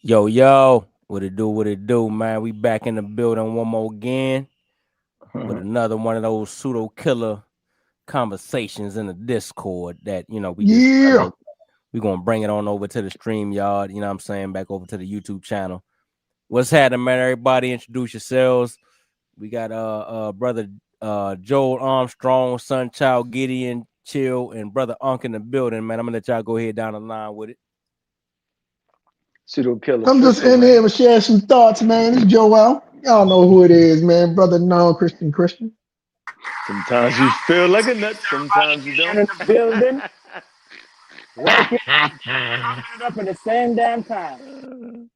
Yo, yo, what it do, man? We back in the building one more again with another one of those pseudo killer conversations in the Discord that, we just Yeah. we gonna bring it on over to the stream yard, you know what I'm saying, back over to the YouTube channel. What's happening, man? Everybody introduce yourselves. We got brother Joel Armstrong, SunChild, Gideon, Chill, and brother Unk in the building, man. I'm gonna let y'all go ahead down the line with it. Pseudo killer I'm just official, in here man. to share some thoughts, man. It's Joel. Y'all know who it is, man. Brother non-Christian Christian. Sometimes you feel like a nut, sometimes you Man don't. in the building, working, it up at the same damn time.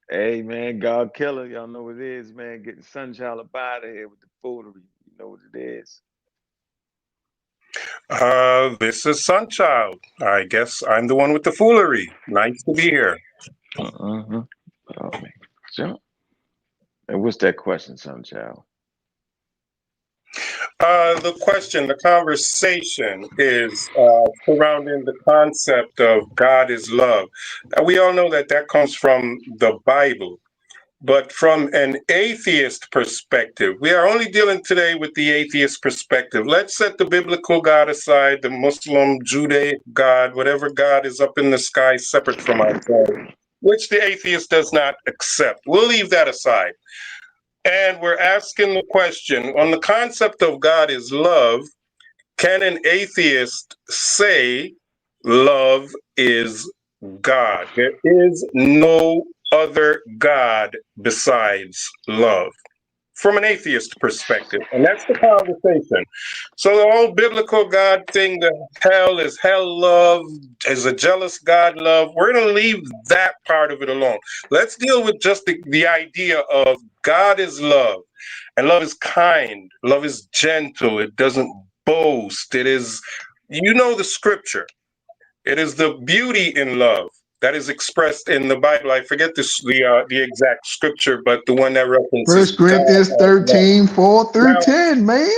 Hey, man, God killer. Y'all know what it is, man. Getting SunChild up out of here with the foolery. You know what it is. This is SunChild. I guess I'm the one with the foolery. Nice to be here. Uh-huh. Oh, man. So, and what's that question, SunChild? The conversation is surrounding the concept of God is love. Now, we all know that that comes from the Bible, but from an atheist perspective, we are only dealing today with the atheist perspective. Let's set the biblical God aside, the Muslim, Judaic God, whatever God is up in the sky separate from ourselves, which the atheist does not accept. We'll leave that aside. And we're asking the question on the concept of God is love, can an atheist say love is God? There is no other God besides love from an atheist perspective. And that's the conversation. So the whole biblical God thing, the hell is hell love, is a jealous God love. We're going to leave that part of it alone. Let's deal with just the idea of God is love. And love is kind. Love is gentle. It doesn't boast. It is, the scripture. It is the beauty in love that is expressed in the Bible. I forget the exact scripture, but the one that references First God Corinthians as love. 13, 4 through Now, 10, man.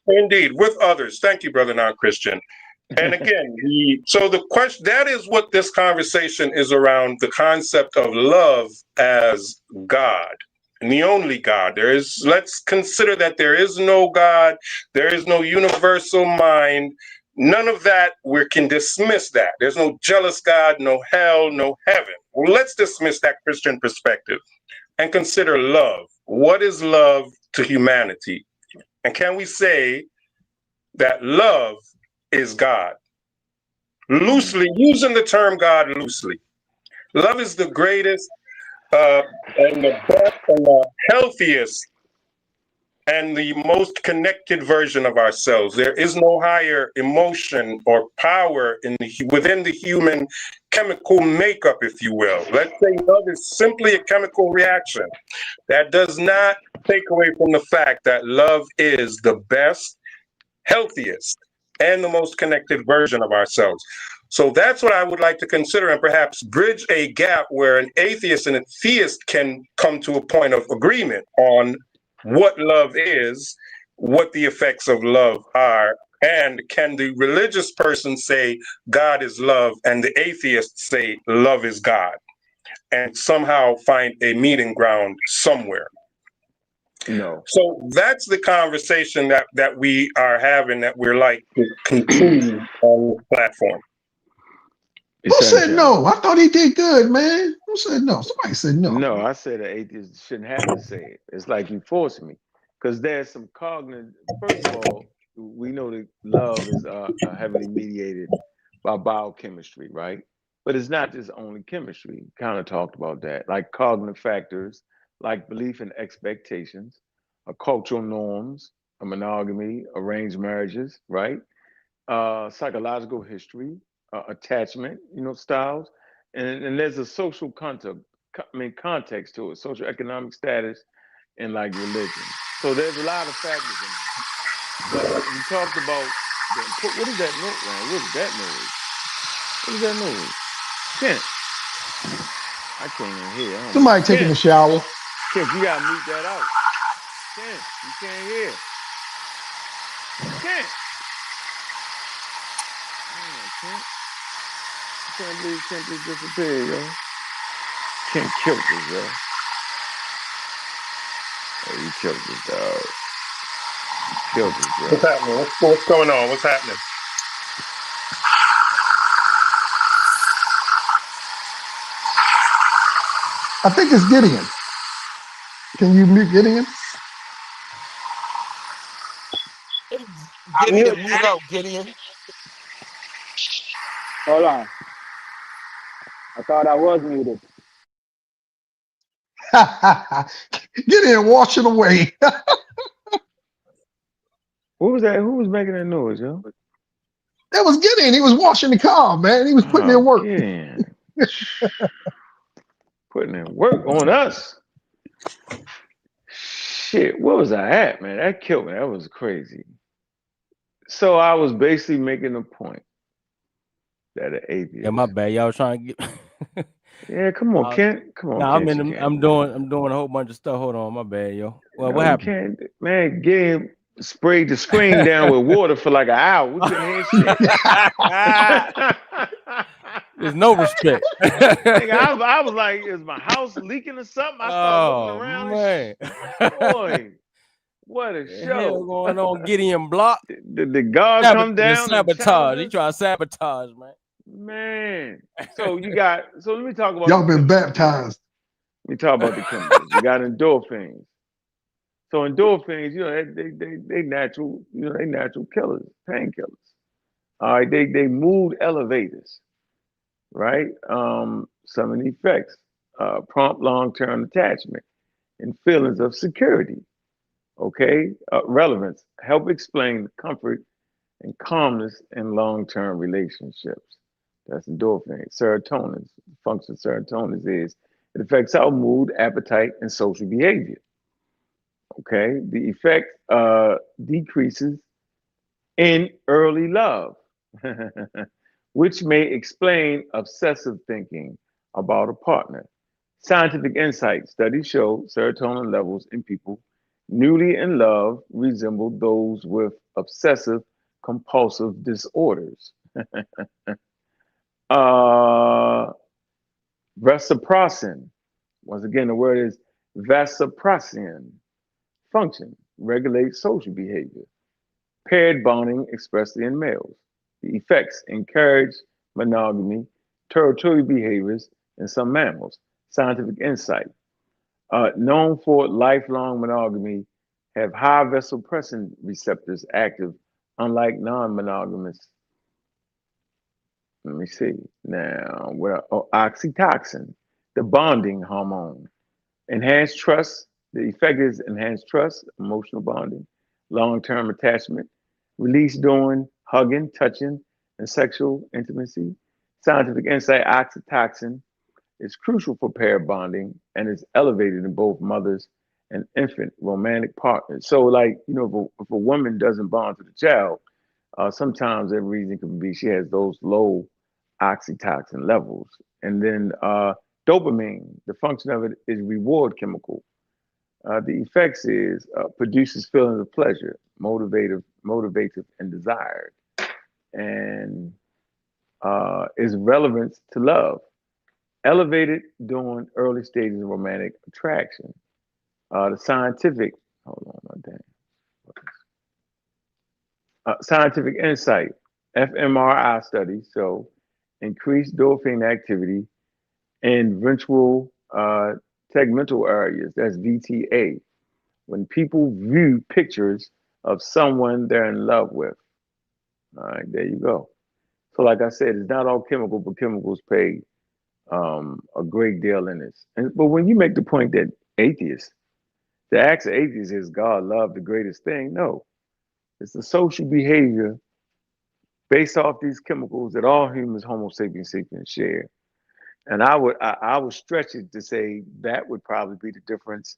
indeed, with others. Thank you, brother non-Christian. And again, so the question, that is what this conversation is around, the concept of love as God. And the only God. Let's consider that there is no God, there is no universal mind. None of that, we can dismiss that. There's no jealous God, no hell, no heaven. Well, let's dismiss that Christian perspective and consider love. What is love to humanity? And can we say that love is God? Loosely, using the term God loosely. Love is the greatest and the best and the healthiest and the most connected version of ourselves. There is no higher emotion or power within the human chemical makeup, if you will. Let's say love is simply a chemical reaction. That does not take away from the fact that love is the best, healthiest, and the most connected version of ourselves. So that's what I would like to consider and perhaps bridge a gap where an atheist and a theist can come to a point of agreement on what love is, what the effects of love are, and can the religious person say God is love and the atheist say love is God, and somehow find a meeting ground somewhere. No. So that's the conversation that we are having, that we're like to continue on this platform. It's Who said SunChild. no? I thought he did good, man. Who said no? Somebody said no. No, I said an atheist shouldn't have to say it. It's like you forcing me. Because there's some cognitive, first of all, we know that love is heavily mediated by biochemistry, right? But it's not just only chemistry. We kind of talked about that, like cognitive factors, like belief and expectations, cultural norms, monogamy, arranged marriages, right? Psychological history, attachment, styles, and there's a social context to it, social economic status, and like religion. So there's a lot of factors in it. But we talked about what is that note, man? What is that noise? What is that noise? Kent, I can't even hear. I don't know. Somebody taking a shower. Kent, you gotta mute that out. Kent, you can't hear. Kent, man, Kent, I can't believe Kent just disappeared, yo. Ken killed this, yo. Oh, you killed this, dog. You killed this, bro. What's happening? What's going on? What's happening? I think it's Gideon. Can you mute Gideon? I'm mute. Gideon, mute up, Gideon. Hold on. I thought I was muted. Gideon, wash it away. What was that? Who was making that noise, yo? That was Gideon. He was washing the car, man. He was putting in Oh, work. get in. Putting in work on us. Shit, where was I at, man? That killed me. That was crazy. So I was basically making a point that an atheist. Yeah, my bad. Y'all was trying to get. Yeah, come on, Kent. Come on, Nah, Kent. I'm doing a whole bunch of stuff. Hold on, my bad, yo. Well, No, what you happened? can't, man. Game sprayed the screen down with water for like an hour. We couldn't hear shit. There's no respect. Nigga, I was like, is my house leaking or something? I started looking Oh around. man, Boy, what a the hell show! going on? Gideon Block. Did God come down and challenge Sabotage. He us? trying to sabotage, man. Man, so you got. So let me talk about Y'all the been chemicals, man. baptized. Let me talk about the chemicals. You got endorphins. So endorphins, you know, they natural, you know, they natural killers, painkillers. All right, they mood elevators, right? Some of the effects, prompt long-term attachment and feelings of security. Okay, relevance, help explain comfort and calmness in long-term relationships. That's endorphin. Serotonin, the function of serotonin is it affects our mood, appetite, and social behavior. Okay, the effect decreases in early love, which may explain obsessive thinking about a partner. Scientific insight studies show serotonin levels in people newly in love resemble those with obsessive compulsive disorders. uh, Reciprocin, once again, the word is vasopressin, function, regulates social behavior. Paired bonding, especially in males. The effects encourage monogamy, territorial behaviors in some mammals. Scientific insight. Known for lifelong monogamy, have high vasopressin receptors active, unlike non monogamous. Let me see. Now, oxytocin, the bonding hormone. Enhanced trust. The effect is enhanced trust, emotional bonding, long term attachment, release during hugging, touching, and sexual intimacy. Scientific insight oxytocin is crucial for pair bonding and is elevated in both mothers and infant romantic partners. So, like, you know, if a woman doesn't bond to the child, sometimes the reason can be she has those low oxytocin levels. And then dopamine, the function of it is reward chemical. The effects is produces feelings of pleasure, motivative, and desired, and is relevant to love. Elevated during early stages of romantic attraction. The scientific, hold on, my damn, scientific insight, fMRI studies show increased dopamine activity in ventral tegmental areas. That's VTA. When people view pictures of someone they're in love with. All right, there you go. So, like I said, it's not all chemical, but chemicals play a great deal in this. But when you make the point that atheists, the acts of atheists is God love the greatest thing, no, it's the social behavior based off these chemicals that all humans, Homo sapiens sapiens, share. And I would stretch it to say that would probably be the difference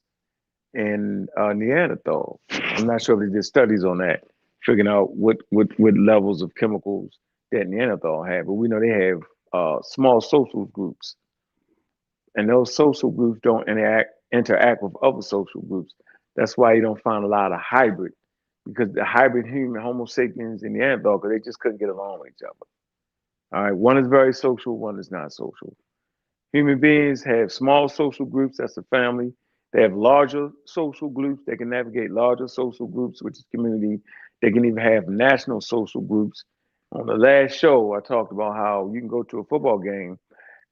in Neanderthal. I'm not sure if they did studies on that, figuring out what levels of chemicals that Neanderthal had, but we know they have small social groups, and those social groups don't interact with other social groups. That's why you don't find a lot of hybrid, because the hybrid human Homo sapiens and Neanderthal, because they just couldn't get along with each other. All right, one is very social, one is not social. Human beings have small social groups, that's a family. They have larger social groups. They can navigate larger social groups, which is community. They can even have national social groups. On the last show, I talked about how you can go to a football game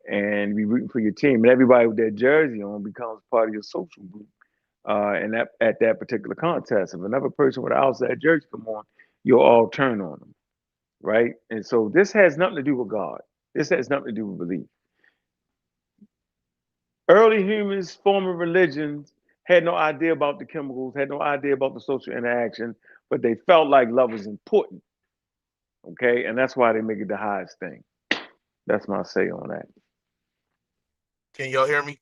and be rooting for your team, and everybody with their jersey on becomes part of your social group. And that at that particular contest, if another person with an outside jersey come on, you'll all turn on them, right? And so this has nothing to do with God. This has nothing to do with belief. Early humans forming religions had no idea about the chemicals, had no idea about the social interaction, but they felt like love was important. Okay, and that's why they make it the highest thing. That's my say on that. Can y'all hear me?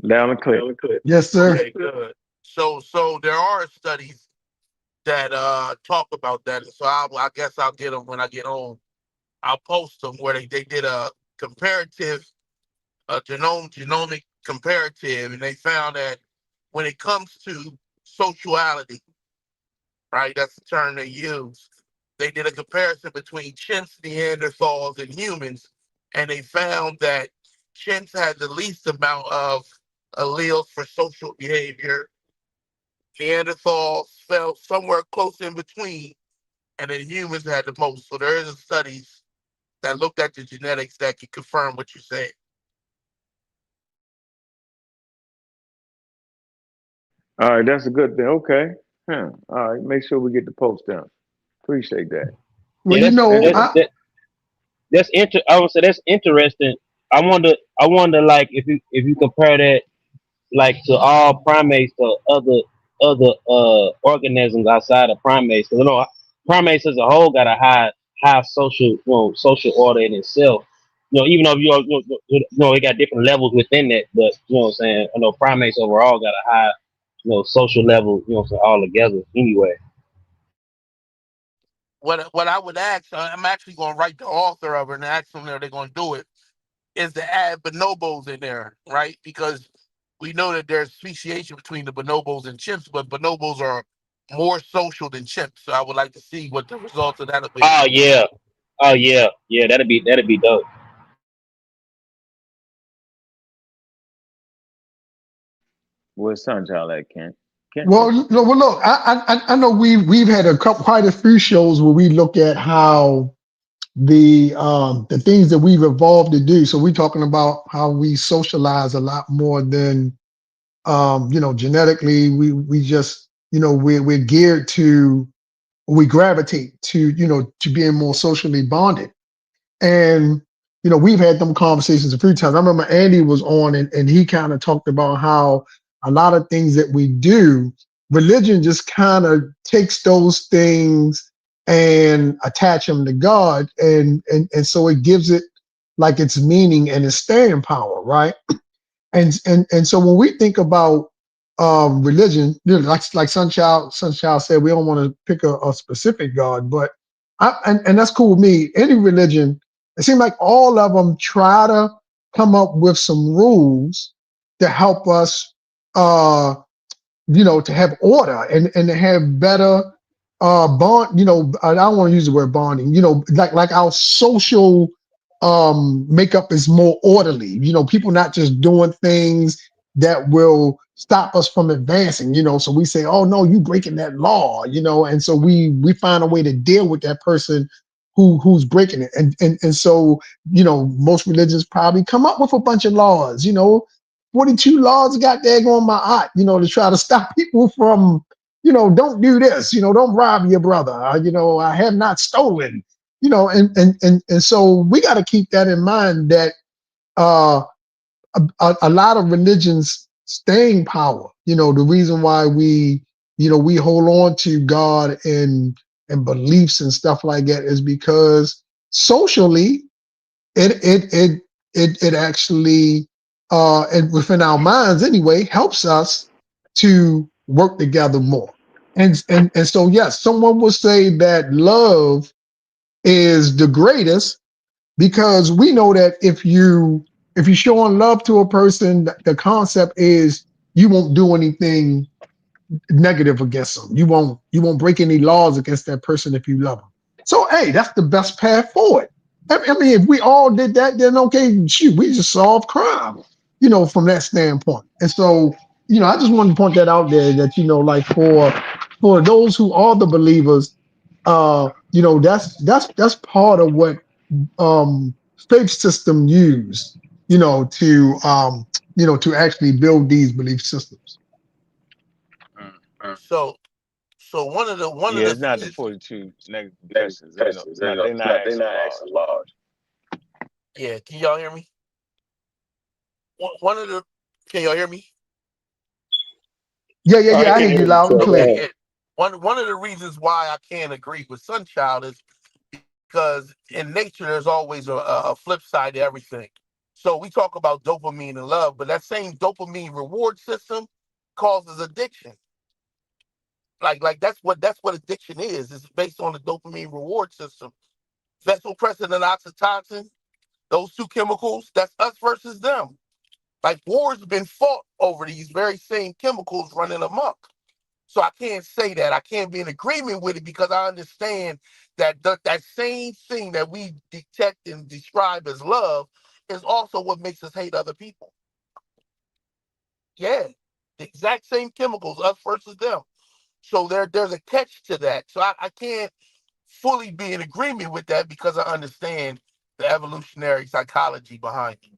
Loud and clear. Yes, sir. Okay, good. So there are studies that talk about that. So I guess I'll get them when I get home. I'll post them where they did a comparative, genomic comparative, and they found that when it comes to sociality, right, that's the term they use. They did a comparison between chimps, Neanderthals, and humans, and they found that chimps had the least amount of alleles for social behavior. Neanderthals fell somewhere close in between, and then humans had the most. So there is studies that looked at the genetics that can confirm what you're saying. All right, that's a good thing. Okay. Huh. All right, make sure we get the post down. Appreciate that. Well, Yeah, you that's know, And that's that, I would say that's interesting. I wonder like if you compare that like to all primates to other organisms outside of primates, because primates as a whole got a high social social order in itself. Even though it got different levels within that, but what I'm saying, I know primates overall got a high social level, so all together anyway. What I would ask, I'm actually going to write the author of it and ask them if they're going to do it, is to add bonobos in there, right? Because we know that there's speciation between the bonobos and chimps, but bonobos are more social than chimps. So I would like to see what the results of that'll be. Oh yeah, oh yeah. That'd be dope. where's SunChild at, Kent? Kent well, said, look, I know we've had quite a few shows where we look at how the things that we've evolved to do. So we're talking about how we socialize a lot more than genetically. We just we're geared to, we gravitate to to being more socially bonded. And we've had them conversations a few times. I remember Andy was on, and he kind of talked about how a lot of things that we do, religion just kind of takes those things and attach them to God, and so it gives it like its meaning and its staying power, right? And so when we think about religion, like Sunchild said, we don't want to pick a specific God, but and that's cool with me. Any religion, it seems like all of them try to come up with some rules to help us uh to have order and to have better bond. I don't want to use the word bonding. Like our social makeup is more orderly. People not just doing things that will stop us from advancing. So we say, oh no, you breaking that law. And so we find a way to deal with that person who's breaking it. And so most religions probably come up with a bunch of laws. 42 laws got there on my aunt, to try to stop people from, don't do this, don't rob your brother, I have not stolen, and so we got to keep that in mind, that uh, a lot of religions staying power, the reason why we hold on to God and beliefs and stuff like that is because socially it actually and within our minds anyway helps us to work together more. And so yes, someone would say that love is the greatest, because we know that if you're showing love to a person, the concept is you won't do anything negative against them. You won't break any laws against that person if you love them. So hey, that's the best path forward. I mean, if we all did that, then okay, shoot, we just solved crime, from that standpoint. And so, I just wanted to point that out there that, like for those who are the believers, that's part of what faith system use, to actually build these belief systems. So so one of Yeah, the it's not the 42 negative questions. They know it's not. They're not asking large. yeah, can y'all hear me? One of the can y'all hear me? Yeah, I I can hear hear you you, loud and so clear. Yeah. One of the reasons why I can't agree with SunChild is because in nature there's always a flip side to everything. So we talk about dopamine and love, but that same dopamine reward system causes addiction. Like that's what addiction is. It's based on the dopamine reward system. Vasopressin and oxytocin, those two chemicals, that's us versus them. Like wars have been fought over these very same chemicals running amok. So I can't say that. I can't be in agreement with it because I understand that that same thing that we detect and describe as love is also what makes us hate other people. Yeah, the exact same chemicals, us versus them. So there's a catch to that. So I can't fully be in agreement with that because I understand the evolutionary psychology behind it.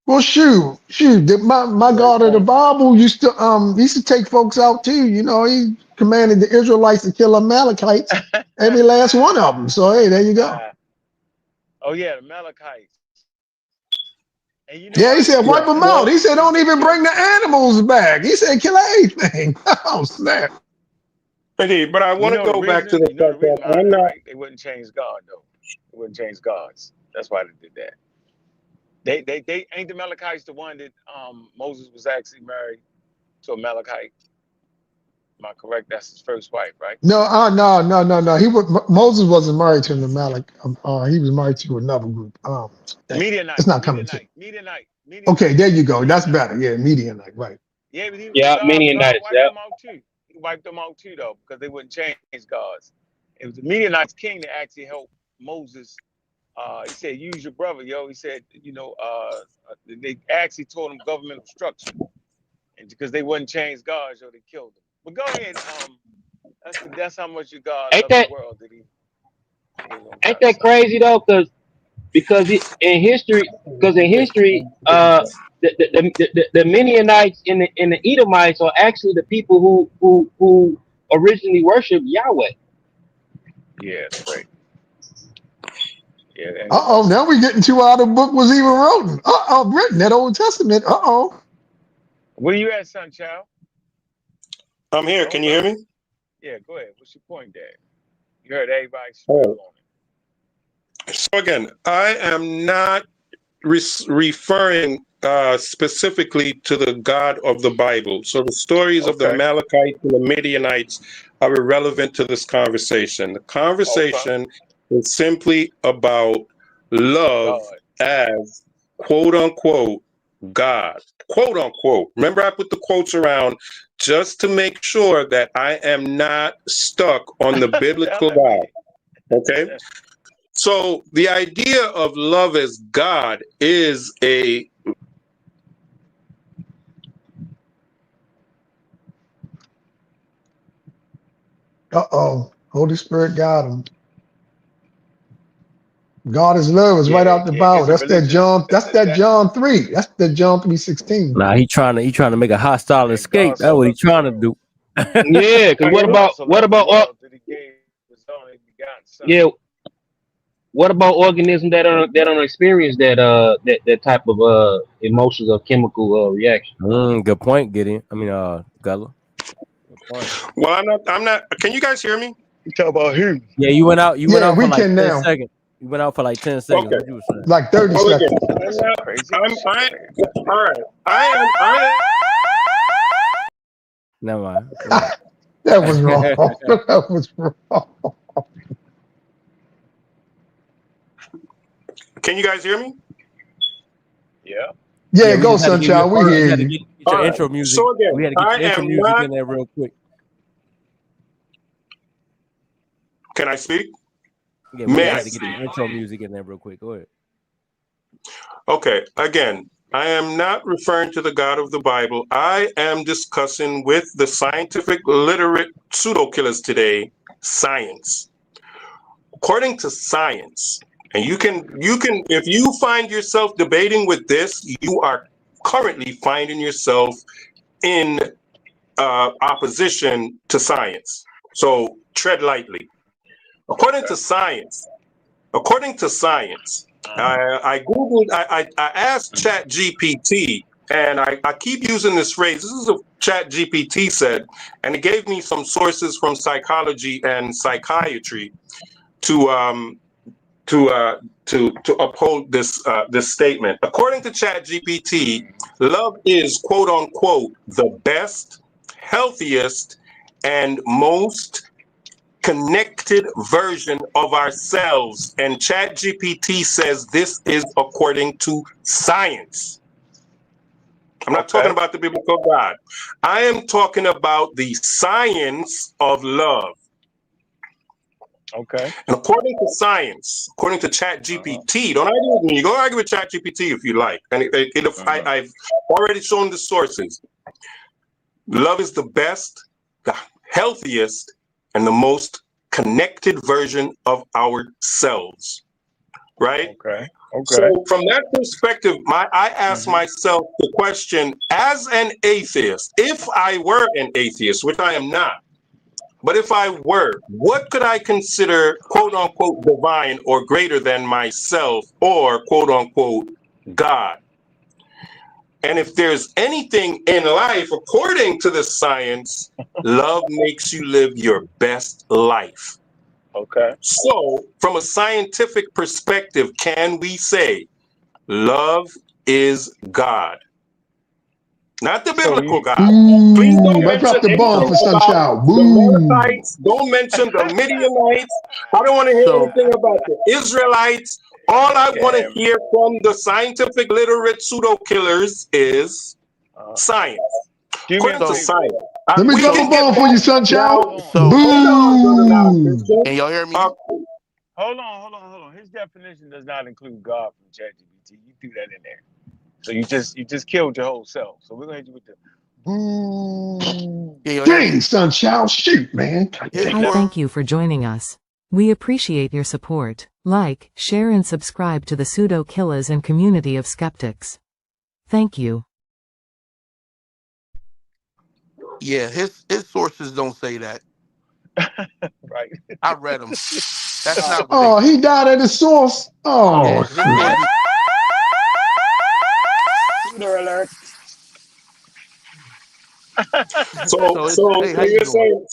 Well, shoot. My great God of the point. Bible used to take folks out too. He commanded the Israelites to kill Amalekites, every last one of them. So hey, there you go. Oh yeah, the Amalekites. And you know Yeah, he why they said did wipe Yeah. them that? out. Well, He said Because don't they even killed bring the animals back. He said kill everything. Oh snap! indeed, but I want to go back to the You know the fact that reason behind I'm that, not. right? They wouldn't change God though. They wouldn't change gods. That's why they did that. They ain't the Amalekites the one that Moses was actually married to a Amalekite. Am I correct? That's his first wife, right? No, no. Moses wasn't married to an Amalek. He was married to another group. Dang, it's Midianite, not coming to. Midianite, Midianite, Okay, Midianite, there you go. That's Midianite. better. Yeah, Midianite, right? Yeah, but Yeah, God Mennonites. wiped Yeah. them out too. He wiped them out too though, because they wouldn't change gods. It was the Midianites king that actually helped Moses. He said, use your brother, yo. He said, they actually taught him governmental structure. And because they wouldn't change gods, yo, they killed them. But go ahead. That's how much your God Ain't loved the that world that he gave him ain't begotten that son. crazy though? Because in history, the Mennonites and the Edomites are actually the people who originally worshipped Yahweh. Yeah, that's right. Yeah, Now we're getting to how the book was even written. Written that Old Testament. where you at, son child? I'm here. Can Don't you hear me? Yeah, go ahead. What's your point, Dad? You heard everybody All spill right. on it. So again, I am not referring specifically to the God of the Bible. So the stories of the Okay. Amalekites and the Midianites are irrelevant to this conversation. The Okay. conversation is simply about love God. as quote unquote God. Quote unquote. Remember, I put the quotes around just to make sure that I am not stuck on the biblical Telling God. me. Okay. So the idea of love as God is a Holy Spirit got him. God is love is right Yeah, out the yeah, Bible. because the That's that religious John. That's that that John 3. That's the John 3:16. Nah, he trying to make a hostile and escape. God That's so what he loved the trying to world. do. Yeah, because I am God so what loved the about world that he gave his only begotten son. yeah? What about organisms that don't experience that type of emotions or chemical reaction? Good point, Gideon. I mean, Gullah. Good point. well, I'm not can you guys hear me? You talk about who? Yeah, you went out. You went Yeah, out for we like can 10 now. seconds. You went out for like 10 seconds. Okay. What you was saying? Like 30 Well again, seconds. I'm That's some not crazy shit, I man. all right. I am Never mind. Go ahead. That was wrong. That was wrong. can you guys hear me? Yeah. Yeah, Yeah, we go, just had to give you a Sunchild. We first. We hear had to you. get All your right. intro music. So again, We had to get I your intro am music not in there real quick. can I speak? Yeah, we just Man. had to get the intro music in there real quick. Go ahead. Okay, again, I am not referring to the God of the Bible. I am discussing with the scientific literate pseudo killers today science. According to science, and you can if you find yourself debating with this, you are currently finding yourself in opposition to science. So tread lightly. According to science, according to science, I googled, I asked Chat GPT, and I keep using this phrase. This is what Chat GPT said, and it gave me some sources from psychology and psychiatry to to uphold this statement. According to Chat GPT, love is quote unquote the best, healthiest, and most connected version of ourselves. And ChatGPT says this is according to science. I'm not talking about the biblical God. I am talking about the science of love. Okay. And according to science, according to ChatGPT, don't argue with me. Go argue with ChatGPT if you like. And I've already shown the sources. Love is the best, the healthiest, and the most connected version of ourselves, right? Okay. So from that perspective, I ask myself the question, as an atheist, if I were an atheist, which I am not, but if I were, what could I consider quote unquote divine or greater than myself or quote unquote God? And if there's anything in life, according to the science, love makes you live your best life. Okay. So, from a scientific perspective, can we say love is God? Not the biblical God. Please don't I mention dropped the bomb anything for about SunChild. the Boom. Melchites. Don't mention the Midianites. I don't want to hear So anything about the Israelites. All I want to hear from the scientific literate pseudo killers is science. Do me a According to favor. science, Let me we drop so a can get bomb for back you, now. SunChild. so Hold on, brother, now, Boom. Christian. can y'all hear me? Hold on. His definition does not include God from ChatGPT. You threw that in there. So you just killed your whole self. So we're gonna hit you with the boom. Can y'all hear Dang, me? SunChild. Shoot, man. His Hi, word. thank you for joining us. We appreciate your support. Like, share and subscribe to the Pseudo Killers and community of skeptics. Thank you. Yeah, his sources don't say that. Right. I read them. That's not what they Oh, he say. died at the source. Oh, Yeah, his snap. sources. Shooter alert. So, So it's so, hey, so how you you're doing? saying,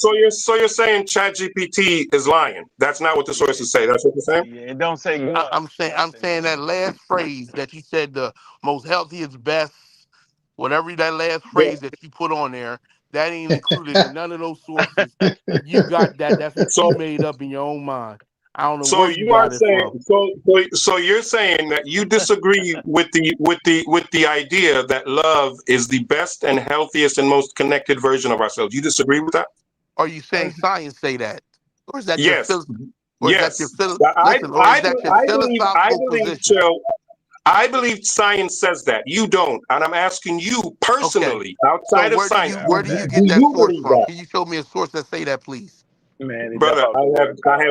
you're saying ChatGPT is lying. That's not what the Yeah. sources say. That's what you're saying. Yeah. It don't say God. I'm saying that last phrase that you said, the most healthiest, best, whatever that last Yeah. phrase that you put on there, that ain't included in none of those sources. You got that. That's what you So, made up in your own mind. I don't know so where you you are got it saying, from. so you're saying that you disagree with the idea that love is the best and healthiest and most connected version of ourselves. You disagree with that? Are you saying science say that, or is that your Yes. or is that your Yes. listen, or is that your I philosophical believe, position? Chill. I believe science says that. You don't. And I'm asking you Okay. personally, So outside of science, where do you do get that you source believe from? that? Can you show me a source that say that, please? Man, it Brother, about the word God.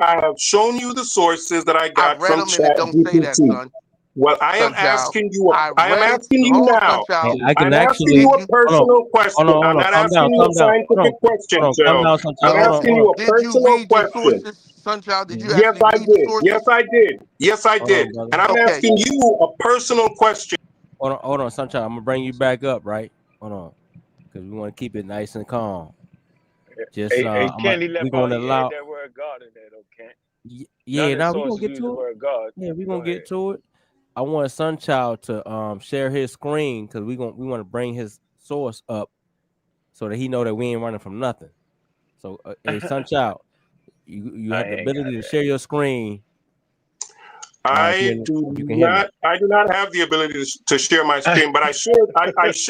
I have shown you the sources that I I got read from them and it Chat don't say that, GPT. son. Well, Son child. I I am read it. asking you Hold on, son now. child. Hey, I can I'm asking actually you Did a you personal question. hold I'm on, not calm down, asking you a calm down. scientific question, Calm Joe. down, son. I'm asking you a did you personal read your question. sources, son child? Did you Yes, actually I read the did. Yes, sources? I did. Yes, I Hold on, did. brother. And I'm Okay. asking you a personal question. Hold on, sunshine. I'm gonna bring you back up, right? Hold on, because we want to keep it nice and calm. Just Hey, Kenny we're left out. gonna He add allow. that word God in there, though, Kent. None Yeah, of the now we're gonna sources get use the to it. word God. Yeah, we're Go gonna ahead. get to it. I want Sunchild to share his screen because we want to bring his source up so that he know that we ain't running from nothing. So, hey, Sunchild, you I have the ain't got ability to that. share your screen. If you can hear me. I do not have the ability to share my screen, but I shared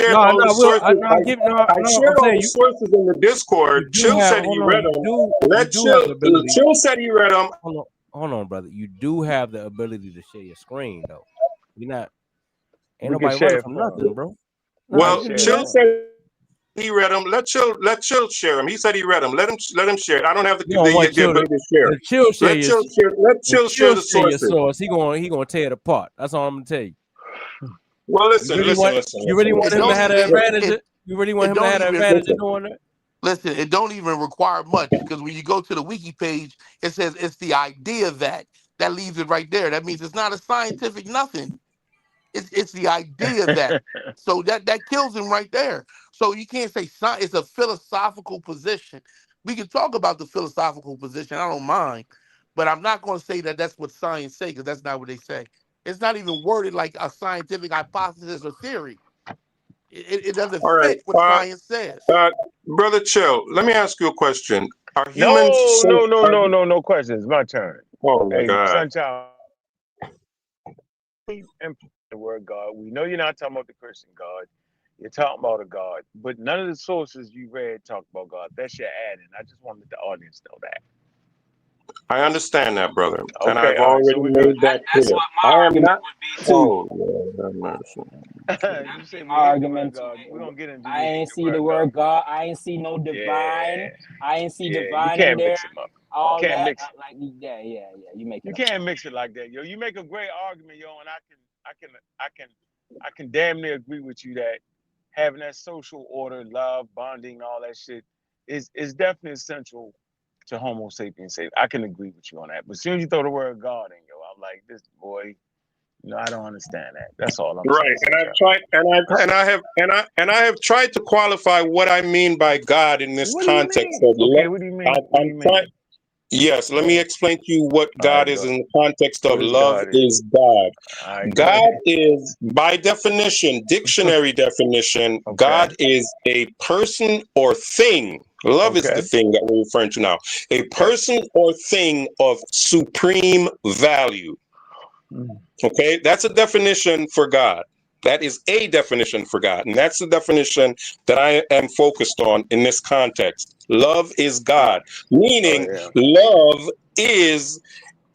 No, all the no, sources. no, give I no. I'm shared all saying the sources in the you Discord. do Chill have. said he Hold on, read them. you do have the ability. Chill said he read them. Hold on. hold on, brother. You do have the ability to share your screen though. You're not. Ain't We can nobody running share from from. nothing, bro. We Nah, can you Well, can do share Chill that. from. said he read them. Let Chill share them. He said he read them. Let him share it. I don't have You don't want the chill to ability to share. if chill share your Let if Chill share chill the share your sources. source, he gonna tear it apart. That's all I'm gonna tell you. Well, You really want It him to don't have the even advantage? You really want it him to don't have the even advantage of doing that? listen. It don't even require much because when you go to the wiki page, it says it's the idea that leaves it right there. That means it's not a scientific nothing. It's the idea that. So that kills him right there. So you can't say it's a philosophical position. We can talk about the philosophical position. I don't mind, but I'm not going to say that that's what science say because that's not what they say. It's not even worded like a scientific hypothesis or theory. It doesn't All right, fit what science says. brother Chill. Let me ask you a question. Are humans No, so? no, no, no, no, no questions. My turn. Oh my Hey, God! SunChild, and the word God. We know you're not talking about the Christian God. You're talking about a God. But none of the sources you read talk about God. That's your adding. I just wanted the audience to know that. I understand that, brother, and Okay, I've all right. So already we're good. made that That's clear. what my I am argument not. would be too. Oh Lord, have mercy. You That'd say be we my hate the word argument too. God. We're gonna get into I you hate ain't the see the word God. word God. I ain't see no divine. Yeah, I ain't see yeah. You divine in can't there. mix them up. You All can't that, mix it. like, yeah. You make it You up. can't mix it like that, yo. You make a great argument, yo, and I can damn near agree with you that having that social order, love, bonding, all that shit is definitely essential to Homo sapiens. I can agree with you on that. But as soon as you throw the word God in, yo, I'm like, this boy, I don't understand that. That's all I'm saying, Right, and I've Sunshine. tried, That's all. and I have tried to qualify what I mean by God in this What do you context mean? of Okay, what do you mean? What do I'm you trying. mean? Yes, let me Yeah. explain to you what All God right, is go. in the context of What is love God is? is God. All right, go God ahead. is, by definition, dictionary definition, Okay. God is a person or thing. Love is the Okay. thing that we're referring to now. A Okay. person or thing of supreme value. Mm. Okay, that's a definition for God. That is a definition for God. And that's the definition that I am focused on in this context. Love is Oh, God, oh meaning yeah. love is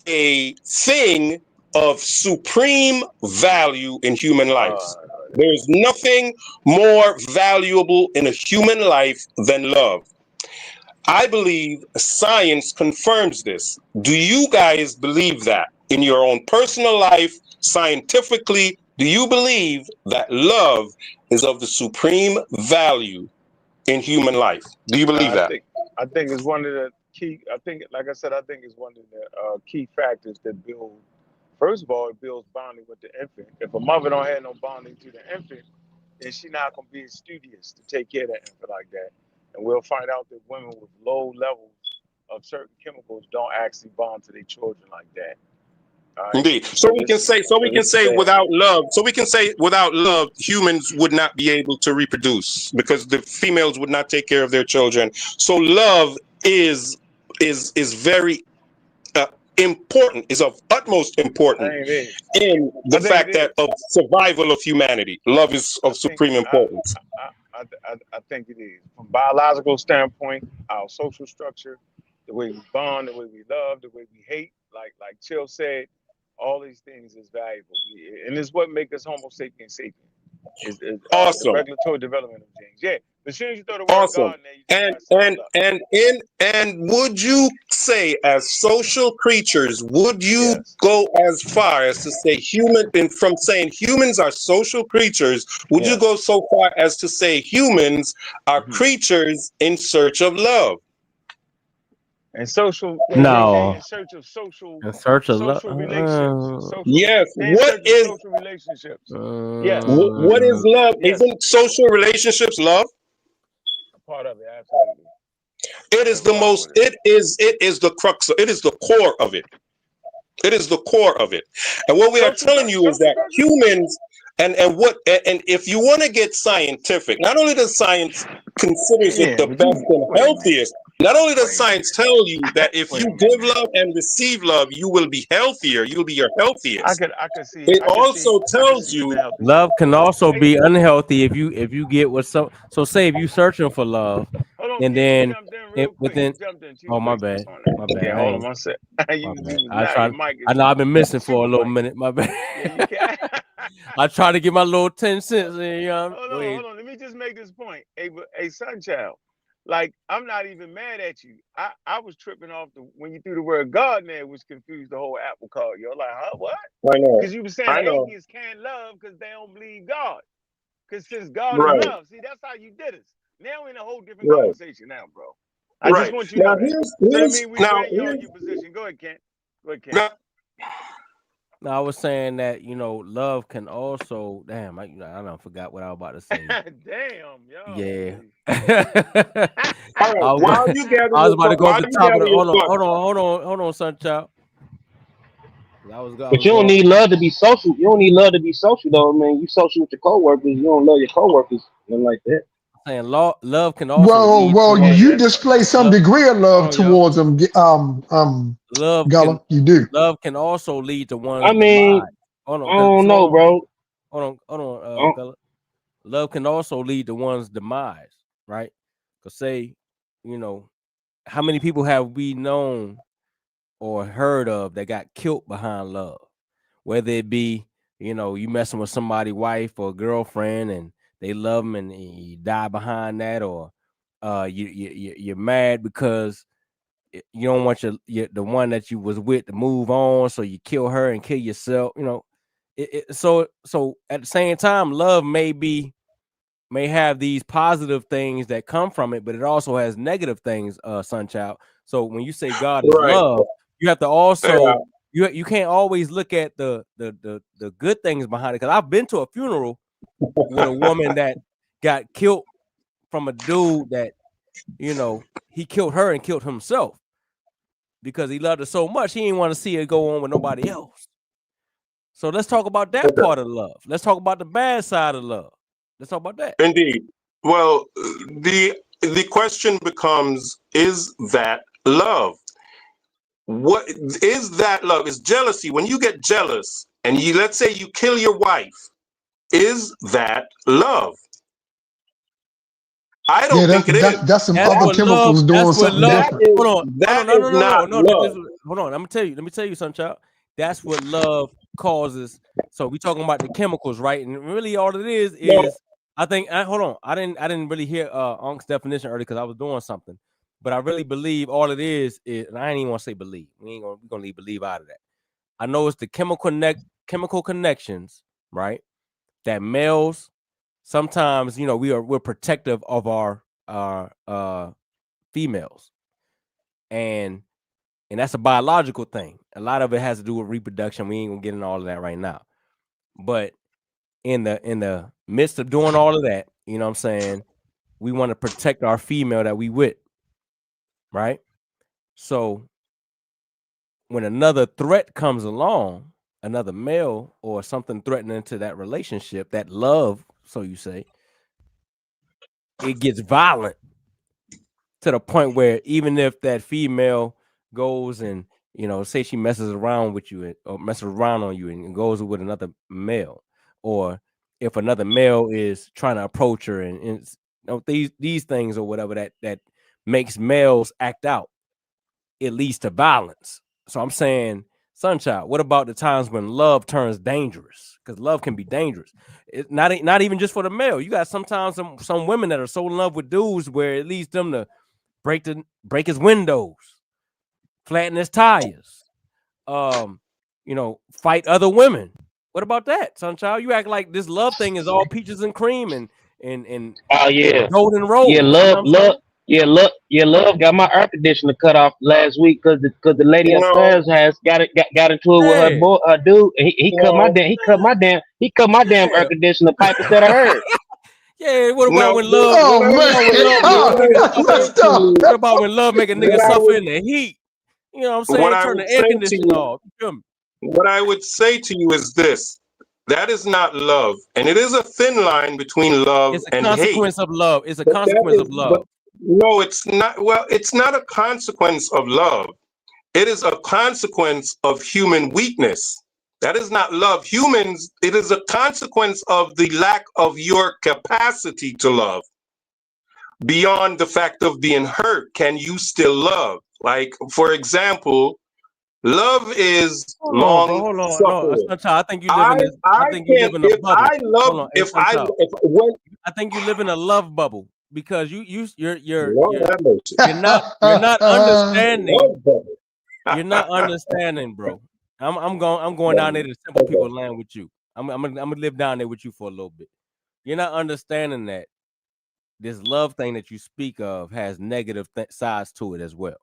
a thing of supreme value in human life. Uh, There's nothing more valuable in a human life than love. I believe science confirms this. Do you guys believe that in your own personal life, scientifically? Do you believe that love is of the supreme value in human life? Do you believe I that? think I think it's one of the key. I think, like I said, I think it's one of the key factors that build. First of all, it builds bonding with the infant. If a mother don't have no bonding to the infant, then she not gonna be as studious to take care of that infant like that. And we'll find out that women with low levels of certain chemicals don't actually bond to their children like that. All right. Indeed. So this is We can say bad. without love. So we can say without love, humans would not be able to reproduce because the females would not take care of their children. So love is very important. Is of utmost I importance think it is. in the I think it fact that is. of survival of humanity. Love is I of think supreme importance. I think it is. From biological standpoint, our social structure, the way we bond, the way we love, the way we hate, like Chill said, all these things is valuable, and it's what makes us Homo sapiens sapien. Is the Awesome. regulatory development of genes. Yeah, but as soon as you throw the word Awesome. God in there, you just mess it all up. And would you say, as social creatures, would you Yes. go as far as to say from saying humans are social creatures, would you Yes. go so far as to say humans are Hmm. creatures in search of love? And social, they No, in search of in search of love. social relationships, Yes. they in search of social relationships. Yes, What is love? yes, Isn't social relationships love? a part of it, absolutely. It I is have a the problem most, with it. it is the crux, it is the core of it. It is the core of it. And what we are telling you is Social that doesn't. humans and if you want to get scientific, not only does science considers it Yeah, the but you best and wait a minute, healthiest, not only does wait a science minute, tell you that if wait you a give minute. love and receive love, you will be healthier, you'll be your healthiest. It I could see, also I could tells see you in you, a healthy Love state. can But also hey, be unhealthy if you get what so say if you searching for love hold on, and Keith, you then jumped in in real quick. You within. jumped in too Oh, my quick bad. on that. My bad. Yeah, I hold on ain't. one sec. My You bad. was I now your trying. mic I is know I've been missing for a super little mic. minute. My bad. Yeah, you can't. I try to get my little 10 cents in. Hold Go on, ahead. hold on. Let me just make this point. Hey, SunChild. Like, I'm not even mad at you. I was tripping off when you threw the word God in there, which confused the whole apple cart. You're like, huh, what? I know. Because you were saying I the know. atheists can't love because they don't believe God. Because since God is Right. love, see, that's how you did us. Now we're in a whole different Right. conversation now, bro. I just Right. want you to Now know that. So that here's means we now grant y'all your position. Go ahead, Kent. Go ahead, Kent. now, No, I was saying that love can also. Damn, I don't forgot what I was about to say. Damn, y'all Yeah. silly. I all right. was I was about to go off While the you top of gather the. your Hold on, thoughts, hold on, son, child. I But was you don't going. need love to be social. You don't need love to be social though, man. You social with your coworkers. You don't love your coworkers, nothing like that. Saying love can also Well, lead to well, one. Yeah, you that's right. display some Love, degree of hold love on, y'all. towards them, Love can Gullah. You do. love can also lead to I one's mean, demise. Hold I on, don't so know, bro. hold on, I Bella. Love can also lead to one's demise, right? Cause say, you know, how many people have we known or heard of that got killed behind love? Whether it be, you messing with somebody's wife or girlfriend and they love them and you die behind that, or you're mad because you don't want the one that you was with to move on, so you kill her and kill yourself. So at the same time, love may have these positive things that come from it, but it also has negative things, SunChild. So when you say God is right? love, you have to Yeah. also you can't always look at the good things behind it. Because I've been to a funeral with a woman that got killed from a dude that he killed her and killed himself because he loved her so much he didn't want to see her go on with nobody else. So let's talk about that Okay. part of love. Let's talk about the bad side of love. Let's talk about that. Indeed. Well, the question becomes: is that love? What is that love? Is jealousy when you get jealous and let's say you kill your wife? Is that love? I Yeah, don't think it is. that's some That's other what love. chemicals That's doing what something love. That different. is Hold on, that no, is no, no, not no, no. love. Hold on. Let me tell you something, child. That's what love causes. So we talking about the chemicals, right? And really, all it No, is I think. Hold on, I didn't really hear Unc's definition earlier because I was doing something. But I really believe all it is, and I ain't even want to say believe. We're gonna leave believe out of that. I know it's the chemical connections, right? That males sometimes, we're protective of our females, and that's a biological thing. A lot of it has to do with reproduction. We ain't gonna get into all of that right now. But in the midst of doing all of that, you know what I'm saying, we want to protect our female that we with, right? So when another threat comes along, another male or something threatening to that relationship, that love, so you say, it gets violent to the point where even if that female goes and say she messes around with you or messes around on you and goes with another male, or if another male is trying to approach her and these things or whatever that makes males act out, it leads to violence. So I'm saying, SunChild, what about the times when love turns dangerous? Because love can be dangerous. It's not even just for the male. You got sometimes some women that are so in love with dudes where it leads them to break his windows, flatten his tires, fight other women. What about that, SunChild? You act like this love thing is all peaches and cream and Oh yeah, golden yeah, rose. You know what I'm saying? love got my air conditioner cut off last week because the lady no, upstairs has got into it with Hey, her dude. And no, he cut my damn air yeah, conditioner pipe instead of hers. yeah. What about no. when love? Oh What about when man, love make a oh, What I nigga would that's suffer? say messed to up. you, What about when love make a nigga what I suffer would, in the heat? You know what I'm what saying? I Turn would the air say to conditioner you, off. You feel me? what I would say to you is this: that is not love, and it is a thin line between love It's a and hate. consequence of love. It's a But that consequence of is, but love. no, it's not. Well, it's not a consequence of love. It is a consequence of human weakness. That is not love. Humans, it is a consequence of the lack of your capacity to love. beyond the fact of being hurt, can you still love? Like, for example, love is Hold on, bro. long Hold on. No, suffering. Sunchild, I think you live in this. I I think you can live in a if bubble. I love Hold on, hey Sunchild. if when I think you live in a love bubble because Lord have mercy. you're not understanding. Love bubble. You're not understanding, bro. I'm going down there to simple Okay. people land with you. I'm gonna live down there with you for a little bit. You're not understanding that this love thing that you speak of has negative sides to it as well.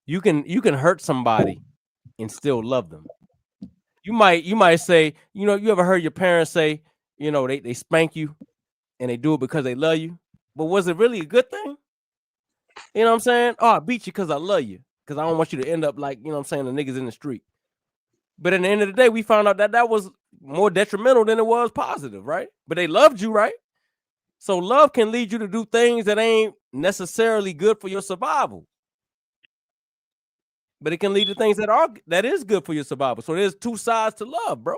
You can hurt somebody and still love them. You might say, you ever heard your parents say, they spank you and they do it because they love you, but was it really a good thing? You know what I'm saying? Oh, I beat you because I love you, because I don't want you to end up like, the niggas in the street. But at the end of the day, we found out that was more detrimental than it was positive, right? But they loved you, right? So love can lead you to do things that ain't necessarily good for your survival, but it can lead to things that is good for your survival. So there's two sides to love, bro.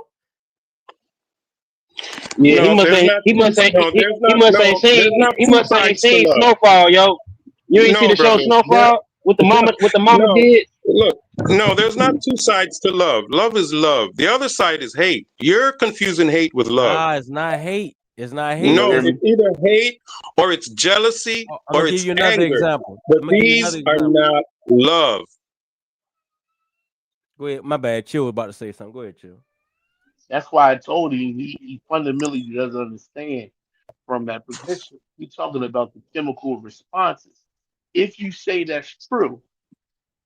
Yeah, No, there's not he two, must ain't no, he, there's he not must ain't no, seen there's not he two must ain't sides to seen love. Snowfall, yo. You ain't see No, the show brother. Snowfall with the mama No, did? look, no, there's not two sides to love. Love is love. The other side is hate. You're confusing hate with love. Nah, it's not hate. It's not hate. No, Mm. it's either hate or it's jealousy I'm or gonna give it's you another anger. example. But I'm gonna give you these another are example. not love. Go ahead. My bad. Chill was about to say something. Go ahead, Chill. That's why I told him he fundamentally doesn't understand from that position. We're talking about the chemical responses. If you say that's true,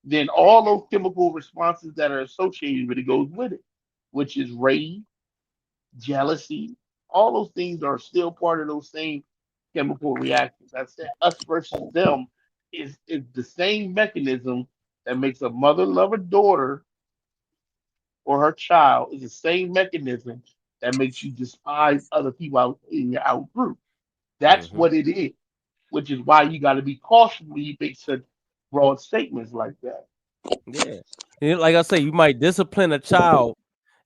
then all those chemical responses that are associated with it goes with it, which is rage, jealousy. All those things are still part of those same chemical reactions. I said us versus them is the same mechanism that makes a mother love a daughter or her child is the same mechanism that makes you despise other people out in your out group. That's Mm-hmm. what it is, which is why you got to be cautious when you make such broad statements like that. Yeah. Like I say, you might discipline a child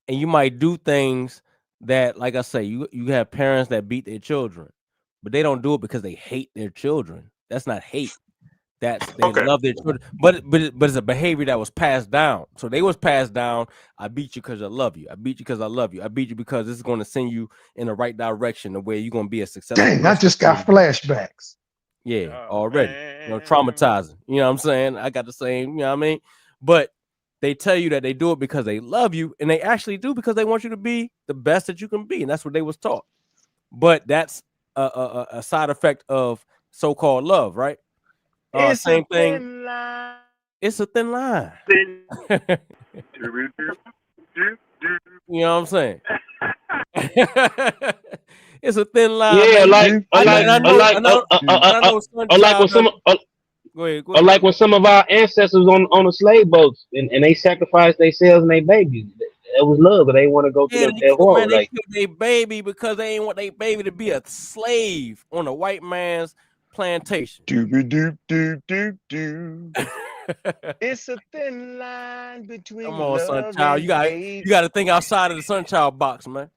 and you might do things that, like I say, you have parents that beat their children, but they don't do it because they hate their children. That's not hate. That's they Okay. love their children, but it's a behavior that was passed down. So they was passed down. I beat you because I love you. I beat you because I love you. I beat you because this is going to send you in the right direction, the way you're going to be a successful Dang, I person. just got flashbacks. Yeah, Oh already. man. Traumatizing. You know what I'm saying? I got the same. You know what I mean? But they tell you that they do it because they love you, and they actually do because they want you to be the best that you can be, and that's what they was taught. But that's a side effect of so-called love, right? It's a Same thing. thin line. It's a thin line. Thin. You know what I'm saying? It's a thin line, Yeah, man. like I know, and I know, and I know, like when Sunchild some doesn't. Go ahead, or like when some of our ancestors on the slave boats and they sacrificed themselves and their babies. It was love, but they want to go through Yeah, that horror. they Like, killed their baby because they ain't want their baby to be a slave on a white man's plantation. Doop doop doop doop. It's a thin line Come between on, love Sunchild. and You hate. got to think outside of the Sunchild box, man.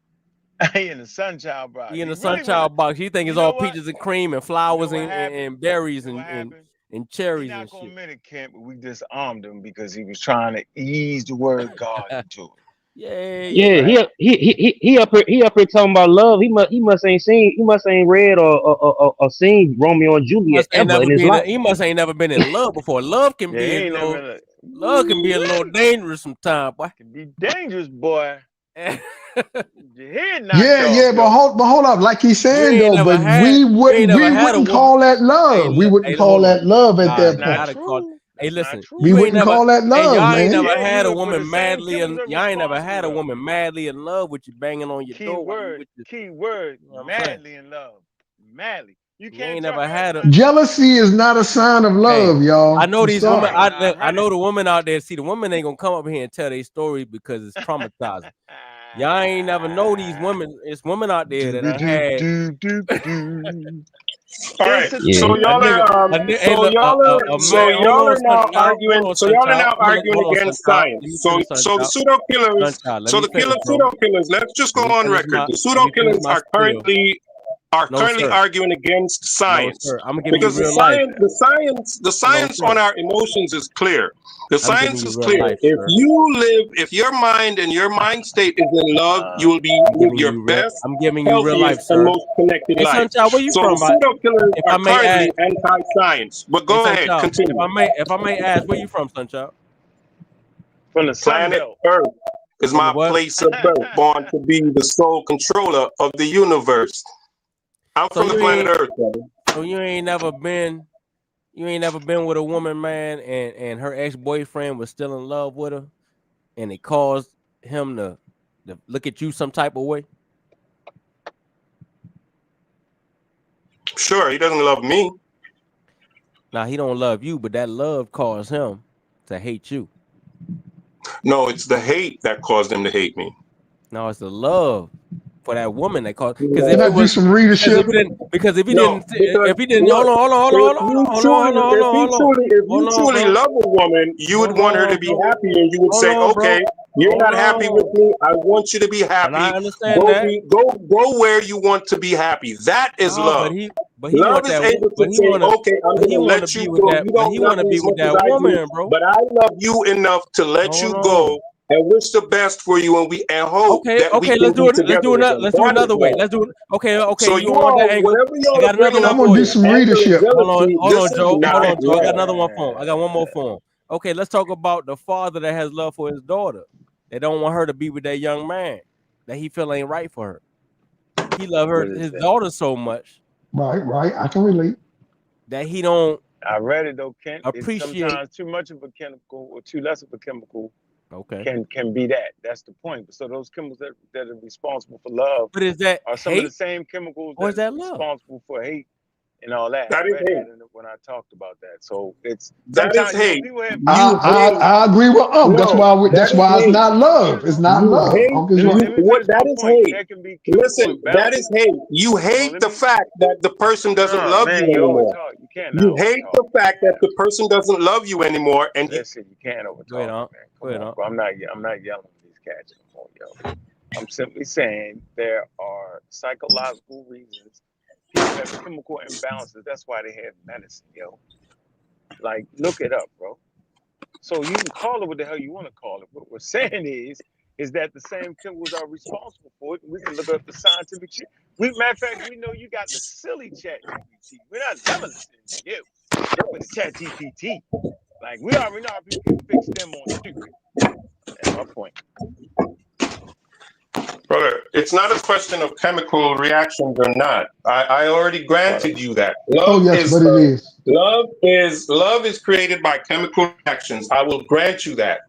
I in the SunChild box. You in the You really want to? Sunchild box. You think You it's know all what? peaches and cream and You know flowers what and, happened? You berries know what happened? and He cherries not and gonna shit. admit it, Kent, but we disarmed him because he was trying to ease the word God into it. yeah, Yeah. Right? he up here talking about love. He must ain't read or seen Romeo and Juliet ever in his life. He must ain't never been in love before. Love can Yeah, he be a ain't never little been like, love can be a little woo-wee. dangerous sometimes, boy. Can be dangerous, boy. Your head knocked Yeah, off, yeah, but though. hold up, like he's saying though, but You ain't never we had a wouldn't woman. call that Hey, love. We look, wouldn't hey, call hold on. that love at Nah, That's that you not point. gotta call. true. Hey, That's not listen, We you true. ain't wouldn't never. call that Hey, love, y'all ain't man. never Yeah, had a for woman the same madly in. chemicals Y'all ain't never responsible, had a though. woman madly in love with you, banging on your door while you with you. Key word, You know what I'm saying? madly in love. Madly. You You can't ain't tell never her had a. not to. Jealousy is not a sign of Hey, love, I y'all. know I'm these women. sorry. I know the women out there. See, the women ain't gonna come up here and tell their story because it's traumatizing. Y'all ain't never know these women. It's women out there that I Doobie-doo, had doo, doo, doo. All right. It's a Yeah, So thin a y'all nigga. are Hey, so look, line so man. Hold y'all on, are now sunchild. Hold arguing. on, So y'all are sunchild. now arguing Hold on, against sunchild. Let science. me finish, So the sunchild. pseudo killers. Sunchild. Let So me the finish, bro. pseudo killers. Let's just go on record. The Let pseudo me finish killers my are spiel. currently are No, currently sir. arguing against No, science. sir. I'm giving you Because real life. the No, science sir. on our emotions is clear. The I'm giving science you is real clear. life, sir. If your mind and your mind state is in love, you will be I'm with giving your you real. best, I'm giving you real life, healthiest, and sir. most connected Hey, life. Sunchild, where you So the from? pseudo killers If are I may ask, currently anti-science. But hey, go ahead, Sunchild, continue. if I may ask, where you from, Sunchild? From the Sun Planet Belt. Earth is From the my what? place of birth, born to be the sole controller of the universe. I'm So from the you planet ain't, Earth, brother. so you ain't never been with a woman, man, and her ex boyfriend was still in love with her, and it caused him to look at you some type of way. Sure, he doesn't love me. Now he don't love you, but that love caused him to hate you. No, it's the hate that caused him to hate me. Now it's the love for that woman that caused. Because Can if No, I it do was, some readership? no, because if he didn't, look, hold on, if you hold on, truly bro, love a woman, you would hold want her to on, be bro, happy, and you would hold say, on, "Okay, bro, you're hold not happy with on, me. I want you to be and I happy. understand that. Go where you want to be happy. That is No, love. but he Love want is that, able to but he say, wanna, okay, I'm but he gonna wanna let be you with go. that, You but don't he love wanna me be as with much as that I do, woman, bro. but I love you enough to let Hold you on. go and wish the best for you, and hope Okay, that we okay, can be together again. let's do That is another way. love. Let's do it. Okay, okay, So you you don't want that all, angle. whatever I y'all are got another bringing one I'm up gonna for do with you. some anger and readership. jealousy, this is Hold not on, Joe. I got love. another one for him. I got one more for him. Okay, let's talk about the father that has love for his daughter. They don't want her to be with that young man that he feel ain't right for her. He love her, What is his that? daughter so much Right. I can relate. that he don't I read it though, Kent. It's appreciate. sometimes too much of a chemical or too less of a chemical Okay, can be that. That's the point. So those chemicals that are responsible for love but is that are some of the hate same chemicals or that is is that love? responsible for hate and all that. I That is read that hate. when I talked about that. So it's That is sometimes hate. people have You hate. I agree with No, that that's is why it's hate. not love. It's not You love. hate let you me what finish that my is point. hate. There can be chemical Listen, that imbalance. is hate. You No, hate let the me fact that the person doesn't no love you man, you anymore. overtalk. You can't You not hate overtalk the me, fact that man. the person doesn't love you anymore, and Listen, you can't Go ahead, overtalk me, on. man. Go Come ahead, on, on. bro. I'm not yelling at these cats anymore, yo. I'm simply saying there are psychological reasons. People have chemical imbalances. That's why they have medicine, yo. Like, look it up, bro. So you can call it what the hell you want to call it. What we're saying is that the same chemicals are responsible for it. We can look up the scientific shit. Matter of fact, we know you got the silly chat GPT. We're not never listening to you with the chat GPT. Like we already know how people can fix them on stupid. That's my point. brother, it's not a question of chemical reactions or not. I already But granted you that. Oh yes, but it is. Love is created by chemical reactions. I will grant you that.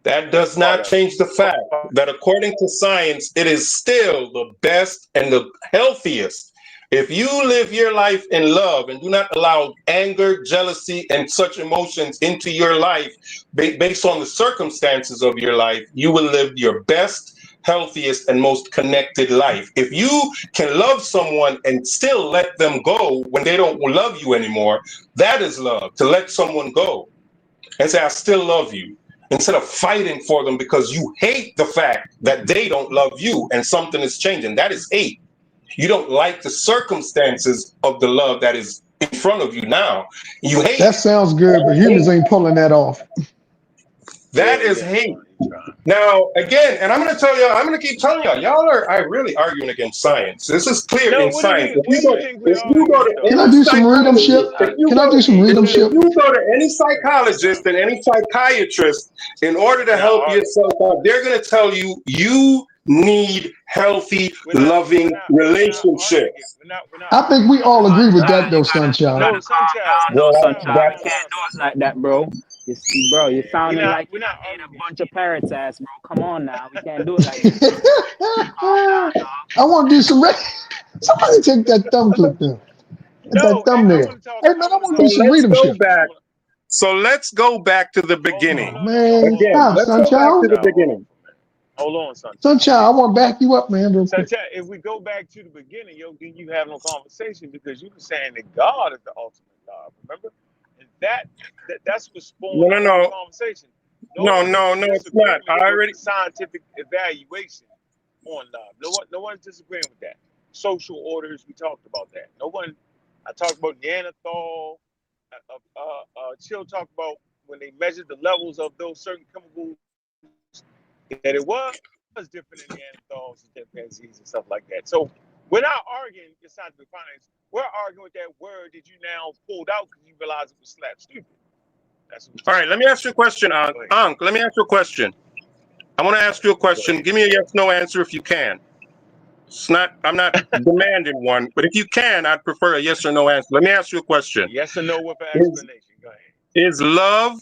That that's does part not of it. change the fact that according to science, it is still the best and the healthiest. If you live your life in love and do not allow anger, jealousy, and such emotions into your life based on the circumstances of your life, you will live your best, healthiest, and most connected life. If you can love someone and still let them go when they don't love you anymore, that is love, to let someone go and say, I still love you, instead of fighting for them because you hate the fact that they don't love you and something is changing. That is hate. You don't like the circumstances of the love that is in front of you now. You hate That it. sounds good, but That is humans hate. ain't pulling that off. That Yeah, is yeah, hate. man, you trying. Now, again, and I'm going to tell y'all, I'm going to keep telling y'all are really arguing against science. This is clear No, in science. If what you do go, you think we if are you go against to though? Can I any do some readumship? psychologist, if you Can I go, do some You if readumship? said you go to any no, psychologist and any psychiatrist, in order to we're not help arguing. yourself out, they're going to tell you you need healthy, loving We're not arguing again. relationships. We're not I think we arguing all against Nah, agree with science. nah, that though, you Sunchild. No, gotta calm Sunchild, down Well, though, Sunchild, Sunchild. We calm that's can't down, do it Sunchild. like that, bro. Bro, you Yeah, sounding like we're you not done ate a arguing against bunch of science. parrots ass, bro. Come on now, we can't do it like that, bro. Calm down, dog. I want to do some. Somebody take that thumb clip there. That No, I thumbnail. want to talk. Hey I man, I want to want to so. do talk some about. Let's go readership. back. I want. So let's go back to the Oh beginning. man, Again, how let's go back to Sunchild? the Sunchild, hold on beginning. for a minute. Hold on, Sunchild. Sunchild, I want to back you up, man, real quick. Sunchild, if we go back to the beginning, yo, then you have no conversation because you were saying that God is the ultimate God. Remember, and that's what No, spawned no, the whole no, conversation. No no, one is no, in no. It's not. disagreement I with already. the scientific evaluation on love. No one's disagreeing with that. social orders. We talked about that. No one. I talked about Neanderthal. Chill talked about when they measured the levels of those certain chemicals that it was different in Neanderthals and chimpanzees and stuff like that. So we're not arguing your scientific findings. We're arguing with that word that you now pulled out because you realized it was slap stupid. That's what we're talking All about. right, let me ask you a question, Go Ankh. ahead. Ankh, let me ask you a question. I want to ask you a Go ahead. question. Give me a yes no answer if you can. It's not, I'm not demanding one, but if you can, I'd prefer a yes or no answer. Let me ask you a question. Yes or no with an Is explanation. Go ahead. is love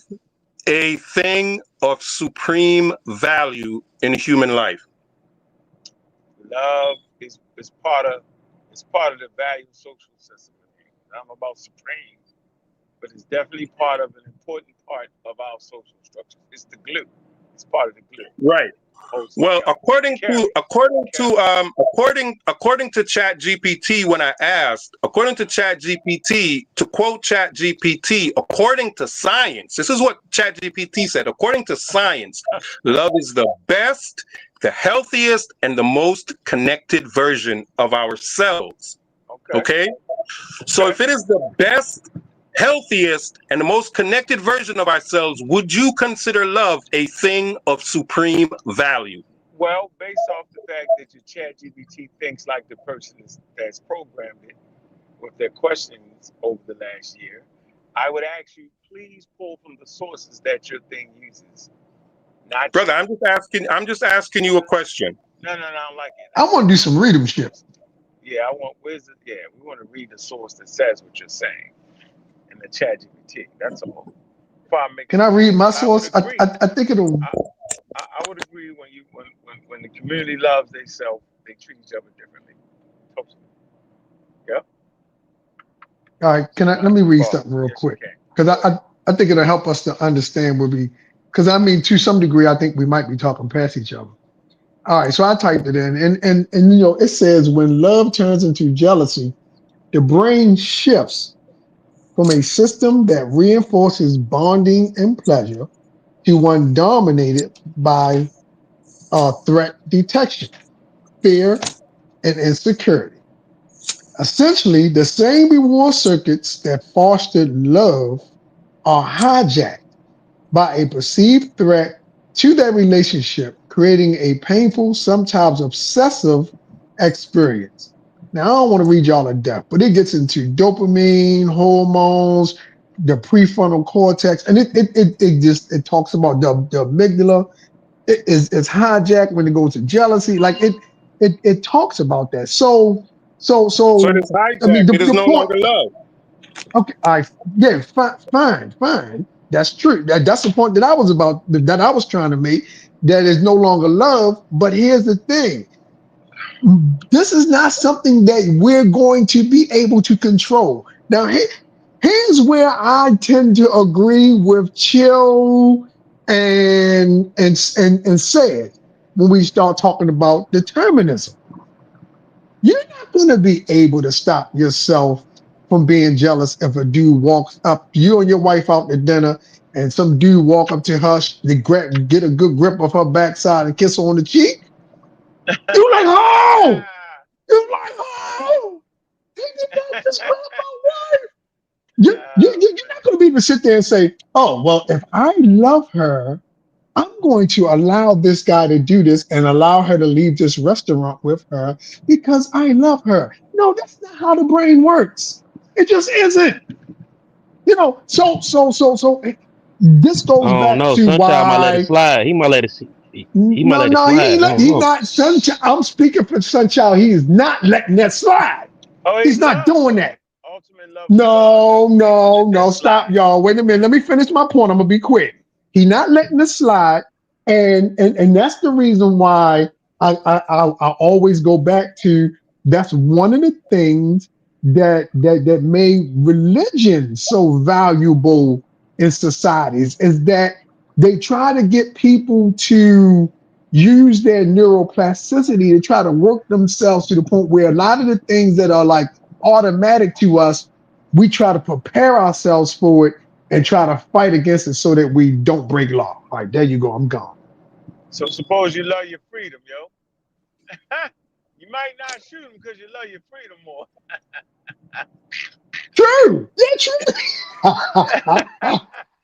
a thing of supreme value in human life? Love is part of the value social system. I'm about supreme, but it's definitely part of an important part of our social structure. It's the glue. It's part of the glue Right. holds Well, together. Carry, carry. according to Chat GPT, when I asked, according to Chat GPT, to quote Chat GPT, according to science, this is what Chat GPT said. According to science, love is the best, the healthiest, and the most connected version of ourselves. Okay, Okay? So okay. if it is the best, healthiest, and the most connected version of ourselves, would you consider love a thing of supreme value? Well, based off the fact that your chat GPT thinks like the person that's programmed it with their questions over the last year, I would ask you, please pull from the sources that your thing uses, not Brother, you. I'm just asking you a question. No, no, no, I don't like it. I want to do some readership. Yeah, I want where's the yeah, we want to read the source that says what you're saying in the chat GPT. That's all. Before I make a Can I read conclusion. my But I would source? agree. I think it'll. I, I would agree when the community loves themselves, they treat each other differently. Totally. Yep. All right. Can I All let right. me read Pause. something real Yes, you quick? can. Because Go ahead. I think it'll help us to understand where we. Because I mean, to some degree, I think we might be talking past each other. All right. So I typed it in, and it says when love turns into jealousy, the brain shifts from a system that reinforces bonding and pleasure to one dominated by threat detection, fear, and insecurity. Essentially, the same reward circuits that fostered love are hijacked by a perceived threat to that relationship, creating a painful, sometimes obsessive experience. Now, I don't want to read y'all to death, but it gets into dopamine, hormones, the prefrontal cortex, and it talks about the amygdala. It's hijacked when it goes to jealousy. Like it talks about that. So it So is I mean hijacked. It is the no point. longer love. Okay, yeah, fine. That's true. That's the point that I was about that I was trying to make. That is no longer love. But here's the thing: this is not something that we're going to be able to control. Now, here's where I tend to agree with Chill and said when we start talking about determinism. You're not going to be able to stop yourself from being jealous if a dude walks up, you and your wife out to dinner, and some dude walk up to her, get a good grip of her backside and kiss her on the cheek. You're like, oh, you're like, oh, he did not just grab my wife. Oh You're not man. going to be able to sit there and say, oh, well, if I love her, I'm going to allow this guy to do this and allow her to leave this restaurant with her because I love her. No, that's not how the brain works. It just isn't. This I goes don't back know. to Sunchild might let it why. slide. He might let it. He might No, let it no, slide. I don't he know. not Sunchild. I'm speaking for Sunchild. He is not letting that slide. Oh, he He's not love doing though. that. Ultimate love is God No, though. He ain't gonna no, let that no. Stop, slide. y'all. Wait a minute. Let me finish my point. I'm gonna be quick. He's not letting this slide, and that's the reason why I always go back to that's one of the things that made religion so valuable in societies is that they try to get people to use their neuroplasticity to try to work themselves to the point where a lot of the things that are like automatic to us, we try to prepare ourselves for it and try to fight against it so that we don't break law. All right, there you go. I'm gone. So suppose you love your freedom, yo. You might not shoot him because you love your freedom more. True. Yeah, true.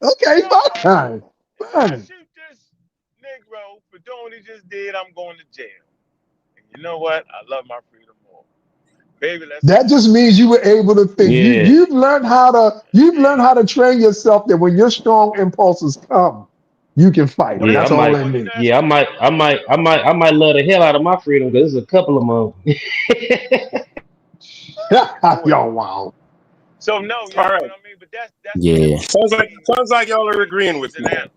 Okay, You know what? fine. If I Fine. shoot this Negro for doing what he just did, I'm going to jail. And you know what? I love my freedom more. Baby, let's That go. just means you were able to think. Yeah, You've learned how to train yourself that when your strong impulses come, you can fight Well, them. yeah. I That's that's all might. that means. that's Yeah, what we do. I might love the hell out of my freedom because there's a couple of them. Go ahead. Yo, wow. So no, All y'all, right. but I mean, but that's Yeah. what we believe Sounds like y'all are with agreeing humans with and me. animals.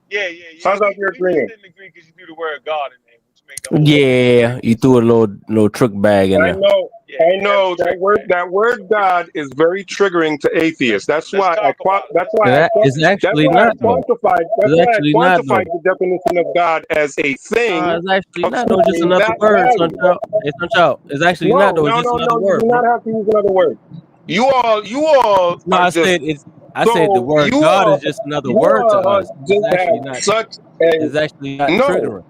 Yeah. Sounds like you're We just agreeing. didn't agree because you threw the word God in there, which made the whole Yeah, you conversation threw a stupid. little trick bag in I there. know. Yeah, I that was know a trick bag. that word God is very triggering to atheists. Let's talk about it. Let's talk That about is that. actually I not though. quantified It's actually not the though. definition of God as a thing It's actually of not though. Just supreme another word, value. sunchild. Hey, sunchild. It's actually not though. It's just another No. You word, do bro. not have to use another word. You all No, are I just said it's. I said the so word God is just another you word to all us. It's just actually have not. such a It's actually not no. triggering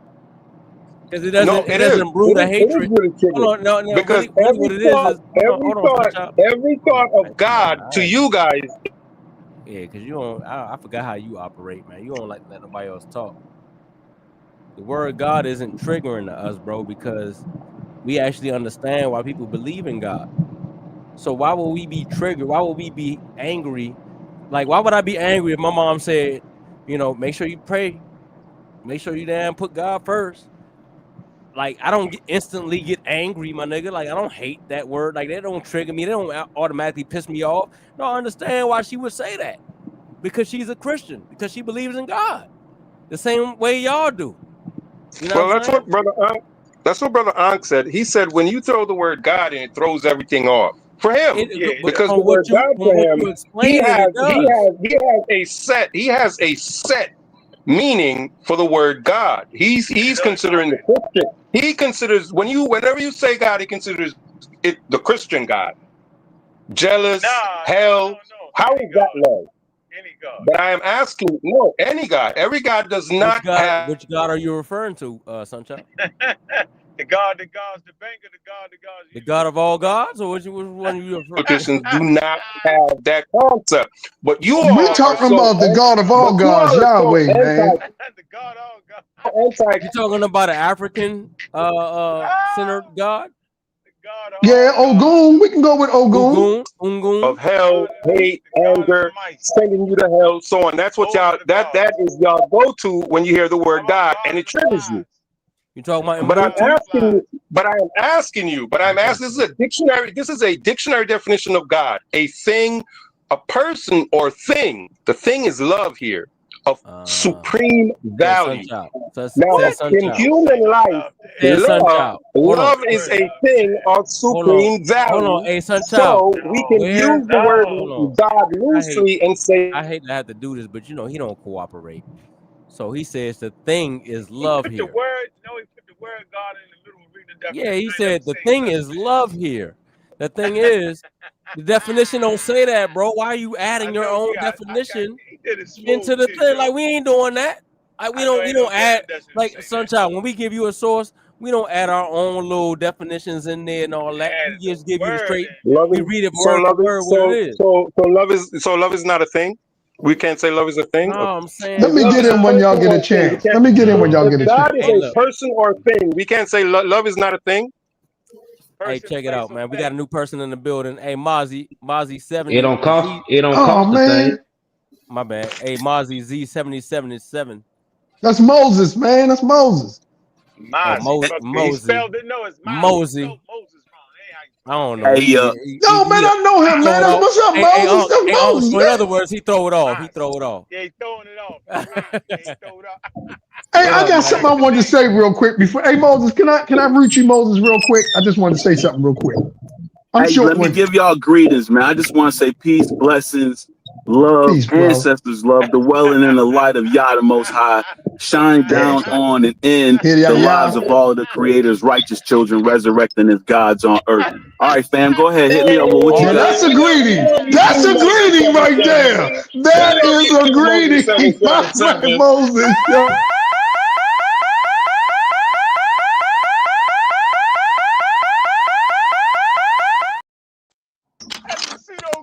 because it No, doesn't. It it is. doesn't brew the It is hatred. really triggering Hold on, no. because Really, what it is hold on, sunchild. every Hold thought on, man. of Come on, God man. to you guys. Yeah, because you don't. I forgot how you operate, man. You don't like let nobody else talk. The word God isn't triggering to us, bro, because we actually understand why people believe in God. So why would we be triggered? Why would we be angry? Like, why would I be angry if my mom said, make sure you pray, make sure you damn put God first? Like, I don't instantly get angry, my nigga. Like, I don't hate that word. Like, they don't trigger me. They don't automatically piss me off. No, I understand why she would say that because she's a Christian, because she believes in God the same way y'all do. You know Well, what I'm saying? that's what Brother Ankh said. He said when you throw the word God in, it throws everything off for him Yeah, it But because the does. word God from to what him you explaining, it does. he has a set meaning for the word God. It He's does. considering the Okay. Christian. He considers whenever you say God, he considers it the Christian God. Jealous, Nah, hell. no. How Any is that God. love? Any God. But I am asking, no, any God. Every God does Which not God? have Which God are you referring to, Sunshine? The God's the banker, the God's The you God lose of your all stuff. gods, or which one are you referring? politicians do not have that concept. But you We're all The are talking God of so about the all God of gods. but all you gods, all are so Yahweh, man. The God of all gods. anti You talking about an African centered Ah, God? the God of Yeah, all gods. Ogun. We can go with Ogun. Ugun, of Ungun. The hell, God of hate, the God of the anger, might. sending you to hell, so on. That's what Over y'all the that gods. is y'all go to when you hear the How word about God and God of it the triggers you. flies? You talking about What about But I'm God of the Ubuntu? asking flies? you, this is a dictionary definition of God. A thing, a person or thing. The thing is love here of Uh, supreme Say a value. sunchild. Say Now, a What? in sunchild. Don't say human no life, love Say there. a sunchild. Hold on. love The is word a love thing there. of Hold on. supreme Hold on. value. Hey, sunchild. So we can No. Where? use the word Hold No. on. God I hate. loosely and say, I hate to have to do this, but he don't cooperate. So he says the thing is He love put the here. word, no, he put the word God in the middle and read the Yeah, definition. he I ain't never said the seen thing such is love here. The thing is, the definition don't say that, bro. Why are you I adding your know own I got definition he did it into smooth the too, thing? Like though. we ain't doing that. Like I know we ain't no don't damn add definition to like say that. sunchild. When we give you a source, we don't add our own little definitions in there and all They that. We added the just give you the word straight. in, love yo. We is read it so word for love is word what it is. love is not a thing. We can't say love is a thing. No, I'm Let saying If me love get is a in sunchild. when y'all person get or a a thing, we chance. can't. Let me get in when y'all If get a God chance. is Hey, a look. person or a thing, we can't say love is not a thing. Hey, Person, check it place, out, or man. We got a thing. new person in the building. Hey, Mozzie It 70 don't cost. Z. It don't Oh cost a thing. man, My bad. Hey, Mozzie Z 7077. that's Moses, man. That's Moses. Oh, Mozzie. He Mosey. spelled it. No, it's Mozzie. He Mosey. spelled Moses wrong. That ain't how you I spell don't it. know. Hey, Yo, man, I know He him, throw man. it That's off. what's up, Moses. That's Moses, So in man. other words, he throw it off. He Mozzie. throw it off. Yeah, he throwing it off. You're right. Yeah, he throw it off. Hey, What I up, got something man? I Respect the wanted to name. say real quick before. Hey, Moses, can I reach you, Moses, real quick? I just wanted to say something real quick. I'm hey, let me short-winded. give y'all greetings, man. I just want to say peace, blessings, love, Peace, bro. ancestors love, dwelling in the light of Yah the Most High, shine Yeah. down on and in Here, yeah, the lives yeah. of all of the Creator's righteous children, resurrecting as gods on earth. All right, fam, go ahead, hit me up with what you Now got. that's a greeting. We don't need That's two a Moses greeting right 777. there. We That don't is need a two Moses greeting, my man 777. Moses. Yo.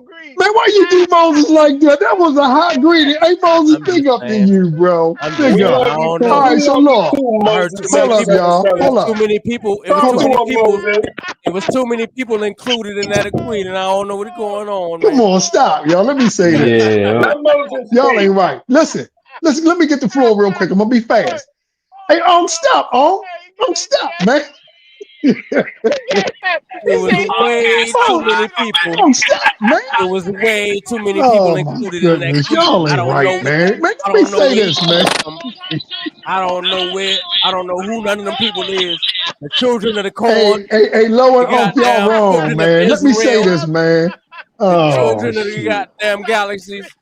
greeting. Man, why you do Moses like that? That was a hot greeting. Hey, Moses, I'm big just up to saying. you, bro. I'm Big just We saying. up. love I you don't too. All know. right, We so love you look, too, I heard too Moses, many hold up, son people. of y'all. It was Hold Sam. too up. many people. It was Hold Talk too to up. many him, people. Moses. It was too many people included in that agreement, and I don't know what's going on, Come man. on, stop, y'all. Let me say this. Yeah. Let Moses Y'all speak. ain't right. Listen, let me get the floor real quick. I'm gonna be Hold fast. Hey, stop, he stop, got, man. It he was said, way too many people. Stop, man. It was way too many people Oh my included in that goodness, agreement. y'all I ain't don't right, know. man. Man, I let me don't know say where he this, man. coming from. I don't know where. I don't know who none of them people is. The children of the corn, Hey, low the and off, y'all goddamn wrong, children of man. Let me say Israel, this, man. the Oh children of the shit. goddamn galaxies.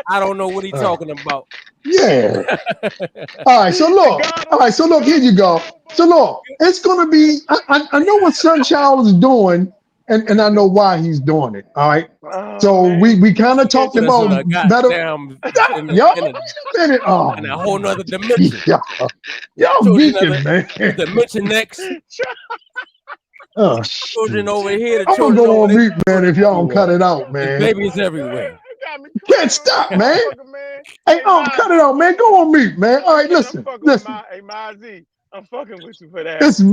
I don't know what he Uh, talking about. yeah. All right, so the look. God All of right, so look, here God you of the go. So rainbow. look, it's gonna be. I know what SunChild is doing, and I know why he's doing it. All right. Oh So man, we you kind of talked Put us in about a better. goddamn Stop, y'all. Wait a minute. Oh in a my whole nother dimension. God. The Y'all children of geeking, man. the dimension next. Oh Children shit. over here, the I'm gonna children go over on there, mute, man, children if y'all don't cut everywhere. it out, There's man. babies everywhere. you got me Can't crying on this stop, man. motherfucker, man. Hey, Hey cut it Mozzie, out, man. Go on mute, man. All right, man, I'm listen, fucking with listen. my hey Mozzie. I'm fucking with you for that It's one.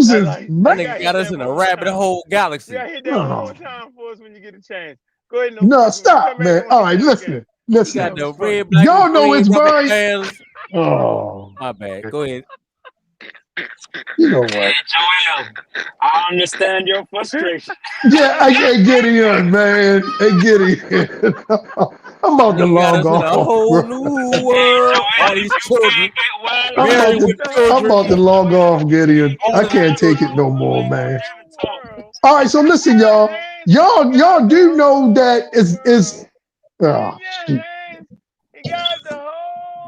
I Moses, like man. That you nigga gotta got hit us that in one a more rabbit time. hole You gotta galaxy. hit that one more Oh, time for us when you get a chance. Go ahead, no no, question. When you stop, come back, man. I want All to right, hear that again. listen, He That got listen. was the funny. red, black, and Y'all know green it's rubber very. bands. Oh, My bad. Go ahead. you know what? Joel, I understand your frustration. Yeah, hey, Gideon, man. Hey, Gideon. I'm That about to nigga got log us in a off, whole bro. new Hey, world. Joel, All if these you children, can't get wild, I'm Joel, married about to. with What the I'm hell? about to children, log off, Gideon. get all I of the can't wild, take it children. no Joel, more, you ain't man. gonna Whole never talk. world. All right, so In listen, your y'all. hands, he got Y'all the do know that whole is. world. In Oh your shoot. hands, he got the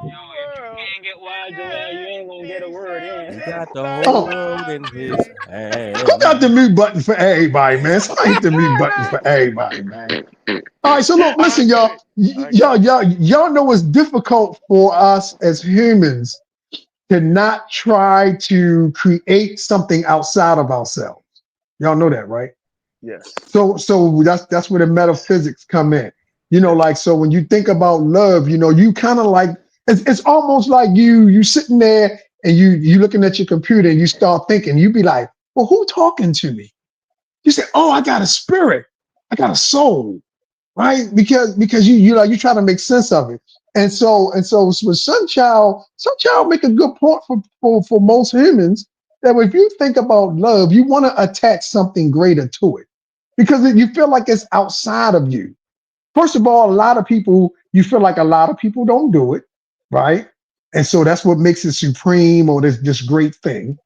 Yo, whole if you world. can't get In wild, your Joel, you hands, ain't gonna get and a he word said in. He just got the like whole Oh, world in his Mozzie. who got the hand. mute button for everybody, man? Somebody hit the mute button for everybody, man. All right, so look, I listen, got y'all. it. I got it. Y'all know it's difficult for us as humans to not try to create something outside of ourselves. Y'all know that, right? Yes. So that's where the metaphysics come in. Like so when you think about love, you kind of like it's almost like you sitting there and you looking at your computer and you start thinking, you be like, well, who talking to me? You say, oh, I got a spirit, I got a soul, right? Because you try to make sense of it. And so with Sunchild make a good point for most humans that if you think about love, you want to attach something greater to it because you feel like it's outside of you. First of all, you feel like a lot of people don't do it, right? And so that's what makes it supreme or this great thing,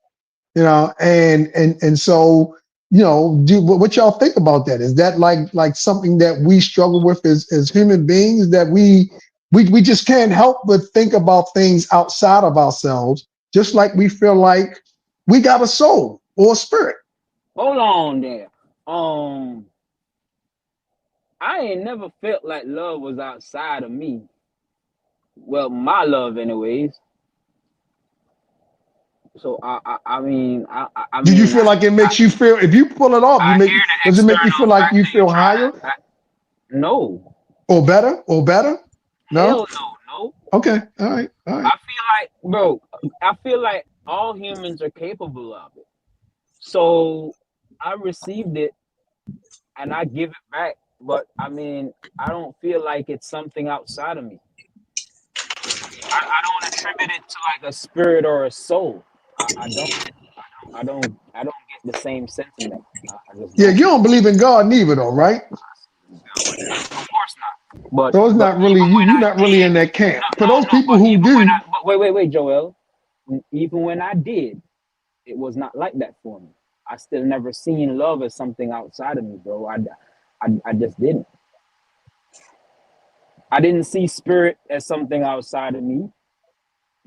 and so what y'all think about that? Is that like something that we struggle with as human beings that we just can't help but think about things outside of ourselves, just like we feel like we got a soul or a spirit. Hold on there. I ain't never felt like love was outside of me. Well, my love, anyways. So I Do you mean, feel like it makes you feel if you pull it off, I hear the does it make you external feel like you factor you feel higher trying to. No, or better? No? hell no, no. Okay. All right. All I right. feel like, bro, I feel like all humans are capable of it. So I received it and I give it back. But I mean, I don't feel like it's something outside of me. I don't attribute it to like a spirit or a soul. I don't. I don't get the same sentiment. I just Yeah, don't. you don't believe in God neither though, right? Of course not. But So it's but not really even when you're I not really did, in that camp. no For no those no. people But who even when do, I but wait, Joel. Even when I did, it was not like that for me. I still never seen love as something outside of me, bro. I just didn't. I didn't see spirit as something outside of me.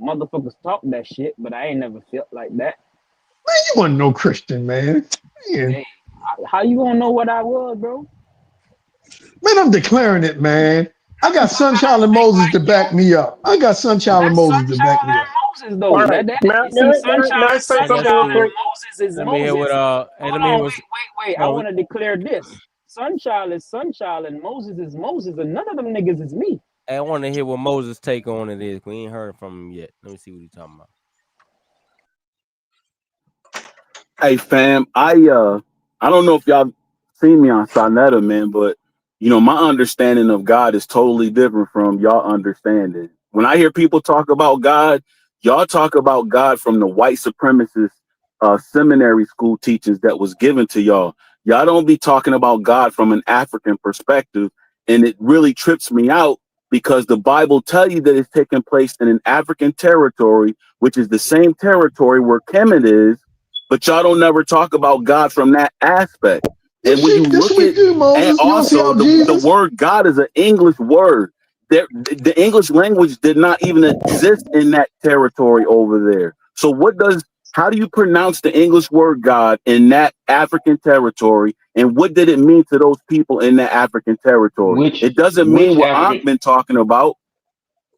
Motherfuckers talk that shit, but I ain't never felt like that. man, you wasn't no Christian, man. Man, Hey, how you gonna know what I was, bro? man, I'm declaring it, man. I got Sometimes I Sunchild don't and think Moses to like you. back me up. I got Sunchild and That's Moses to back Sunchild me and up. Moses, All though. right. That May, you see, may, may, Sunchild may I is say Hey, let's something real Sunchild do. and quick? Moses is Let me hear what Moses. Hey, Hold let me hear on, what's. wait. I Oh, want to declare this. SunChild is SunChild and Moses is Moses, and none of them niggas is me. Hey, I want to hear what Moses' take on it is. We ain't heard from him yet. Let me see what he's talking about. Hey fam, I don't know if y'all seen me on Sonetta, man, but my understanding of God is totally different from y'all understanding. When I hear people talk about God, y'all talk about God from the white supremacist seminary school teachings that was given to y'all. Y'all don't be talking about God from an African perspective, and it really trips me out because the Bible tell you that it's taking place in an African territory, which is the same territory where Kemet is, but y'all don't never talk about God from that aspect. And when you This look we at, do, and Moses. You don't see also how the Jesus. word God is an English word. The English language did not even exist in that territory over there. So how do you pronounce the English word God in that African territory? And what did it mean to those people in that African territory? Which It doesn't which mean what I've African been talking about.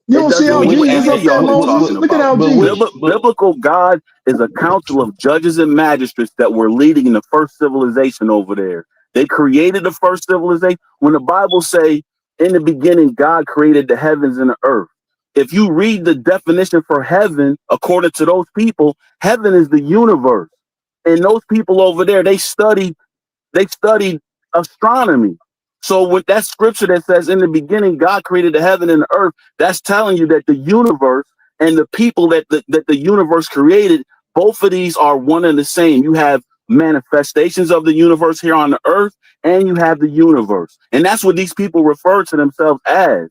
You It don't see doesn't how mean which what Jesus any up of African there, y'all been Moses. talking Look at about. how but Jesus. Biblical God is a council of judges and magistrates that were leading the first civilization over there. They created the first civilization. When the Bible say, in the beginning, God created the heavens and the earth. If you read the definition for heaven, according to those people, heaven is the universe. And those people over there, they studied astronomy. So with that scripture that says in the beginning God created the heaven and the earth, that's telling you that the universe and the people that the universe created, both of these are one and the same. You have manifestations of the universe here on the earth, and you have the universe. And that's what these people refer to themselves as.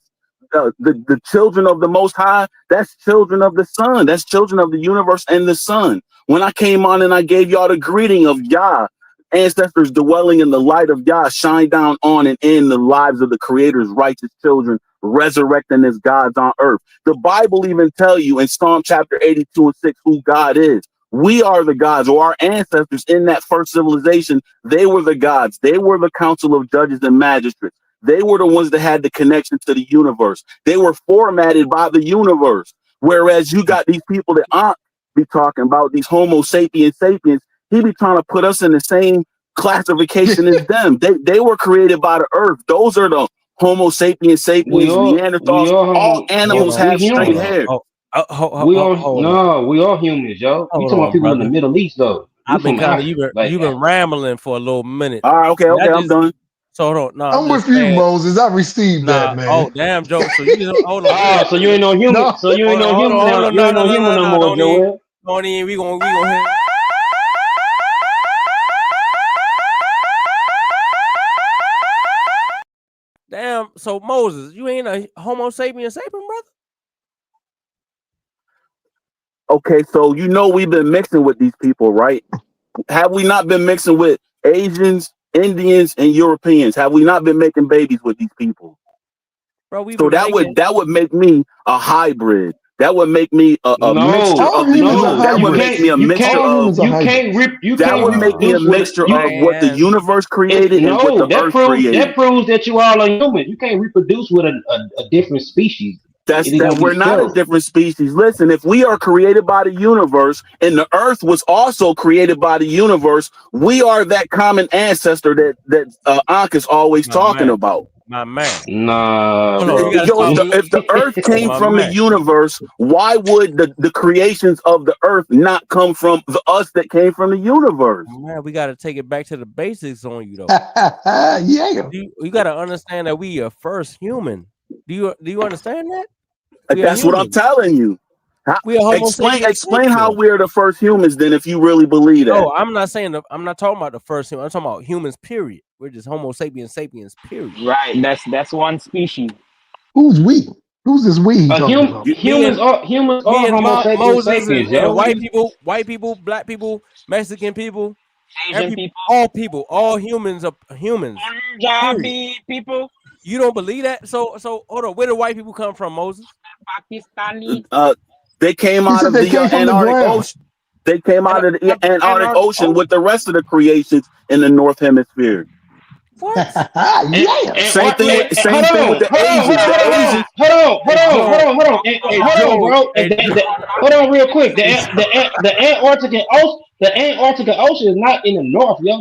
The children of the Most High, that's children of the Son. That's children of the universe and the Son. When I came on and I gave y'all the greeting of Yah, ancestors dwelling in the light of Yah, shine down on and in the lives of the Creator's righteous children, resurrecting as gods on earth. The Bible even tell you in Psalm chapter 82 and 6 who God is. We are the gods, or our ancestors in that first civilization. They were the gods. They were the council of judges and magistrates. They were the ones that had the connection to the universe. They were formatted by the universe. Whereas you got these people that aren't be talking about, these Homo sapiens. He be trying to put us in the same classification as them. They were created by the earth. Those are the Homo sapiens, we Neanderthals. All all Hold animals on, we have straight hold human. on. hair. Oh, hold on. We all humans, yo. You Hold talking about on, people in the brother. Middle East though. We I've been from kind of Africa. Like you've been rambling for a little minute. All right, okay, See, I I'm just done. so hold on. No, I'm I'm just with you, saying. Moses. I received that, Nah. Oh, man. damn, Joe. So you just hold on. We ah, gonna so you ain't no human. No, So you ain't no human hold now. on. You No, ain't no, no no, human no, no no. more, Joel. Don't even. We gonna hit. Damn. So Moses, you ain't a Homo sapien brother. Okay, so we've been mixing with these people, right? Have we not been mixing with Asians, Indians, and Europeans? Have we not been making babies with these people? Bro, we've So been that would making. that would make me a hybrid. That would make me a mixture No, all of the humans are uni. no, That you would hybrids. make can't, me a you mixture can't, All of humans are you can't hybrids. rip, you that can't would make me a reproduce with a mixture you. of what the Man, universe It's created and what no the that earth proves created. that you all are human. You can't reproduce with a different species. That's It is that gonna be we're not a sterile. different species. Listen, if we are created by the universe and the earth was also created by the universe, we are that common ancestor that Ankh is always my talking man, about. my man. Nah, Hold on, you bro. gotta Yo, stop. if the earth came My from the man. universe, why would the creations of the earth not come from us that came from the universe? Man, we gotta take it back to the basics on you though. Yeah. You gotta understand that we are first human. Do you understand that? We are That's what I'm human. telling you. We are Homo Explain sapiens explain how sapiens. we're the first humans then if you really believe that. No, I'm not saying I'm not talking about the first human. I'm talking about humans. Period. We're just Homo sapiens sapiens. Period. Right. That's one species. Who's we? Who's this we he A talking about? Me and humans me are and Homo sapiens Moses sapiens, and yo. white people, black people, Mexican people, Asian people, all humans are humans. Period. Punjabi people, You don't believe that? So hold on. Where do white people come from, Moses? Pakistani. Uh, they came He out said of they the came from the Antarctic ground. Ocean. They came And out of the Antarctic Antarctic Ocean with Ocean. the rest of the creations in the North Hemisphere. What? Yeah. Hey, Same thing with the Asians. The Asians, hey, Joe. Hey, Hey, hold on, Joe. bro. Hey, Joe. Hold on, real quick. Hey, The Antarctica Ocean is not in the north, yo.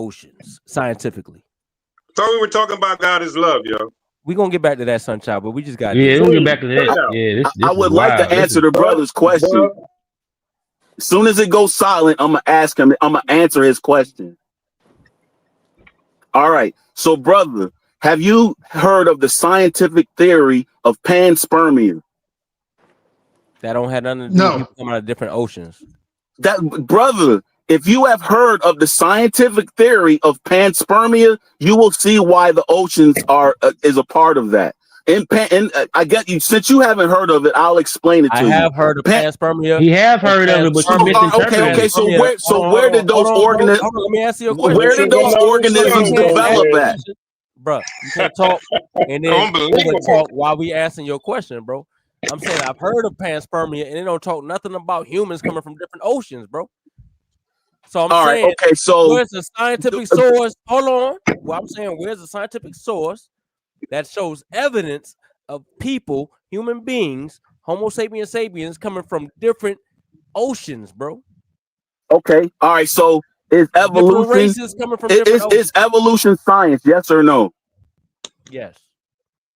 oceans scientifically. Thought we were talking about God is love, yo. We're gonna get back to that, SunChild, but we just got Yeah, this. we'll get back to Cut that. it out. Yeah, this I is would like to wild. This answer is the brother's question. Well, As soon as it goes silent, I'm gonna ask him. I'm gonna answer his question. All right. So, brother, Have you heard of the scientific theory of panspermia? That don't have nothing to do with No. people coming out of different oceans. That brother, if you have heard of the scientific theory of panspermia, you will see why the oceans are is a part of that. I get you. Since you haven't heard of it, I'll explain it I to you. have heard of panspermia. He have heard of it, but you misinterpreted Okay. it. So where did those organisms? Hold on, let me answer your question. Where did those organisms develop at? Bro, you can't talk and then talk while we answering your question, bro. I'm saying I've heard of panspermia, and they don't talk nothing about humans coming from different oceans, bro. So I'm saying, right, okay, so where's the scientific source? Hold on. Well, I'm saying, where's the scientific source that shows evidence of people, human beings, Homo sapiens coming from different oceans, bro? Okay, all right. So is evolution races coming from different oceans? Is evolution science? Yes or no? Yes.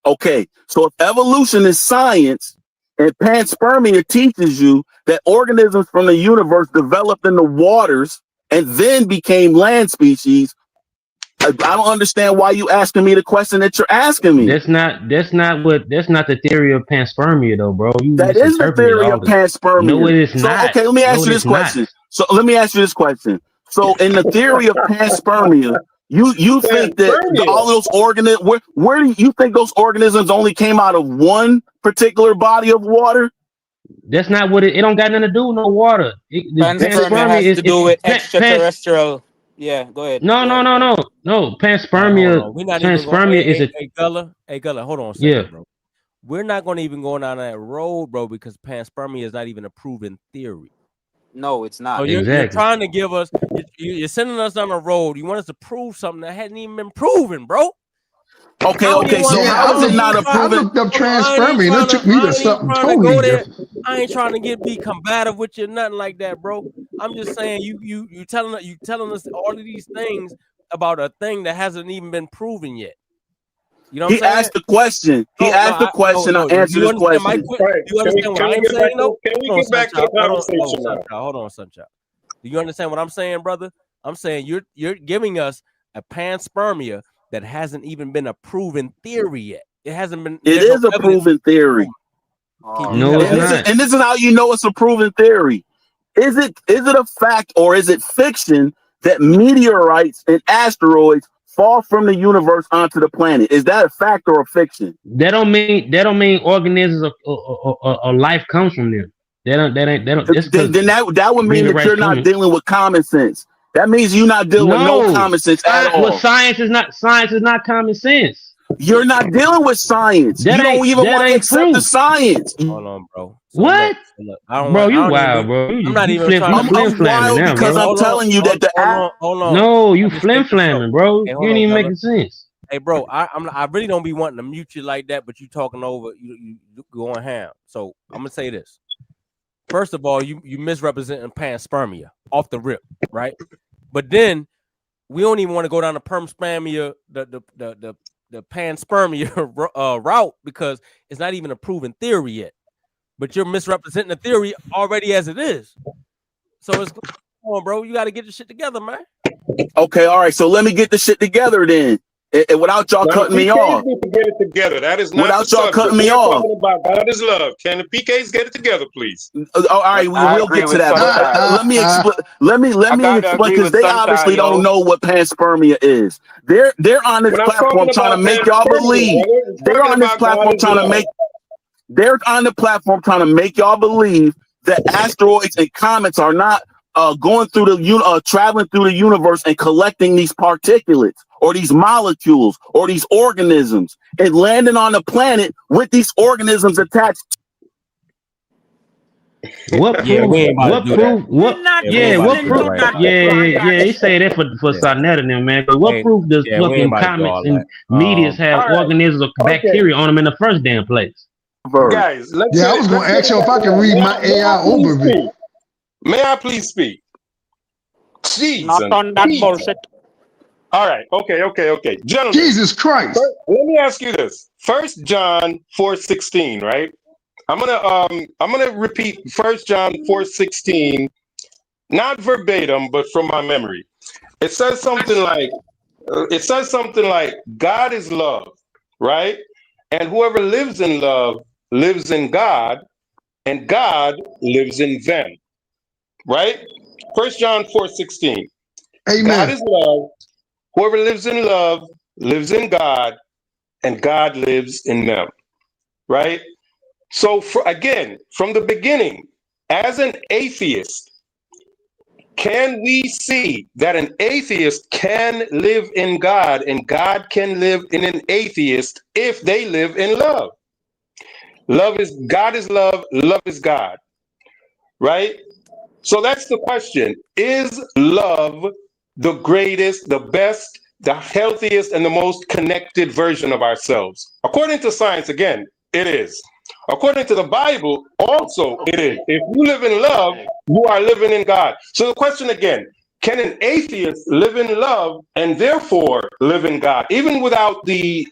Okay, so if evolution is science and panspermia teaches you that organisms from the universe developed in the waters and then became land species, I don't understand why you asking me the question that you're asking me. That's not the theory of panspermia though, bro. That is the theory of panspermia. No, it is not. Okay, let me ask you this question. So in the theory of panspermia, you think that all those organisms, where do you think those organisms only came out of one particular body of water? That's not what it don't got nothing to do with no water. Panspermia has to do with extraterrestrial. Yeah, go ahead. No. Panspermia is a Hey, Gullah, hold on a second, bro. We're not going to even go down that road, bro, because panspermia is not even a proven theory. No, it's not. So you're trying to give us, you're sending us down a road. You want us to prove something that hadn't even been proven, bro. Okay. So how is it not a proven? I looked up transpermia and it took me to something totally different. I ain't trying to be combative with you, nothing like that, bro. I'm just saying you telling us all of these things about a thing that hasn't even been proven yet. You know what I'm saying? He asked the question. I answered his question. You understand what I'm saying, though? Can we get back to the conversation now? Hold on, SunChild. Do you understand what I'm saying, brother? I'm saying you're giving us a panspermia that hasn't even been a proven theory yet. It hasn't been. It is a proven theory. No, it's not. And this is how you know it's a proven theory. Is it a fact or is it fiction that meteorites and asteroids fall from the universe onto the planet? Is that a fact or a fiction? That don't mean organisms or life comes from them. That would mean that you're not dealing with common sense. That means you're not dealing with no common sense at all. Well, science is not common sense. You're not dealing with science. You don't even want to accept the science. Hold on, bro. What? Bro, you wild, bro. I'm not even I'm wild because I'm telling you that hold on. No, you flim-flamming, bro. You ain't even making sense. Hey, bro, I really don't be wanting to mute you like that, but you talking over, you going ham. So I'm gonna say this. First of all, you misrepresenting panspermia off the rip, right? But then we don't even want to go down the panspermia, the panspermia route because it's not even a proven theory yet. But you're misrepresenting the theory already as it is. So it's come on, bro. You got to get your shit together, man. Okay, all right. So let me get the shit together then. And without y'all cutting me off. Get it together. That is not without y'all cutting me off. About God is love. Can the PKs get it together, please? All right, we'll get to that. Let me explain. Let me explain because they obviously don't know what panspermia is. They're on this platform trying to make y'all believe. They're on this platform trying to make. They're on the platform trying to make y'all believe that asteroids and comets are not going through the traveling through the universe and collecting these particulates or these molecules or these organisms and landing on the planet with these organisms attached. What proof? He say that for Sarnetta and them, man. But what proof does fucking comets and meteors have organisms or bacteria on them in the first damn place? Guys, I was going to ask you if I can read my AI overview. May I please speak? Jeez, not on that bullshit. All right. Okay. Gentlemen, Jesus Christ. Let me ask you this. 1 John 4:16, right? I'm gonna repeat 1 John 4:16, not verbatim, but from my memory. It says something like, It says something like, God is love, right? And whoever lives in love lives in God, and God lives in them, right? 1 John 4:16. God Amen. is love. Whoever lives in love lives in God, and God lives in them, right? So, again, from the beginning, as an atheist, can we see that an atheist can live in God and God can live in an atheist if they live in love? Love is God is love is God, right? So that's the question. Is love the greatest, the best, the healthiest, and the most connected version of ourselves? According to science, again, it is. According to the Bible, also it is. Okay. If you live in love, Okay. you are living in God. So the question again, can an atheist live in love and therefore live in God, even without the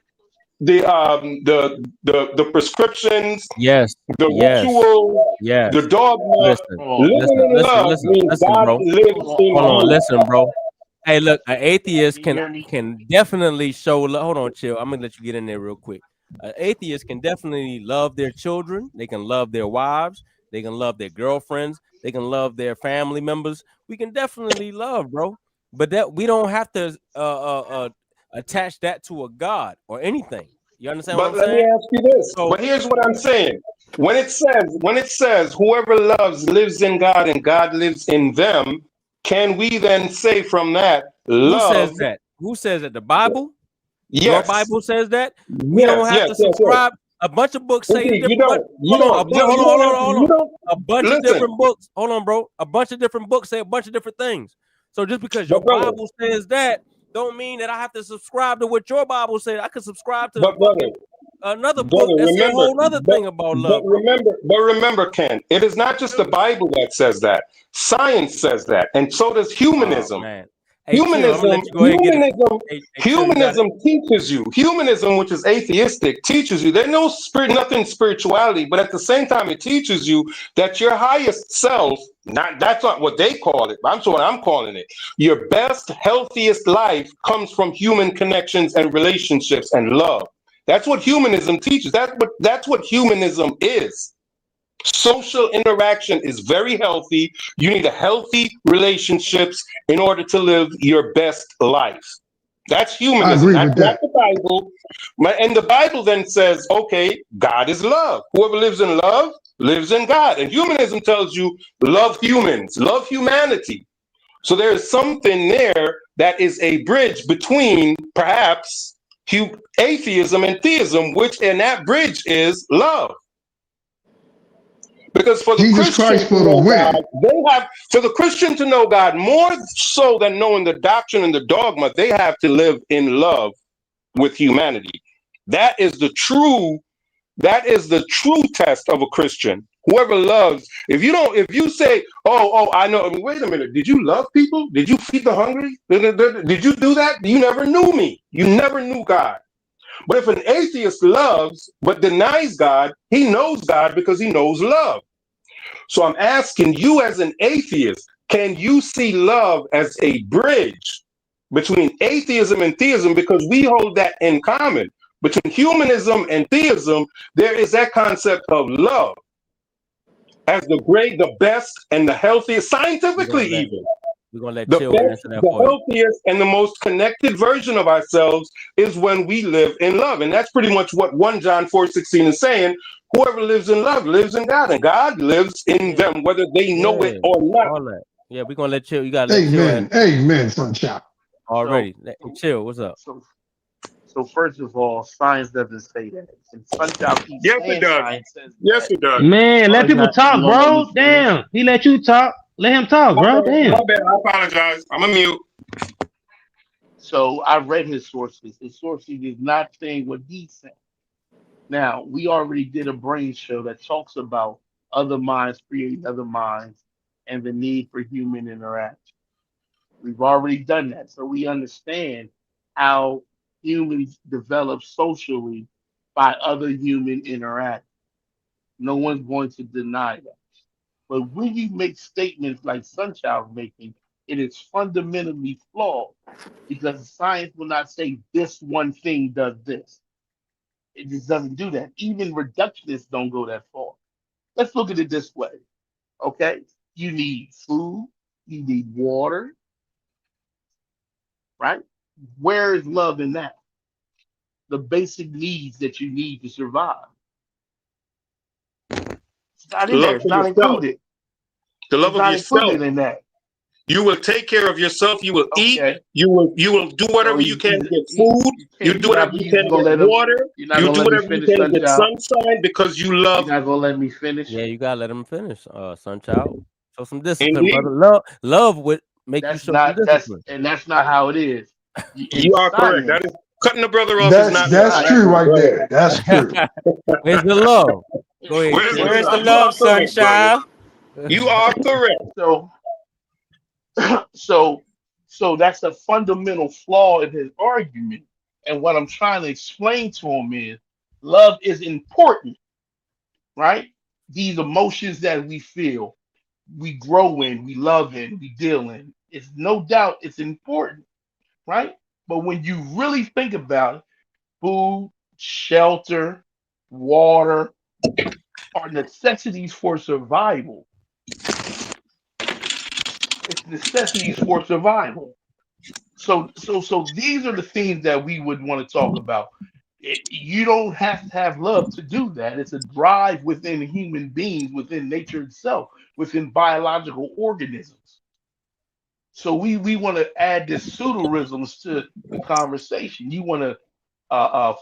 prescriptions, Yes, the yes, ritual, the yes. dogma? Listen, Hold on. Living listen, in listen, love listen, means listen, God bro. lives Hold on. in Hold Hold on, on. you. listen, bro. Hey, look, an Can atheist you hear me? can definitely show love. Hold on, chill. I'm gonna let you get in there real quick. An atheist can definitely love their children. They can love their wives. They can love their girlfriends. They can love their family members. We can definitely love, bro. But that we don't have to attach that to a god or anything. You understand what But I'm let me saying? ask you this. So But here's what I'm saying. When it says whoever loves lives in God and God lives in them, can we then say from that who says love? that? Who says that? The Bible? Your Yes, Bible says that. We don't yes, have yes, to yes, yes. subscribe. A bunch of books say Indeed, you different. don't, you Hold on, don't, you, you don't have, hold you on. don't A bunch of listen. different books. Hold on, bro. A bunch of different books say a bunch of different things. So just because your But brother, Bible says that, don't mean that I have to subscribe to what your Bible said. I could subscribe to but brother, fucking another book Brother, that say a remember, whole other but thing about but love, bro. remember, but remember, Ken, it is not just the Bible that says that. Science says that, and so does Oh humanism. man. Hey, chill. I'm gonna Humanism, let you go ahead and get it. humanism, Hey, chill. You got it. humanism teaches you. Humanism, which is atheistic, teaches you. There's no spirit, nothing spirituality, but at the same time, it teaches you that your highest self. Not that's not what they call it. But I'm what I'm calling it. Your best, healthiest life comes from human connections and relationships and love. That's what humanism teaches. That's what humanism is. Social interaction is very healthy. You need a healthy relationships in order to live your best life. That's I humanism. agree That's with not that. the Bible. And the Bible then says, okay, God is love. Whoever lives in love lives in God. And humanism tells you love humans, love humanity. So there is something there that is a bridge between perhaps atheism and theism, which in that bridge is love. Because for the Jesus Christian Christ to for the know God, win. for the Christian to know God more so than knowing the doctrine and the dogma, they have to live in love with humanity. That is the true, that is the true test of a Christian. Whoever loves, if you say, I know, wait a minute, did you love people? Did you feed the hungry? Did you do that? You never knew me. You never knew God. But if an atheist loves but denies God, he knows God because he knows love. So I'm asking you, as an atheist, can you see love as a bridge between atheism and theism? Because we hold that in common. Between humanism and theism, there is that concept of love as the great, the best, and the healthiest, We're scientifically gonna let even. we're gonna let The chill best, answer that the for you. healthiest, and the most connected version of ourselves is when we live in love. And that's pretty much what 1 John 4:16 is saying. Whoever lives in love lives in God, and God lives in Yeah, them, whether they know it yeah, or not. all that. Yeah, we're gonna let chill. You gotta let chill answer Amen. Amen, SunChild. So, already. Hey, so, chill. What's up? so, so first of all, science doesn't say that. And Sunchild keeps Yes, it saying does. science says Yes, that. it does. Man, let people You talk, don't bro. understand. Damn, he let you talk. Let him talk, My bro. bad. My Damn. bad. I apologize. I'm a mute. So I read his sources. His sources is not saying what he's saying. Now, we already did a brain show that talks about other minds creating other minds and the need for human interaction. We've already done that. So we understand how humans develop socially by other human interaction. No one's going to deny that. But when you make statements like Sunchild making, It is fundamentally flawed because science will not say this one thing does this. It just doesn't do that. Even reductionists don't go that far. Let's look at it this way. Okay. You need food, you need water, right? Where is love in that? The basic needs that you need to survive. It's not in there. Love It's for not yourself. included. The love It's of not yourself. included in that. You will take care of yourself. You will eat. Okay. You will do So whatever you can to get food. you You can't do whatever you can you to gonna get let them water. you're not You gonna do let me whatever you finish, can to get Sunchild. sunshine because you You're love. not gonna let me finish. Yeah, you gotta let him finish, SunChild. Show some discipline, Indeed, brother. Love would make you show some discipline. That's not how it is. In you are correct. That science, is cutting the brother off is That's not in love. that's That's true science, it. right Go ahead. there. That's true. Where's the love? Go ahead, Where's the King. Where's the love? You are love, correct, brother. sunshine? You are correct. so so so that's a fundamental flaw in his argument. And what I'm trying to explain to him is love is important, right? These emotions that we feel, we grow in, we love in, we deal in. It's no doubt it's important, right? But when you really think about it, food, shelter, water are necessities for survival. It's necessities for survival. So these are the things that we would want to talk about. You don't have to have love to do that. It's a drive within human beings, within nature itself, within biological organisms. So we want to add this pseudorisms to the conversation. You want to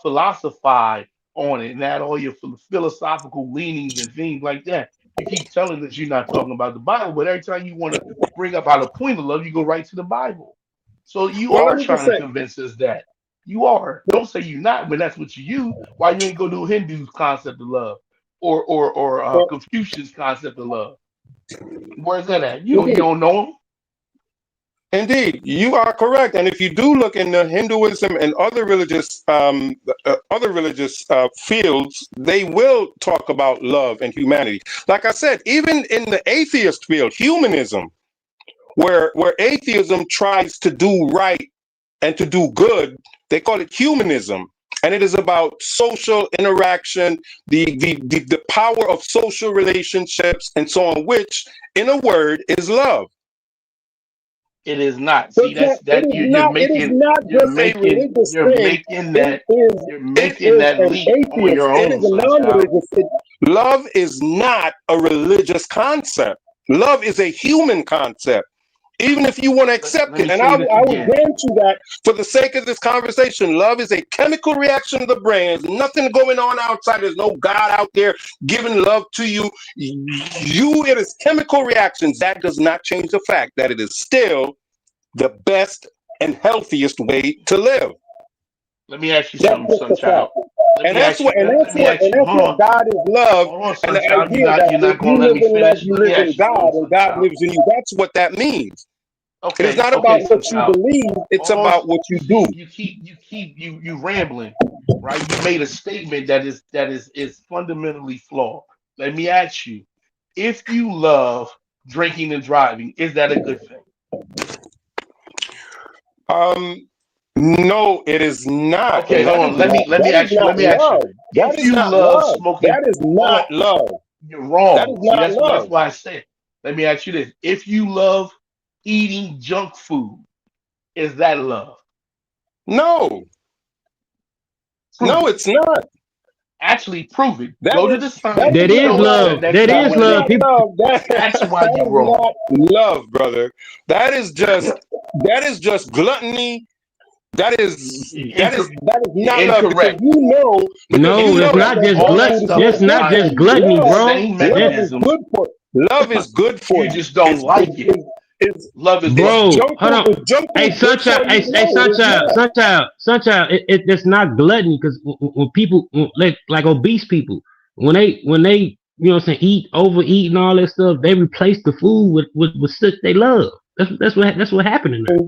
philosophize on it and add all your philosophical leanings and things like that. You keep telling us you're not talking about the Bible, but every time you want to bring up how the point of love, you go right to the Bible. So you Well, let are me just trying to say. convince us that you are. Don't say you're not, but that's what you use. Why you ain't go do Hindu's concept of love or Well, Confucius concept of love? Where's that at? You indeed, don't know them. indeed, you are correct. And if you do look in the Hinduism and other religious fields, they will talk about love and humanity. Like I said, even in the atheist field, humanism, where atheism tries to do right and to do good, they call it humanism. And it is about social interaction, the power of social relationships, and so on, which, in a word, is love. It is not. So See, that's that it is not just a religious you're thing. making It that is you're it making is that an leap on atheist. your It is own, a Sunchild. non-religious. Love is not a religious concept. Love is a human concept. Even if you want to accept Let it, me and say this I will again. grant you that for the sake of this conversation, love is a chemical reaction of the brain. There's nothing going on outside. There's no God out there giving love to you. It is chemical reactions. That does not change the fact that it is still the best and healthiest way to live. Let me ask you That's something, just the fact. Sunchild. Let me ask you. Let me ask And you. that's what God is love. Hold on, And the Sunchild. idea that You're if not you gonna let live me in love, finish. you Let me live in ask you God, something, and God Sunchild. lives in you. That's what that means. It is not Okay, about what you Sunchild. believe, it's Hold on. about what you do. You rambling, right? You made a statement that is fundamentally flawed. Let me ask you, if you love drinking and driving, is that a good thing? Um, no, it is not. Okay, hold on. Let me That is ask you. not Let me ask you. love. That If is you not love love. smoking, That is hold on. not love. You're That is wrong. See, not that's love. why I said. Let me ask you this: if you love eating junk food, is that love? No, Prove no, it. it's not. Actually, prove it. That Go to is the that science is and That not is show us love. love. that that's That not That is what is it love. not is. People, love. That's why That you're is wrong. not love, brother. That is just gluttony. That is You're not love incorrect. because you no, know that's that not just All that that glut. food stuff is That's is good not for science. just you. gluttony, The bro. same Love That, is mechanisms. good for love is good for You you. just don't like it. Love is Is what? bro. Hold on. junk Hey, food good for sunchild. you? Hey, No, it is sunchild. not. Sunchild. That's not gluttony because when people like obese people, when they you know what I'm saying overeat and all that stuff, they replace the food with stuff they love. That's what happened in there.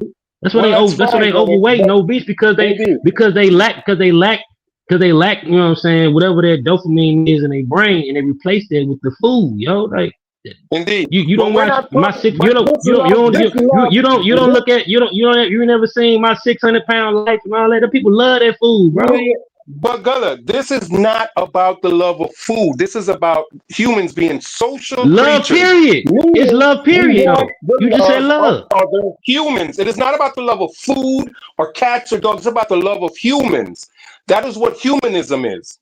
Well, that's That's why fine, they brother. overweight and But obese indeed, because they lack, you know what I'm saying, whatever their dopamine is in their brain, and they replace that with the food, yo. Like Indeed. You But don't we're watch not my talking, six. but this love, You don't look at you never seen my 600 pound life and all that. The people love that food, bro. yeah. But Gullah, this is not about the love of food. This is about humans being social Love creatures. period. It's Meaning, love we period want though. the You just said love of love. other humans. It is not about the love of food or cats or dogs. It's about the love of humans. That is what humanism is.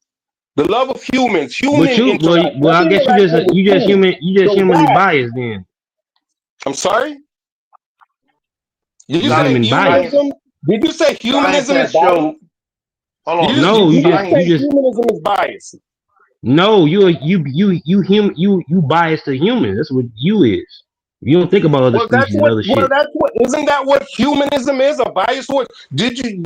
The love of humans, But human you interaction, not I the guess interaction with food. you just So humanly that, biased then. I'm sorry? Did you You say human biased. humanism? Did you say Science humanism is has biased? shown. Hold on, You, listen. No, did you say Science. humanism is biased? no, you biased to human. That's what you is. You don't think about other species and other shit. Isn't that what humanism is? A biased word.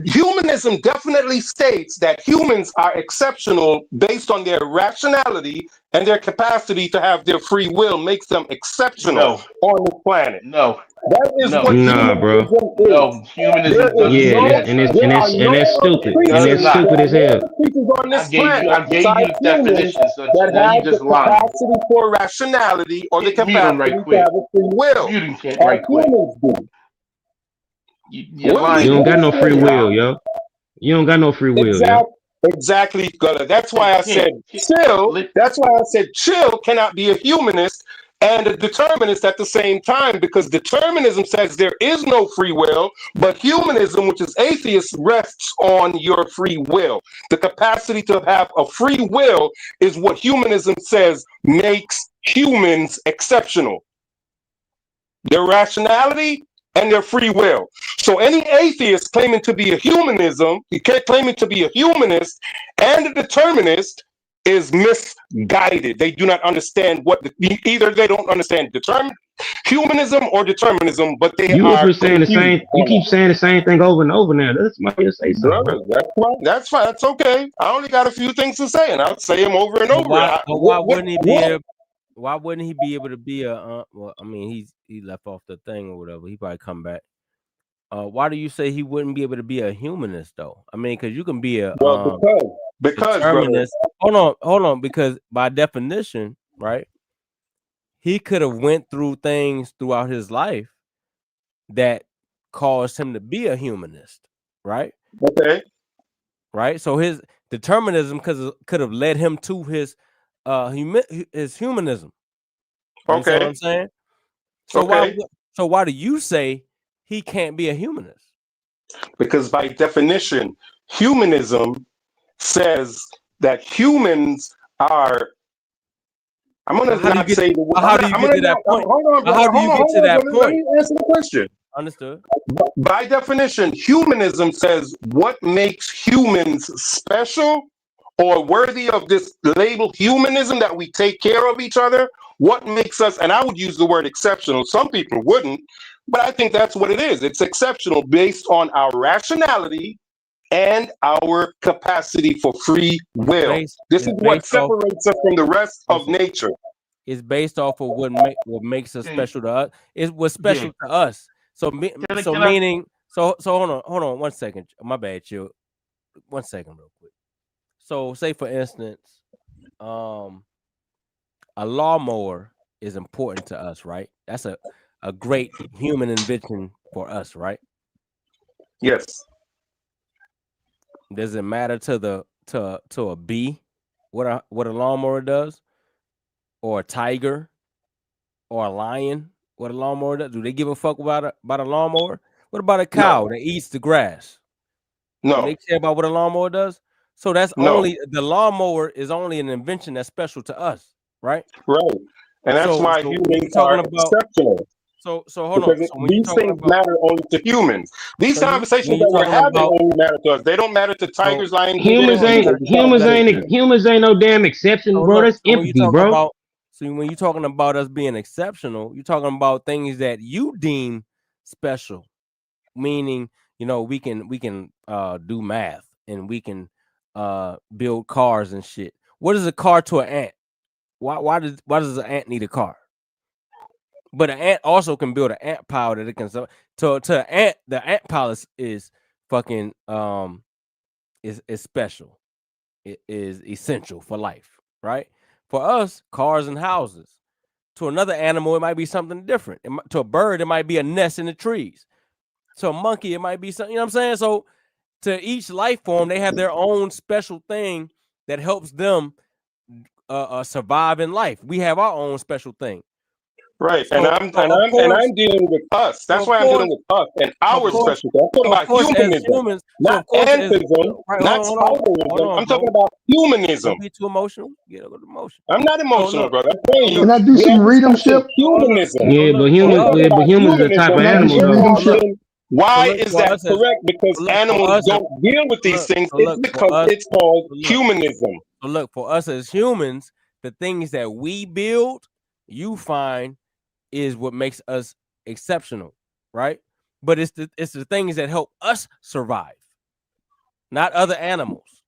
Humanism definitely states that humans are exceptional based on their rationality and their capacity to have their free will makes them exceptional No, on the planet. no, That is no, what Nah, bro. humanism is. no. There Humanism is doesn't Yeah, say no, that, son. there are and no that's other stupid. It And does creatures, that's not. there stupid are as no hell. other creatures on this planet I gave you besides the humans definition, son. that Now you have the just lying. capacity for rationality or the Mute him capacity right to quick. have a free will, Mute him as right quick. humans do. You're What are You we, lying don't what got are no we free doing will, now. yo. You don't got no free will, yo. Exactly, Gullah. That's why I said Can't chill. li- That's why I said chill cannot be a humanist and a determinist at the same time, because determinism says there is no free will, but humanism, which is atheist, rests on your free will. The capacity to have a free will is what humanism says makes humans exceptional. Their rationality and their free will. So any atheist claiming to be a humanism, claiming to be a humanist and a determinist is misguided. They do not understand either they don't understand humanism or determinism, but they You are up saying the confused same. You on keep saying the same thing over and over. Now that's my to say that. something, bro. Brother, that's fine. That's fine. That's okay. I only got a few things to say, and I'll say them over and But over. why? But why wouldn't he be What? able? Why wouldn't he be able to be a? Well, I mean, he left off the thing or whatever. He probably come back. Why do you say he wouldn't be able to be a humanist though? I mean, because you can be a Well, because brother, determinist. Hold on, because by definition, right? He could have went through things throughout his life that caused him to be a humanist, right? okay, Right. So his determinism could have led him to his his humanism. You understand what okay, I'm saying? So okay. why do you say he can't be a humanist? Because by definition, humanism says that humans are. I'm But gonna how do you not get? say the word. But how do you I'm get gonna to not. that point? Hold on, But how brother. do you get to Hold on, that brother. Let point? me answer the question. Understood. By definition, humanism says what makes humans special or worthy of this label humanism, that we take care of each other. What makes us, and I would use the word exceptional. Some people wouldn't, but I think that's what it is. It's exceptional based on our rationality and our capacity for free will. This is It's what based off. separates us from the rest of Listen, nature. it's based off of what makes us Hey, special to us. It's what's yeah. special to us. So Can I? meaning so hold on 1 second. My bad, chill. 1 second, real quick. So say for instance, um, a lawnmower is important to us, right? That's a great human invention for us, right? Yes. Does it matter to to a bee what a lawnmower does, or a tiger, or a lion what a lawnmower does? Do they give a fuck about a lawnmower? What about a cow No. that eats the grass? Do they No. care about what a lawnmower does? So that's No. only the lawnmower is only an invention that's special to us, right? Right. And that's So why when you're humans talking are about exceptional. so hold on. Because So when you're these talking things about matter only to humans. These so you when conversations you're that we're talking having about only matter to us. They don't matter to so tigers, lions, and hold Humans bears on, and ain't these humans ain't conversations. humans ain't no damn exception, so bro. look, That's so when you're empathy, talking bro. about so when you're talking about us being exceptional, you're talking about things that you deem special, meaning we can do math and we can build cars and shit. What is a car to an ant? Why does an ant need a car? But an ant also can build an ant pile that it can to an ant. The ant pile is fucking is special. It is essential for life, right? For us, cars and houses. To another animal, it might be something different. To a bird, it might be a nest in the trees. To a monkey, it might be something, you know what I'm saying? So to each life form, they have their own special thing that helps them survive in life. We have our own special thing. Right, So, of and course, I'm dealing with us. so That's of why I'm dealing course, with us and so of our course, special. I'm talking so of about course, as humanism, humans, so not of course, as antheism, right, not hold spiderism. on, I'm talking bro. about humanism. Don't be too emotional. Get a little emotion. I'm not So emotional, look, brother. I'm so telling you, Can look, I do we are some discussing readership? humanism. so look for We're us. talking about humans is a type humanism, of Can I do and animal some you're though. readership? asking, So why look is for that us as correct? Because so look for animals us as don't deal with so these look things. so It's look for because us it's called so look humanism. so look for us as humans. The things that we build, you find, is what makes us exceptional, right? But it's the things that help us survive, not other animals.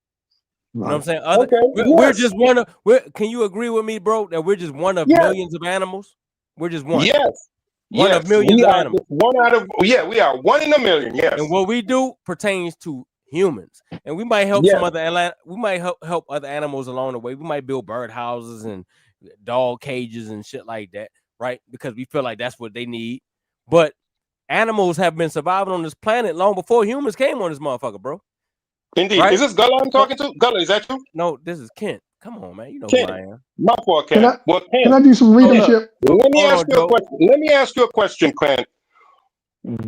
You know what I'm Right. saying? Okay, We're yes, just one of. Can you agree with me, bro, that we're just one of yes, millions of animals? We're just one, yes, one of yes. millions We of are animals, just one out of, yeah, we are one in a million. and Yes, what we do pertains to humans. And we might help yes. some other we might help other animals along the way. We might build bird houses and dog cages and shit like that, right? Because we feel like that's what they need. But animals have been surviving on this planet long before humans came on this motherfucker, bro. Indeed. Right? Is this Gullah I'm So talking to? Gullah, is that you? no, this is Kent. Come on, man. You know who Ken. I am. My poor Can Ken. I Well, can Ken, I do some So look, readership? let me hold ask on, you a Joe. question. Let me ask you a question, Ken.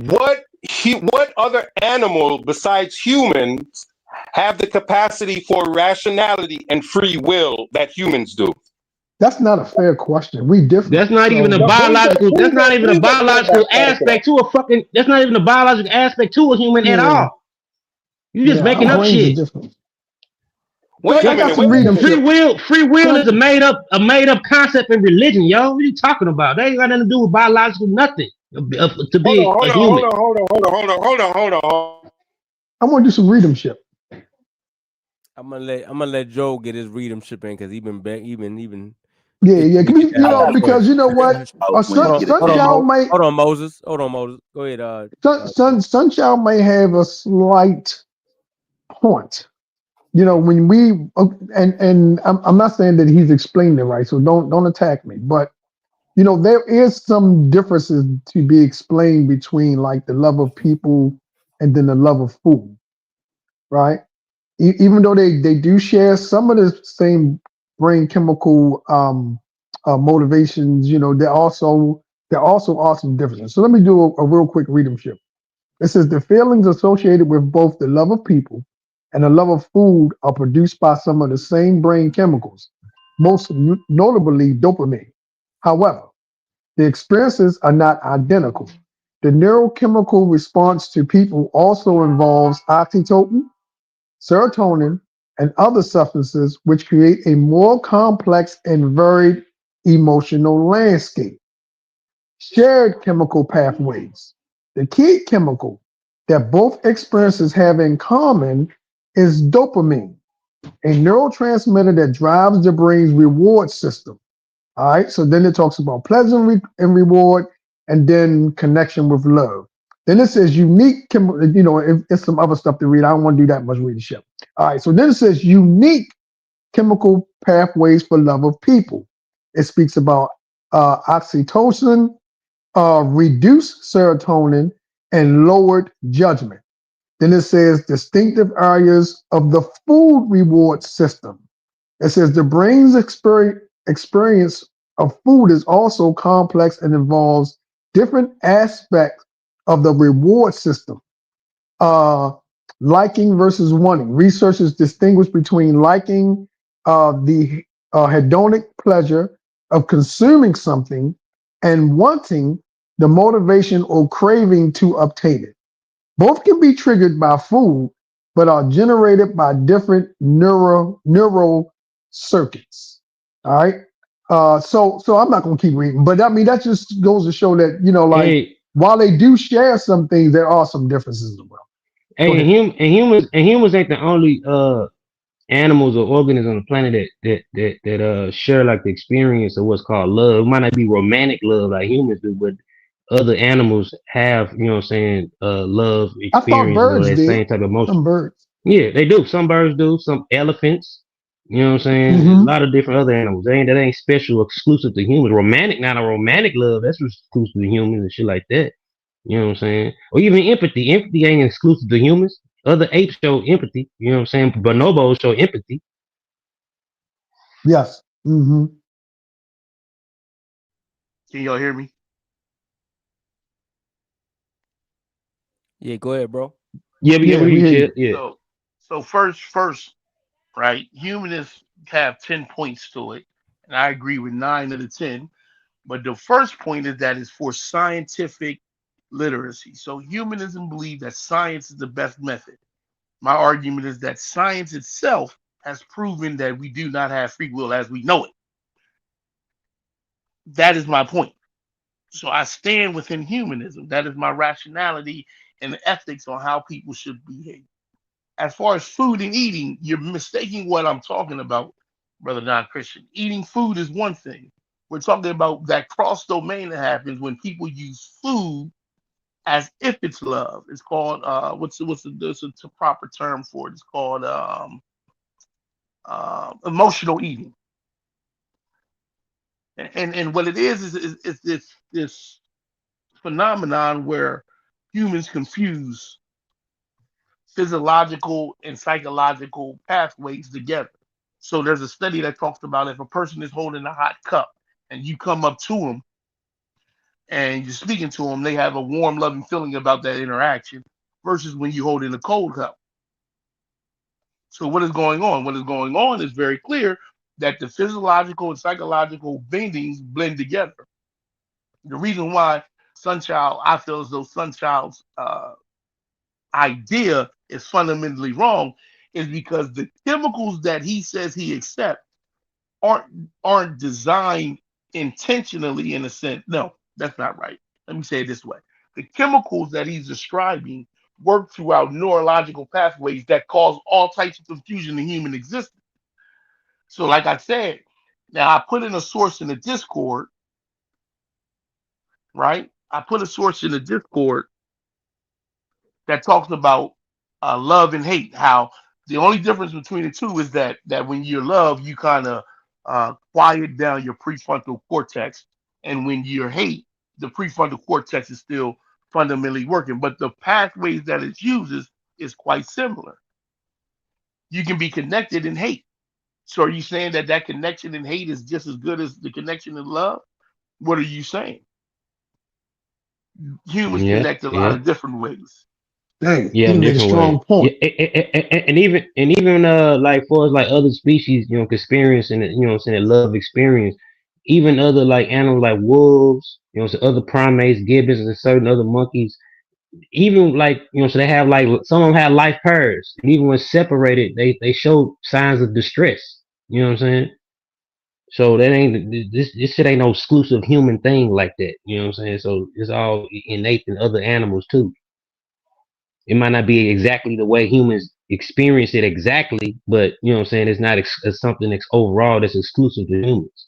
What other animal besides humans have the capacity for rationality and free will that humans do? That's not a fair question. We different. That's not even a Now, So biological. That's not even a please explain biological backside to that. aspect to a fucking. That's not even a biological aspect to a human at yeah, all. You just yeah, our making up brains are shit. different. So Wait a I got minute, some wait a minute. Free readership. will. Free Can will I is a made up concept in religion, yo. What are you talking about? That ain't got nothing to do with biological nothing. To Hold on, be a hold on, hold human. on, hold on, hold on, hold on, hold on, hold on. I want to do some readership. I'm gonna let Joe get his readership in because he been back, even Yeah, itching yeah. to Can we, get that out. Go ahead. because you know what? Hold on, hold on, Sunchild might hold on, Moses. Hold on, Moses. Go ahead. Sunchild may have a slight point. You know, when we and I'm not saying that he's explaining it right, so don't attack me. But you know, there is some differences to be explained between like the love of people and then the love of food, right? Even though they do share some of the same brain chemical motivations, you know, there also are some differences. So let me do a real quick readership. It says the feelings associated with both the love of people and the love of food are produced by some of the same brain chemicals, most notably dopamine. However, the experiences are not identical. The neurochemical response to people also involves oxytocin, serotonin, and other substances which create a more complex and varied emotional landscape. Shared chemical pathways. The key chemical that both experiences have in common is dopamine, a neurotransmitter that drives the brain's reward system. All right, so then it talks about pleasure and reward, and then connection with love. Then it says unique, you know, it's some other stuff to read. I don't want to do that much readership. All right, so then it says unique chemical pathways for love of people. It speaks about oxytocin, reduced serotonin, and lowered judgment. Then it says distinctive areas of the food reward system. It says the brain's experience of food is also complex and involves different aspects of the reward system. Uh, Liking versus wanting. Researchers distinguish between liking the hedonic pleasure of consuming something and wanting the motivation or craving to obtain it. Both can be triggered by food, but are generated by different neural circuits. All right. So I'm not gonna keep reading, but I mean that just goes to show that you know, like Hey, while they do share some things, there are some differences as well. Go hey, ahead. and humans ain't the only animals or organisms on the planet that share like the experience of what's called love. It might not be romantic love like humans do, but other animals have, you know what I'm saying, love I thought experiences or birds that did. same type of emotion. Some birds. Yeah, they do. Some birds do, some elephants. You know what I'm saying? A Hmm. lot of different other animals. That ain't special, exclusive to humans. Romantic, not a romantic love. That's exclusive to humans and shit like that. You know what I'm saying? Or even empathy. Empathy ain't exclusive to humans. Other apes show empathy. You know what I'm saying? Bonobos show empathy. Yes. Hmm. Can y'all hear me? Yeah, go ahead, bro. Yeah, but yeah, Yeah, we we you hear chill. you. Yeah. So first, right? Humanists have 10 points to it, and I agree with 9 of the 10. But the first point is that it's for scientific literacy. So humanism believes that science is the best method. My argument is that science itself has proven that we do not have free will as we know it. That is my point. So I stand within humanism. That is my rationality and ethics on how people should behave. As far as food and eating, you're mistaking what I'm talking about, brother non-Christian. Eating food is one thing. We're talking about that cross domain that happens when people use food as if it's love. It's called what's the proper term for it? It's called emotional eating. And what it is this phenomenon where humans confuse physiological and psychological pathways together. So there's a study that talks about if a person is holding a hot cup and you come up to them and you're speaking to them, they have a warm, loving feeling about that interaction versus when you hold in a cold cup. So what is going on? What is going on is very clear that the physiological and psychological bindings blend together. The reason why SunChild, I feel as though SunChild's idea is fundamentally wrong is because the chemicals that he says he accepts aren't designed intentionally in a sense. No, that's not right. Let me say it this way. The chemicals that he's describing work throughout neurological pathways that cause all types of confusion in human existence. So, like I said, now I put in a source in the Discord, right? I put a source in the Discord that talks about love and hate. How the only difference between the two is that when you're love, you kind of quiet down your prefrontal cortex, and when you're hate, the prefrontal cortex is still fundamentally working, but the pathways that it uses is quite similar. You can be connected in hate. So are you saying that that connection in hate is just as good as the connection in love? What are you saying? Humans Yeah. connect a lot Yeah. of different ways. Dang, Yeah, he in made a different strong ways. Yeah, point. and even like for us like other species, experience and you know what I'm saying, love experience. Even other like animals like wolves, so other primates, gibbons, and certain other monkeys. Even like so they have like some of them have life pairs, and even when separated, they show signs of distress. You know what I'm saying? So that ain't this shit ain't no exclusive human thing like that. You know what I'm saying? So it's all innate in other animals too. It might not be exactly the way humans experience it exactly, but you know what I'm saying, it's not it's something that's overall that's exclusive to humans.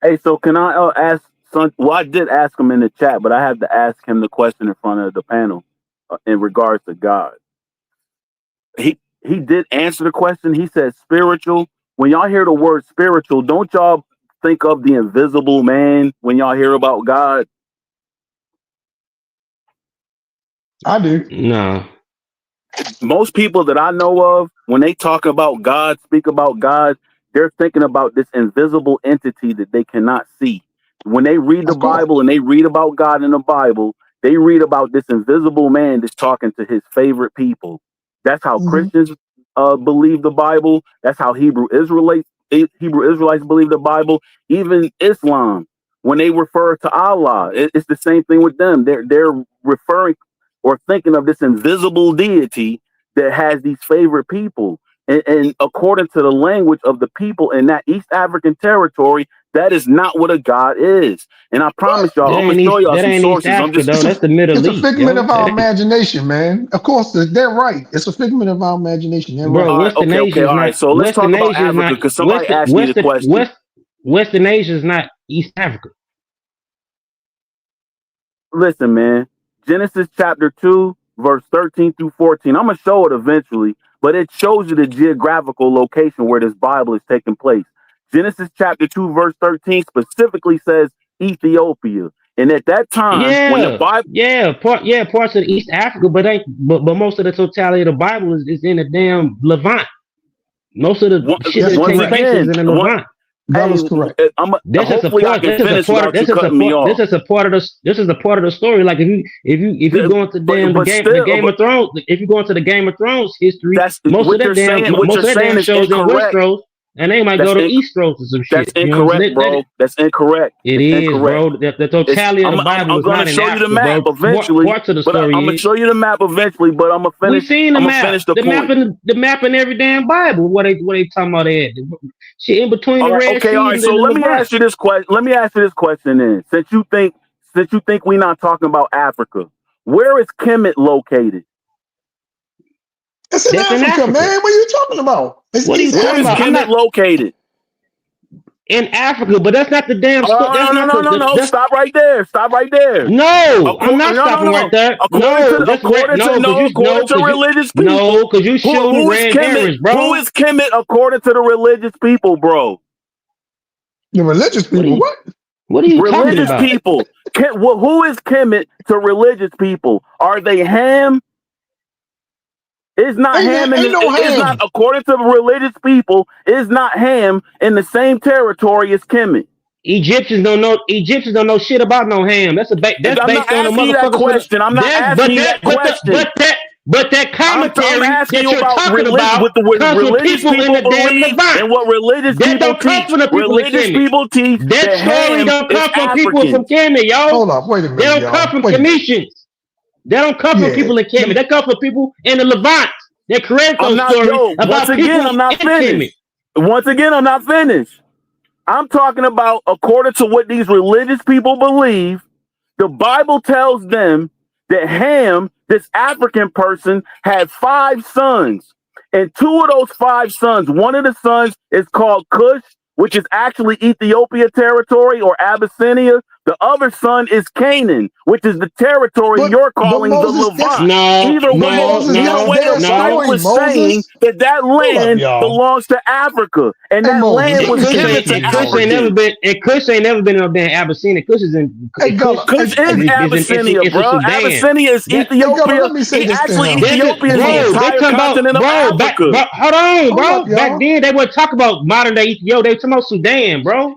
Hey, so can I ask Son? Well, I did ask him in the chat, but I have to ask him the question in front of the panel in regards to God. He did answer the question. He said spiritual. When y'all hear the word spiritual, don't y'all think of the invisible man when y'all hear about God? I do. No. Most people that I know of, when they talk about God, speak about God, they're thinking about this invisible entity that they cannot see. When they read the Of course. Bible and they read about God in the Bible, they read about this invisible man that's talking to his favorite people. That's how Hmm. Christians believe the Bible. That's how Hebrew Israelites believe the Bible. Even Islam, when they refer to Allah, it's the same thing with them. They're referring or thinking of this invisible deity that has these favorite people. And according to the language of the people in that East African territory, that is not what a god is. And I What? promise y'all, That I'm gonna ain't show East y'all that some ain't East sources. I'm Africa just though. That's the It's Middle a East, figment yo. of our That ain't imagination, man. Of course, they're right. It's a figment of our imagination. They're bro, right. all right. Western Okay, Asia is all right. not So let's talk Western about Asia is not Africa because somebody Western asked me the Western question. West Western Asia is not East Africa. Listen, man. Genesis chapter 2. verse 13 through 14. I'm going to show it eventually, but it shows you the geographical location where this Bible is taking place. Genesis chapter 2, verse 13 specifically says Ethiopia. And at that time, when the Bible... parts of East Africa, but most of the totality of the Bible is in the damn Levant. Most of the shit that takes place is in the Levant. That is correct. Hopefully I can finish without you cutting me off. This is a part of the story. Like if you go into the Game of Thrones, if you go into the Game of Thrones history, most of that damn shows in Westeros, and they might go to Eastros or some shit. That's incorrect, bro. That's incorrect. It is, bro. The totality of the Bible is not in Africa, bro. I'm going to show you the map eventually. Parts of the story. I'm going to show you the map eventually, but I'm going to finish. We seen the map. Finish the point. The map in every damn Bible. What they talking about there? Shit in between the Red Sea. All right. So let me ask you this question. Let me ask you this question then. Since you think we're not talking about Africa, where is Kemet located? It's in Africa, man. What are you talking about? What are you talking about? Where is Kemet located? In Africa, but that's not the damn story. No. Stop right there. No, I'm not stopping right there. According to religious people. No, because you shooting red herrings, bro. Who is Kemet according to the religious people, bro? The religious people? What are you talking about? Religious people. Who is Kemet to religious people? Are they Ham? It's not Ham. It's not, according to religious people, it's not Ham in the same territory as Kemet. Egyptians don't know shit about no Ham. That's based on a motherfucker question. I'm not asking you that question. But that commentary that you're talking about with the religious people believe and what religious people teach. Religious people teach that story don't come from people from Kemet, y'all. Hold up, wait a minute. They don't come from Commissions. They don't come from people in Kemet. They come from people in the Levant. They create those stories about people I'm not finished. Once again, I'm not finished. I'm talking about according to what these religious people believe. The Bible tells them that Ham, this African person, had 5 sons. And 2 of those 5 sons, one of the sons is called Cush, which is actually Ethiopia territory or Abyssinia. The other son is Canaan, which is the territory you're calling the Levant. Either way, the Bible is saying that land belongs to Africa, and that land was given to Africa. Kush ain't never been in no damn Abyssinia. Kush is Abyssinia, bro. Abyssinia is Ethiopia. Actually, Ethiopia is the entire continent of Africa. Hold on, bro. Back then, they weren't talking about modern day Ethiopia. They talking about Sudan, bro.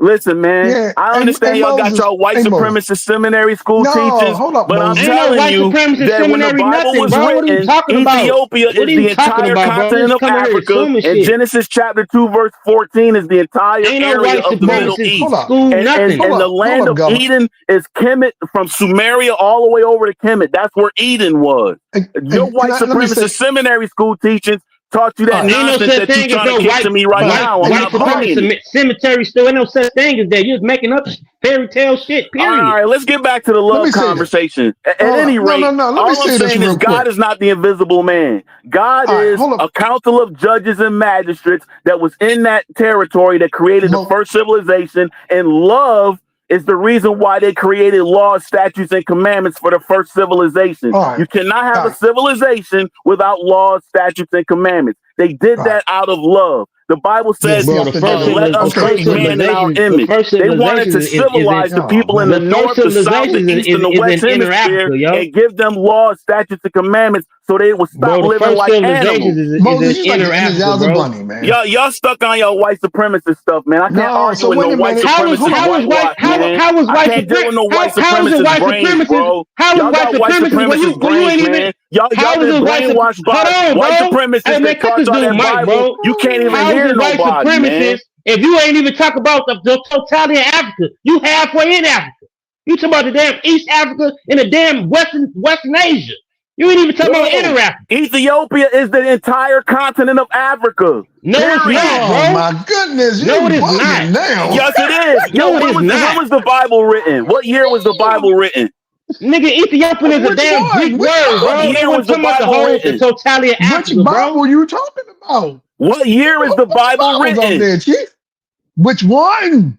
Listen, man, I understand y'all got y'all white supremacist seminary school teachers, but I'm telling you that when the Bible was written, Ethiopia is the entire continent of Africa, and Genesis chapter 2, verse 14 is the entire area of the Middle East. And the land of Eden is Kemet, from Sumeria all the way over to Kemet. That's where Eden was. Your white supremacist seminary school teachers taught you that nonsense that you're trying to kick to me right now. White supremacy cemetery still ain't no such thing as that. You're just making up fairy tale shit, period. All right, let's get back to the love conversation. At any rate, all I'm saying is God is not the invisible man. God is a council of judges and magistrates that was in that territory that created the first civilization, and love is the reason why they created laws, statutes, and commandments for the first civilization. You cannot have a civilization without laws, statutes, and commandments. They did that out of love. The Bible says, let us create man in our image. They wanted to civilize the people in the north, the south, the east, and the west hemisphere and give them laws, statutes, and commandments so they would stop living like animals. Y'all stuck on your white supremacist stuff, man. I can't argue with no white supremacist. How was white supremacy bro? Y'all got white supremacist brains, man. Y'all been brainwashed by white supremacists that taught y'all that Bible. You can't even hear nobody, man. If you ain't even talk about the totality of Africa, you halfway in Africa. You talk about the damn East Africa and the damn Western Asia. You ain't even talking about Inter-Africa. Ethiopia is the entire continent of Africa. No, it's not, bro. Oh my goodness! No, it is not. Now. Yes, it is. No, it is not. When was the Bible written? What year was the Bible written? Nigga, Ethiopian is a damn Greek word, bro. What year was the Bible written? The totality of Africa, Which Bible are you talking about? What year is the Bible written? There, Chief? Which one?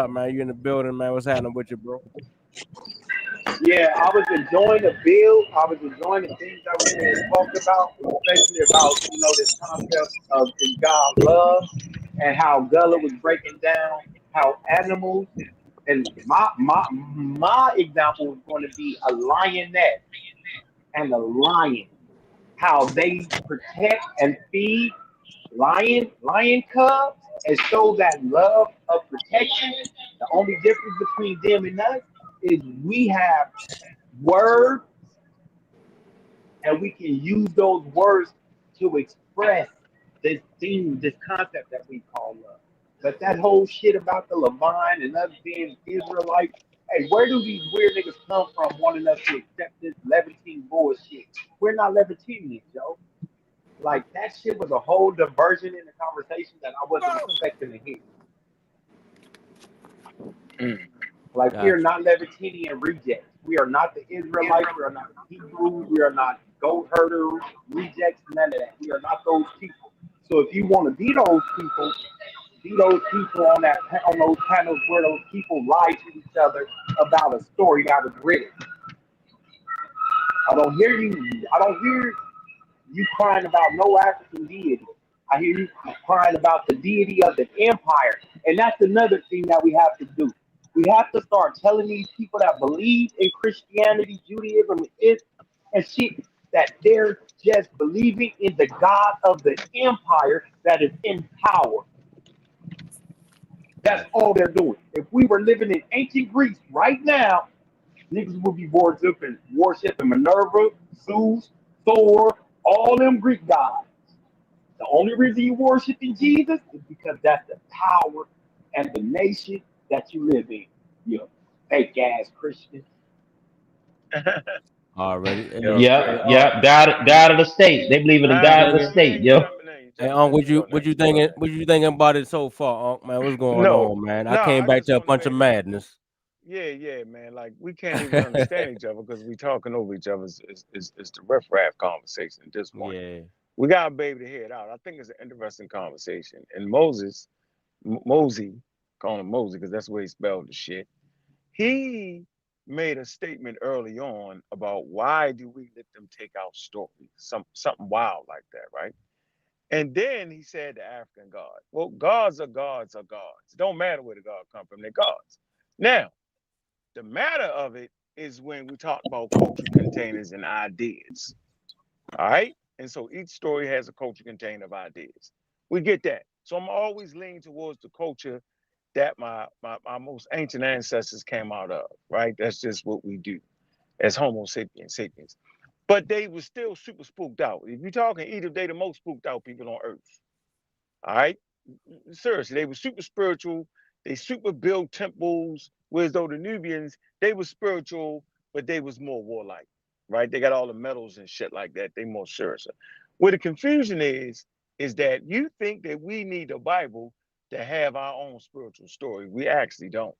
up, man? You in the building, man? What's happening with you, bro? Yeah, I was enjoying the build. I was enjoying the things that was being talked about, especially about this concept of in God love and how Gullah was breaking down how animals and my example was going to be a lioness and a lion, how they protect and feed lion cubs and show that love of protection. The only difference between them and us is we have words and we can use those words to express this thing, this concept that we call love. But that whole shit about the Levine and us being Israelites, hey, where do these weird niggas come from wanting us to accept this Levantine bullshit? We're not Levantinians, yo. Like that shit was a whole diversion in the conversation that I wasn't expecting to hear. Mm. Like we are Gotcha. not Levantinian rejects. We are not the Israelites. We are not the Hebrews. We are not goat herders, rejects, none of that. We are not those people. So if you want to be those people on those panels where those people lie to each other about a story that was written. I don't hear you. I don't hear you crying about no African deity. I hear you crying about the deity of the empire. And that's another thing that we have to do. We have to start telling these people that believe in Christianity, Judaism, and shit that they're just believing in the God of the empire that is in power. That's Gotcha. all they're doing. If we were living in ancient Greece right now, niggas would be worshiping Minerva, Zeus, Thor, all them Greek gods. The only reason you worshiping Jesus is because that's the power and the nation that you live in. You fake ass Christian. Already. Yo, Hey, crazy. God of the state. They believe in the you Ah, God of the thinking? state, yo. you Hey, jumping in. You go what next. you You go thinking? next. What you thinking about it so far, man? What's going No, on, man? I no, came I back just to a want to bunch of make it. madness. Yeah, yeah, man. Like we can't even understand each other because we talking over each other. It's the riffraff conversation at this point. Yeah. We gotta be able to hear it out. I think it's an interesting conversation. And Mosey, call him Mosey because that's the way he spelled the shit. He made a statement early on about why do we let them take our story, something wild like that, right? And then he said the African God. Well, gods are gods are gods. It don't matter where the God come from, they're gods. Now, the matter of it is when we talk about culture containers and ideas. All right. And so each story has a culture container of ideas. We get that. So I'm always leaning towards the culture that my most ancient ancestors came out of, right? That's just what we do as Homo sapiens. But they were still super spooked out. If you're talking Egypt, they the most spooked out people on earth. All right. Seriously, they were super spiritual. They super built temples, whereas though the Nubians, they were spiritual, but they was more warlike, right? They got all the metals and shit like that. They more serious. Where the confusion is that you think that we need the Bible to have our own spiritual story. We actually don't.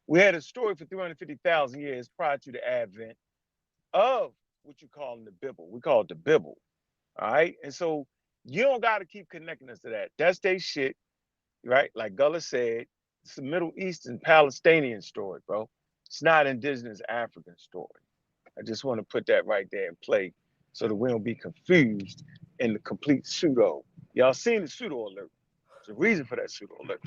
We had a story for 350,000 years prior to the advent of what you call in the Bible. We call it the Bible. All right. And so you don't got to keep connecting us to that. That's their shit, right? Like Gullah said, it's a Middle Eastern Palestinian story, bro. It's not indigenous African story. I just want to put that right there in play so that we don't be confused in the complete pseudo. Y'all seen the pseudo alert. There's a reason for that pseudo alert.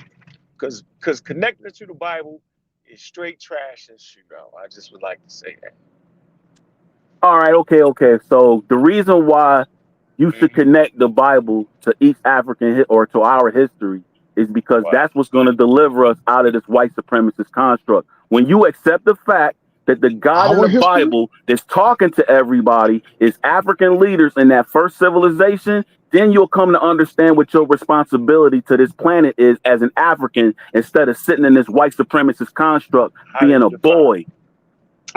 Because connecting it to the Bible is straight trash and pseudo. I just would like to say that. All right, okay. So the reason why you should Mm-hmm. connect the Bible to each or to our history is because Right. that's what's going to deliver us out of this white supremacist construct. When you accept the fact that the God in Our the history? Bible that's talking to everybody is African leaders in that first civilization, then you'll come to understand what your responsibility to this planet is as an African instead of sitting in this white supremacist construct How do being you a define boy, it?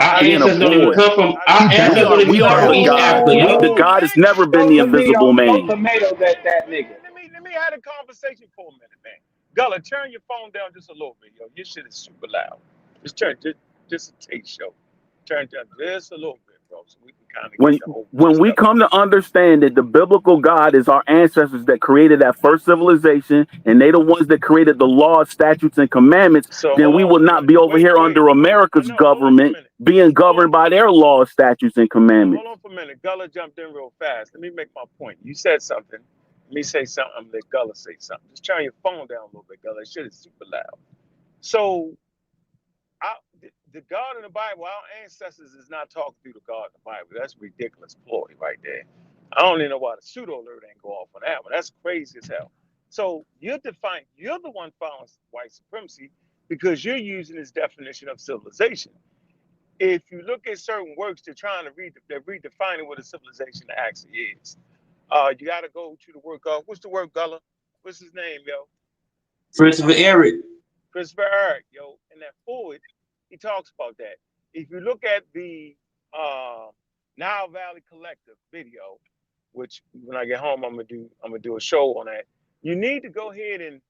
Our How do you being a ancestors don't define even boy. it? come from. How do Our you He ancestors define don't does. it? even We come are from the East gods. Africa, The yo. God has never been Throw the invisible tomatoes, throw man. tomatoes at that nigga. Let me have a conversation for a minute, man. Gullah, turn your phone down just a little bit, yo. Your shit is super loud. Just a taste show. Turn down just a little bit, bro, so we can kind of when get the overall when we stuff. come to understand that the biblical God is our ancestors that created that first civilization, and they the ones that created the laws, statutes, and commandments, So then hold we on would a not minute. be over Wait, here wait, under wait. I America's know. Hold on for a government, minute. being Hold on governed for a by their minute. laws, statutes, and Hold commandments. on for a minute. Gullah jumped in real fast. Let me make my point. You said something. Let me say something. I'm gonna let Gullah say something. Just turn your phone down a little bit, Gullah. That shit is super loud. So the God in the Bible, our ancestors is not talking through the God in the Bible. That's ridiculous ploy right there. I don't even know why the pseudo alert ain't go off on that one. That's crazy as hell. So you're the one following white supremacy because you're using this definition of civilization. If you look at certain works, they're redefining what a civilization actually is. You got to go to the word God. What's the word Gullah? What's his name, yo? Christopher Eric. Christopher Eric, yo. In that forward, he talks about that. If you look at the Nile Valley Collective video, which when I get home I'm gonna do a show on that. You need to go ahead and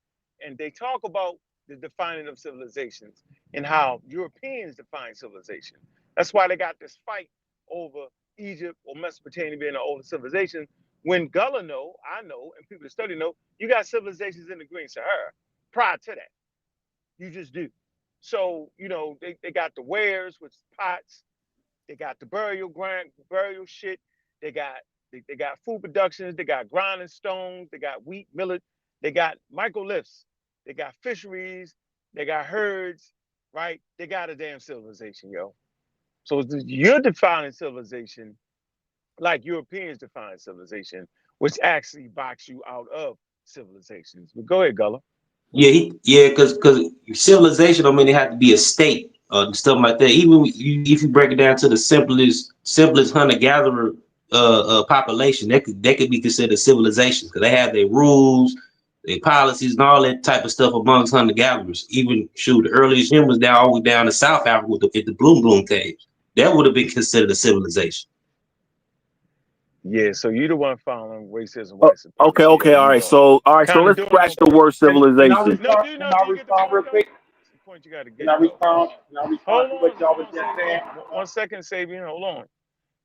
they talk about the defining of civilizations and how Europeans define civilization. That's why they got this fight over Egypt or Mesopotamia being an older civilization. When Gullah know, I know, and people that study know, you got civilizations in the Green Sahara prior to that. You just do. So, they got the wares, which is pots. They got the burial shit. They got they got food productions. They got grinding stones. They got wheat, millet. They got microliths. They got fisheries. They got herds. Right? They got a damn civilization, yo. So you're defining civilization like Europeans define civilization, which actually box you out of civilizations. But go ahead, Gullah. Yeah, because civilization don't mean it have to be a state or stuff like that. Even if you break it down to the simplest hunter gatherer population, that could be considered civilization because they have their rules, their policies, and all that type of stuff amongst hunter gatherers. Even the earliest humans down all the way down to South Africa with the Bloom caves, that would have been considered a civilization. Yeah, so you're the one following racism, white Okay, supremacy in New all right. York. So Kind of let's doing scratch it the on word Can I civilization. No, respond? do you Can know? I Do you get the respond point real though? quick? That's the point you got to Can get I though. respond? Can I respond to what y'all was just Sabian. saying? 1 second, Sabian. Hold on.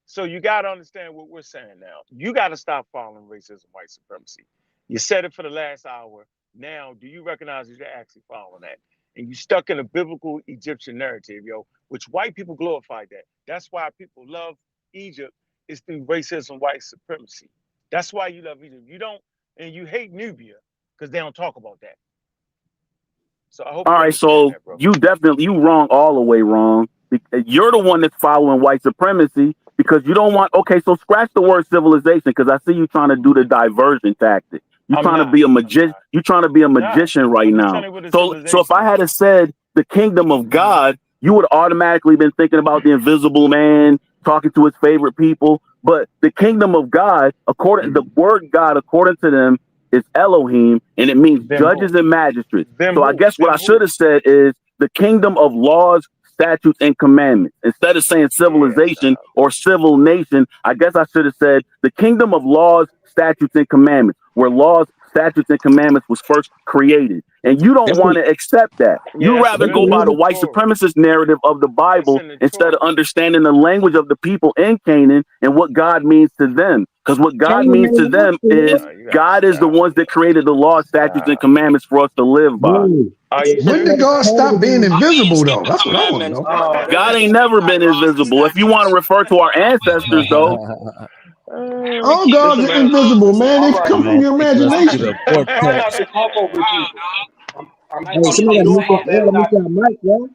So you got to understand what we're saying now. You got to stop following racism, white supremacy. You said it for the last hour. Now, do you recognize that you're actually following that? And you stuck in a biblical Egyptian narrative, yo, which white people glorified that. That's why people love Egypt. It's through racism, white supremacy. That's why you love Egypt. You don't, and you hate Nubia because they don't talk about that. So I hope All you right, understand so that, bro. you wrong all the way wrong. You're the one that's following white supremacy because you don't want. Okay, so scratch the word civilization because I see you trying to do the diversion tactic. You I'm trying to not. be a I'm not. magician. You trying to be a I'm not. magician right I'm just now. telling you what a So if civilization I had is. said the kingdom of God, you would automatically been thinking about the invisible man talking to his favorite people. But the kingdom of God, according the word God, according to them, is Elohim, and it means Them who? judges and magistrates. Them So I who? guess what Them I who? should have said is the kingdom of laws, statutes, and commandments. Instead of saying Yeah, civilization stop. or civil nation, I guess I should have said the kingdom of laws, statutes, and commandments, where laws, statutes, and commandments was first created. And you don't That's want to accept that. Yeah, You that's rather that's go by that's the in another. the white Torah. supremacist narrative of the That's Bible in the instead of Torah. understanding the language of the people in Canaan and what God means to them. Because what God Cain means never to them lost, bro. is You gotta God is the stop, ones that yo. created the law, statutes, and Stop. commandments for us to live by. Bro, Are you When did serious? God stop being Cain invisible though? Keep the That's what I want to commandments, know. bro. Oh God man. ain't never been invisible. If you want to refer to our ancestors, though, All Listen, gods are man. invisible, Listen. man. They All right. come from Man, your taking us into imagination. the I'm trying not vortex. to talk over people. hey, I'm somebody got to doing mute my that. They best got to not mute to. that mic, bro.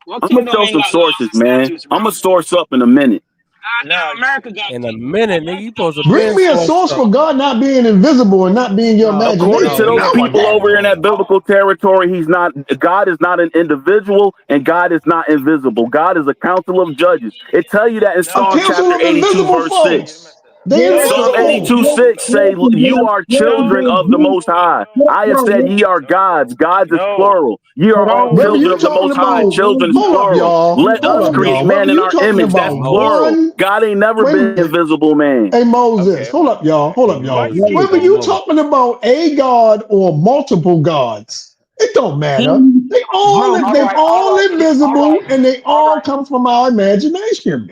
What I'm gonna kingdom show ain't some got laws sources, and man. statutes, bro? I'm gonna source up in a minute. Nah, Goddamn, America got In a kingdoms, bro. minute, nigga, you America got supposed to laws Bring been and me a sourced source statutes. up. for God not being invisible and not being your No, According to imagination. those Now I people got it. over in that no. biblical territory, he's not. God is not an individual, and God is not invisible. God is a council of judges. It tell you that in A Psalm No. council chapter of 82, invisible verse Let me get a 6. folks. message. They Yeah, No, Psalm no, invisible. no. 82, 6 say, yeah, "You are yeah, children of the No, Most bro. High." No. I have said, "Ye are No, gods." bro. Gods is No. plural. Ye are all No, Brother, children you of the bro. talking Most High. about, No. Children is hold up, plural. No. y'all. Let Hold us up, create y'all. No. man Brother, in you our talking image. about That's Moses. plural. one. God ain't never Wait a been an minute. invisible man. Hey, Moses, Okay, hold up, y'all. Hold up, y'all. Mike, yeah. keep Whether on you Moses. talking about a God or multiple gods, it don't matter. King, They bro, all All they've right. All all right. All right. invisible and they All all right. come from our imagination.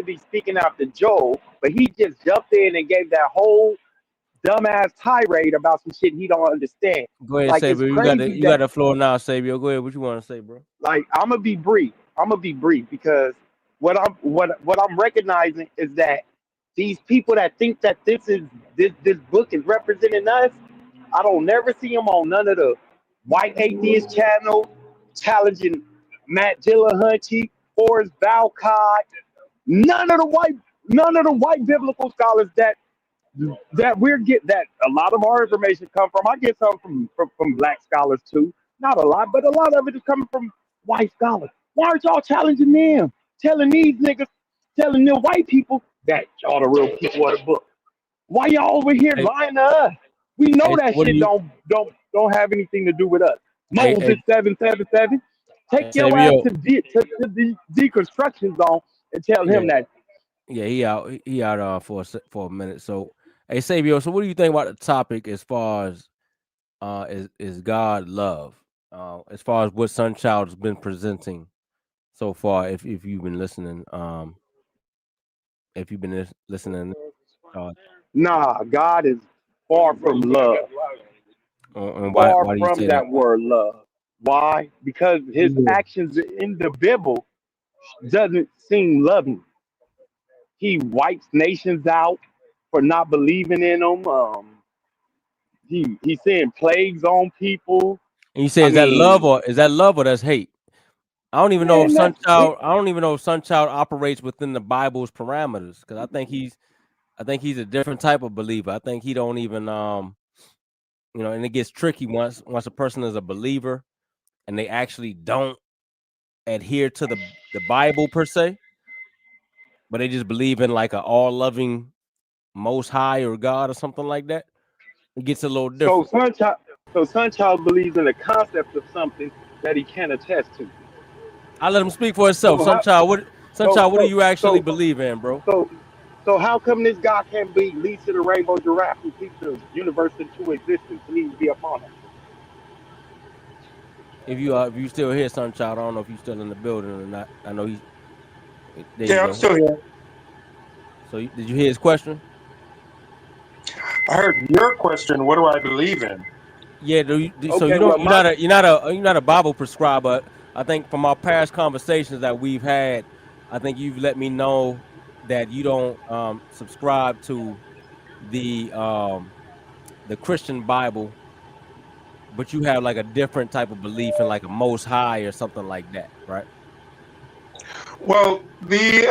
to be speaking after Joel, but he just jumped in and gave that whole dumbass tirade about some shit he don't understand. Go ahead, Like it's Savior. crazy You got that the floor now, Savior. Go ahead. What you want to say, bro? like I'm gonna be brief. I'm gonna be brief because what I'm recognizing is that these people that think that this book is representing us, I don't never see them on none of the white atheist channels challenging Matt Dillahunty, Forrest Valcott, none of the white none of the white biblical scholars that we're get that a lot of our information come from. I get some from black scholars too. Not a lot, but a lot of it is coming from white scholars. Why aren't y'all challenging them? Telling these niggas, telling the white people that y'all the real people of the book. Why y'all over here Hey, lying to us? We know hey, that what do shit you? don't have anything to do with us. Hey, Moses hey, 777. Take your Savior. ass to the deconstruction zone and tell Yeah, him that. yeah. He out for a minute. So, hey, Savior. So, what do you think about the topic as far as is God love? As far as what SunChild has been presenting so far, if you've been listening, if you've been listening, uh, Nah, God is far from love. and Far why do you from say that? that word love. Why? Because his Yeah. actions in the Bible doesn't seem loving. He wipes nations out for not believing in him. He sent plagues on people. And you say, I love mean, or is that love or that's hate? I don't even know if man, that it, SunChild. I don't even know if SunChild operates within the Bible's parameters because I think he's a different type of believer. I think he don't even and it gets tricky once a person is a believer and they actually don't adhere to the Bible per se, but they just believe in like a all loving Most High or God or something like that. It gets a little so different. Sunchild so Sunchild believes in the concept of something that he can't attest to. I let him speak for himself. So how so SunChild, what do so you actually so believe in, bro? so so how come this guy can't be lead to the rainbow giraffe who keeps the universe into existence and needs to be upon us? If you still here, SunChild, I don't know if you still in the building or not. I know he's there. You Yeah, I'm go. still here. So did you hear his question? I heard your question. What do I believe in? Yeah. So you Okay, don't well my you're not a Bible prescriber. I think from our past conversations that we've had, I think you've let me know that you don't subscribe to the um the Christian Bible, but you have like a different type of belief in like a Most High or something like that, right? Well, the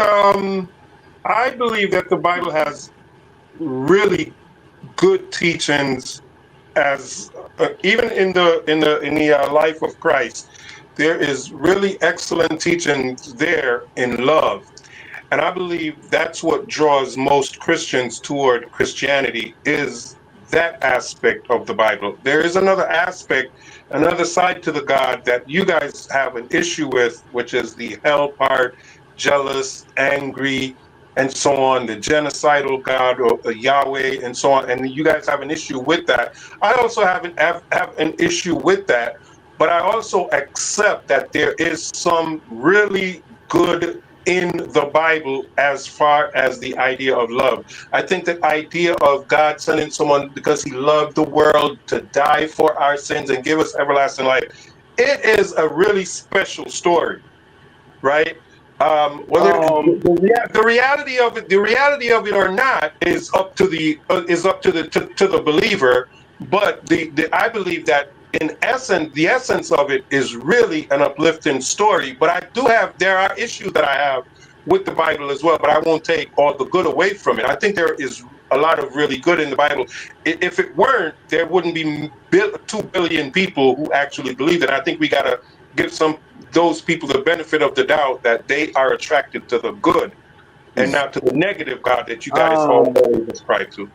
I believe that the Bible has really good teachings as even in the life of Christ, there is really excellent teachings there in love. And I believe that's what draws most Christians toward Christianity is that aspect of the Bible. There is another aspect, another side to the God that you guys have an issue with, which is the hell part, jealous, angry, and so on, the genocidal God or Yahweh and so on. And you guys have an issue with that. I also have an issue with that, but I also accept that there is some really good in the Bible as far as the idea of love. I think the idea of God sending someone because he loved the world to die for our sins and give us everlasting life, it is a really special story, right? Whether um the reality of it or not is up to the believer. But the I believe that in essence, the essence of it is really an uplifting story. But there are issues that I have with the Bible as well. But I won't take all the good away from it. I think there is a lot of really good in the Bible. If it weren't, there wouldn't be 2 billion people who actually believe it. I think we gotta give those people the benefit of the doubt that they are attracted to the good and not to the negative God that you guys all um always ascribe to.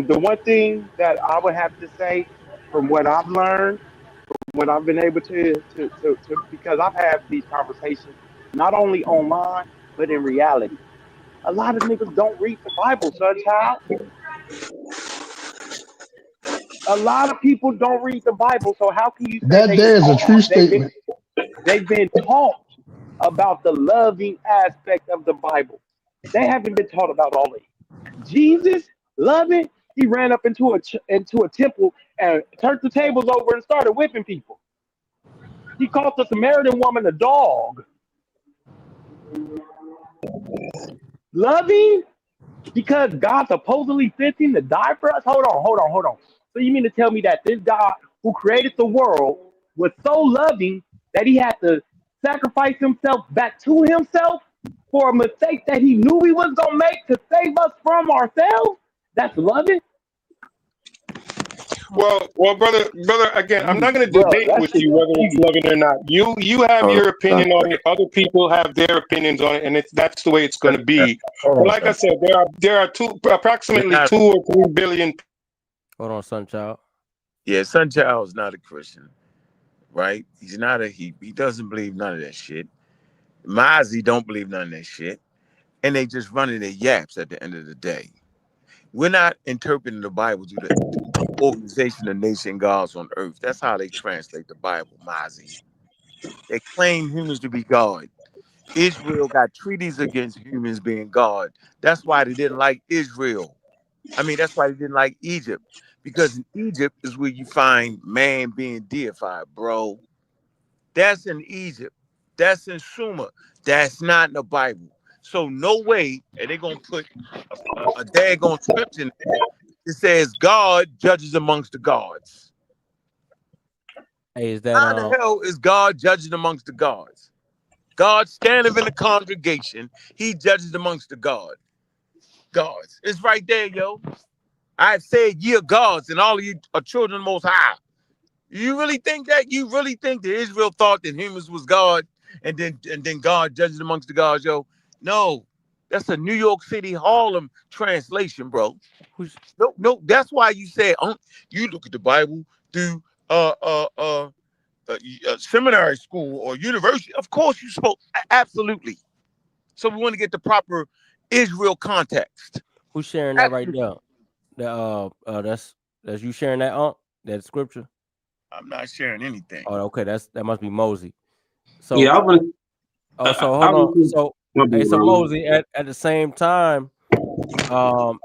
the one thing that I would have to say from what I've learned, what I've been able to because I've had these conversations not only online but in reality. A lot of niggas don't read the Bible, son child. A lot of people don't read the Bible, so how can you say That there is a true statement. they've been taught about the loving aspect of the Bible? They haven't been taught about all of it. Jesus loving, He ran up into a temple and turned the tables over and started whipping people. He called the Samaritan woman a dog. Loving because God supposedly sent him to die for us? Hold on. So you mean to tell me that this God who created the world was so loving that he had to sacrifice himself back to himself for a mistake that he knew he was gonna make to save us from ourselves? That's loving? Well, brother, again, I'm not going to Bro, debate that with shit you is whether it's devious. loving or not. You have Hold your on, opinion on it. Other people have their opinions on it, and that's the way it's going to be. hold But on, like I son. said, there are They're approximately not. 2 or 3 billion. Hold on, SunChild. Yeah, SunChild is not a Christian, right? He's not a he doesn't believe none of that shit. Mozzie don't believe none of that shit, and they just running their yaps at the end of the day. We're not interpreting the Bible through the organization of nation gods on earth. That's how they translate the Bible, Mozzie. They claim humans to be God. Israel got treaties against humans being God. That's why they didn't like Israel. I mean, that's why they didn't like Egypt. Because in Egypt is where you find man being deified, bro. That's in Egypt. That's in Sumer. That's not in the Bible. So no way are they gonna put a daggone scripture in there that says God judges amongst the gods. Hey, is that How the hell is God judging amongst the gods? God standeth in the congregation. He judges amongst the gods. It's right there, yo. I said ye are gods, and all of you are children of the Most High. You really think that? You really think that Israel thought that humans was God, and then God judges amongst the gods, yo? No, that's a New York City Harlem translation, bro. No. That's why you said you look at the Bible through seminary school or university. Of course, you spoke absolutely. So we want to get the proper Israel context. who's sharing that right Absolutely. there? That's you sharing that scripture. I'm not sharing anything. Oh, okay, that must be Mosey. So, Yeah, I was. so I hold on. was. So, My hey, bad, so Ron. Mosey, at the same time, um,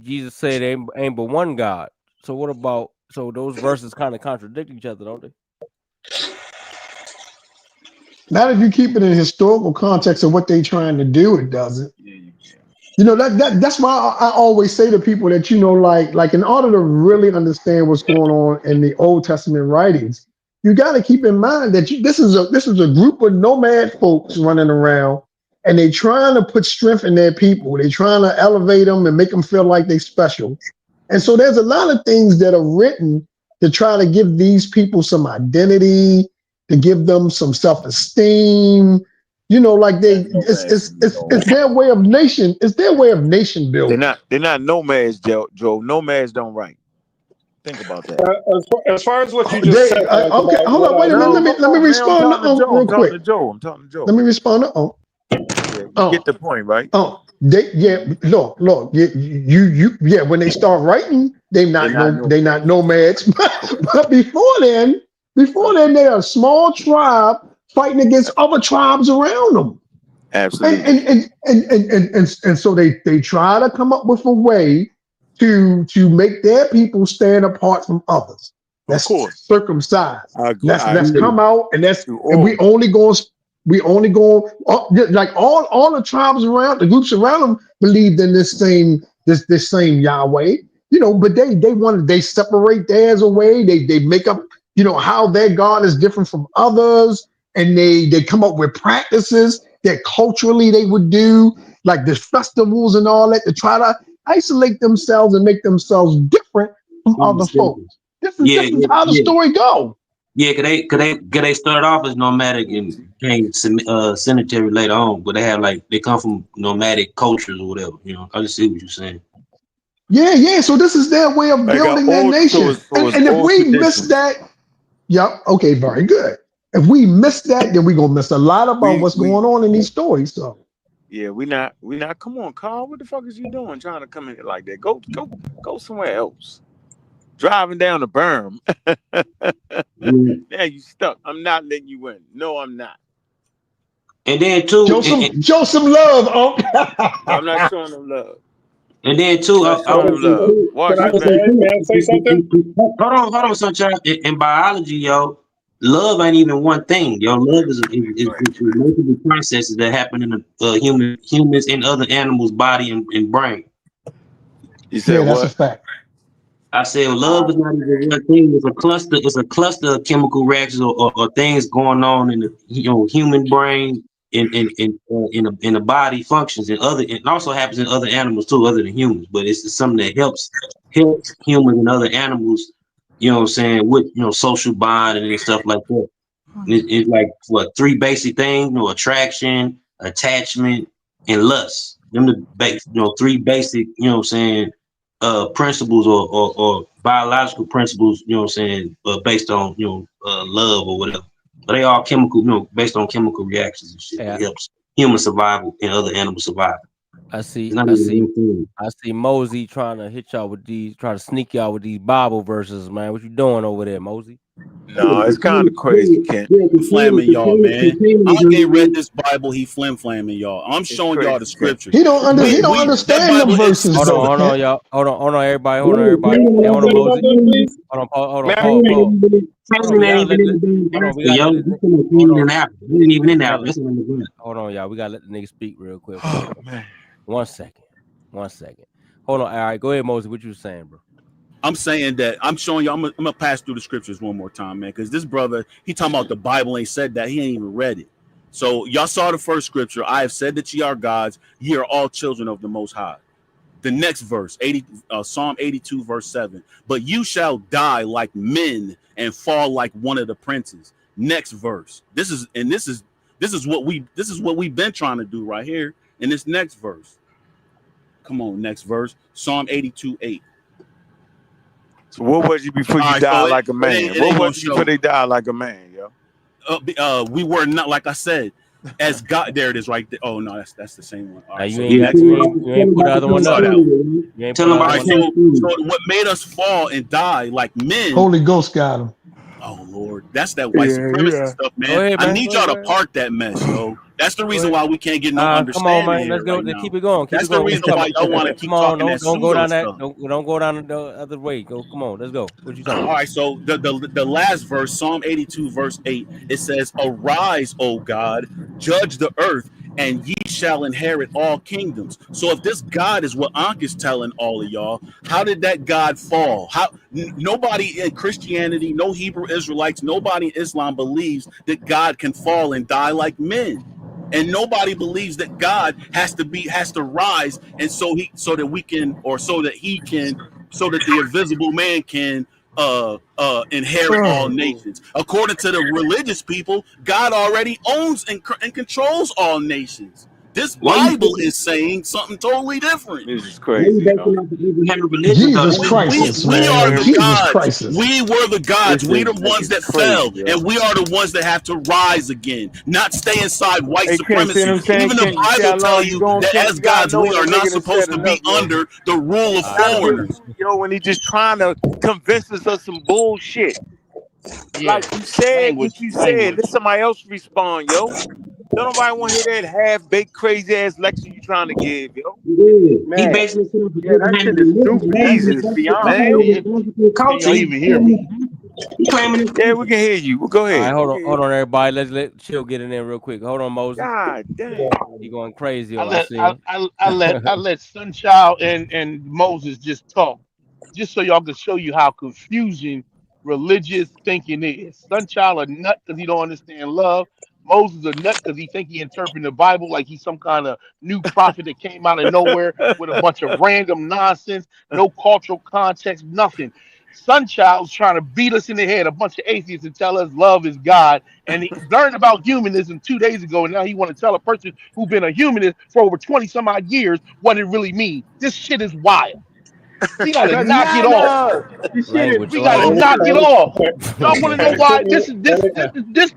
Jesus said ain't but one God. So what about those verses kind of contradict each other, don't they? Not if you keep it in historical context of what they're trying to do, it doesn't. Yeah, you can. That's why I always say to people that like in order to really understand what's going on in the Old Testament writings, you got to keep in mind that this is a group of nomad folks running around, and they trying to put strength in their people. They trying to elevate them and make them feel like they special. And so there's a lot of things that are written to try to give these people some identity, to give them some self-esteem. Like That's nomads, it's their way of nation. It's their way of nation building. They're not nomads, Joe. Nomads don't write. Think about that. As far as what you just They said, like okay. Hold what on. I Wait a minute. believe. Let me Man, I'm respond to talking to Joe. real quick. I'm talking to Joe. Let me respond to Yeah, you get Oh, the point, right? look. Yeah. When they start writing, They're not they not nomads. nomads. But before then, they are a small tribe fighting against other tribes around them. And Absolutely. and and so they try to come up with a way to make their people stand apart from others. Of Let's course. circumcise. I Let's agree. come out To and we all. only go like all the tribes around the groups around them believed in this same Yahweh. But they separate theirs away. They make up how their God is different from others, and they come up with practices that culturally they would do, like the festivals and all that, to try to isolate themselves and make themselves different from other folks. This is Yeah, this is yeah, how the yeah. story go. Yeah, cause they started off as nomadic and became sedentary later on, but they come from nomadic cultures or whatever. I just see what you're saying. Yeah. So this is their way of Like building their old nation. it's And if old we miss traditions. that, yeah, okay, very good. If we miss that, then we're gonna miss a lot about We what's going on in these stories. So Yeah, we not. Come on, Carl. What the fuck is you doing? Trying to come in here like that? Go somewhere else. Driving down the berm. Mm. Now you stuck. I'm not letting you in. No, I'm not. And then too, show some love, I'm not oh. showing them love. And then too, So show him love. Can Wash I, his may back. may I say something? hold on, Sunshine. In biology, yo, love ain't even one thing. Yo, love is multiple processes that happen in the humans and other animals' body and brain. You said Yeah, that's a what? fact. I said love is not even one thing. It's a cluster. It's a cluster of chemical reactions or things going on in the human brain in the body functions and other. It also happens in other animals too, other than humans. But it's something that helps humans and other animals. You know what I'm saying, with social bonding and stuff like that. It's like what, three basic things: attraction, attachment, and lust. Them the three basic, principles or biological principles, based on love or whatever. But they all chemical, based on chemical reactions and shit Yeah, that helps human survival and other animal survival. I It's see, not I even see, one thing. I see Mosey trying to hit y'all with these, trying to sneak y'all with these Bible verses, man. What you doing over there, Mosey? No, it's kind of crazy, Ken. Flamming y'all, man. I ain't read this Bible. He flamming y'all. I'm It's showing y'all the crazy, Ken. scriptures. He don't That understand them Bible verses exists. though, Hold on, Kent. y'all. Hold on, everybody. Hold on, May everybody. Hey, hold on, I say Mosey. something, please? Hold May on, I? Paul. Hold on, we gotta hold on, we gotta let this. Hold on, we gotta let. Hold on, y'all. We gotta let the nigga speak real quick. Hold Oh on, man. 1 second. 1 second. Hold on. All right, go ahead, Mosey. What you was saying, bro? I'm saying that I'm showing y'all. I'm gonna pass through the scriptures one more time, man, because this brother, he talking about the Bible ain't said that. He ain't even read it. So y'all saw the first scripture. I have said that ye are gods. Ye are all children of the Most High. The next verse, Psalm 82, verse 7. But you shall die like men and fall like one of the princes. Next verse. This is what we've been trying to do right here in this next verse. Come on, next verse. Psalm 82, 8. So what was you before All you right, so died it, like a it ain't man? it What ain't was gonna you before show. they died like a man, yo? We were not, like I said, as God. There it is, right there. Oh no, that's the same one. All Now right, you so ain't Yeah, got next verse. you ain't put the other I one saw up. that one. You ain't put tell the them All other about right, the one up. so what made us fall and die like men? Holy Ghost got him. Oh Lord, that's that white Yeah, supremacy yeah. stuff, Go man. ahead, I man. need Go y'all ahead, to man. park that mess, yo. That's the Go reason ahead. why we can't get no Come on, understanding man. here Let's go. right Let's now. keep it going. Keep That's it the going. What you reason talking why about? y'all want to keep Come on. talking that Don't go pseudo down that. stuff. Don't go down the other way. Go. Come on. Let's go. What you talking All about? right, so the last verse, Psalm 82, verse 8, it says, "Arise, O God, judge the earth, and ye shall inherit all kingdoms." So if this God is what Ankh is telling all of y'all, how did that God fall? Nobody in Christianity, no Hebrew Israelites, nobody in Islam believes that God can fall and die like men. And nobody believes that God has to rise, and so that we can, or so that he can, so that the invisible man can inherit all nations. According to the religious people, God already owns and controls all nations. This why you Bible is saying something totally different. This is why you crazy, basing yo. off the Abrahamic religion though? Jesus That ain't We Christus, biblical. we are man. the Jesus Man, gods. Christus. We were the gods. this We the nigga ones is that crazy, fell, yo. and we are the ones that have to rise again, not stay inside white Hey, Ken, see what supremacy. I'm saying? Even the Ken, you see Bible how tell long you you going, that Ken? as You gotta gods, know we when a are not nigga done said supposed to be enough, yo. under the rule of All You right. gotta be able to foreigners. see, yo, when he just trying to convince us of some bullshit. Yeah, Like you said what language, you said. Let language. somebody else respond, yo. Don't nobody want to hear that half-baked, crazy-ass lecture you trying to give, yo. Yeah. He Man, basically said the yeah, that Abrahamic shit is religion. stupid. Jesus, That's not beyond, Can yo. even you, an African can culture. y'all even hear me? He claiming it's Yeah, we culture. can hear you. Well, go All right. ahead. We can hear Hold you. on, everybody. Let's let Chill get in there real quick. Hold on, Mosey. God damn. He going crazy I on. I let see him. I let Sunchild and Moses just talk, just so y'all can show you how confusing religious thinking is. Sunchild a nut because he don't understand love. Moses a nut because he think he interpreting the Bible like he's some kind of new prophet that came out of nowhere with a bunch of random nonsense, no cultural context, nothing. Sunchild's trying to beat us in the head, a bunch of atheists, and tell us love is God. And he learned about humanism 2 days ago, and now he want to tell a person who's been a humanist for over 20 some odd years what it really means. This shit is wild. We got to Does knock it off. not. This shit is Language, We got to Can language. knock it off. Y'all want to know it why? fit me? This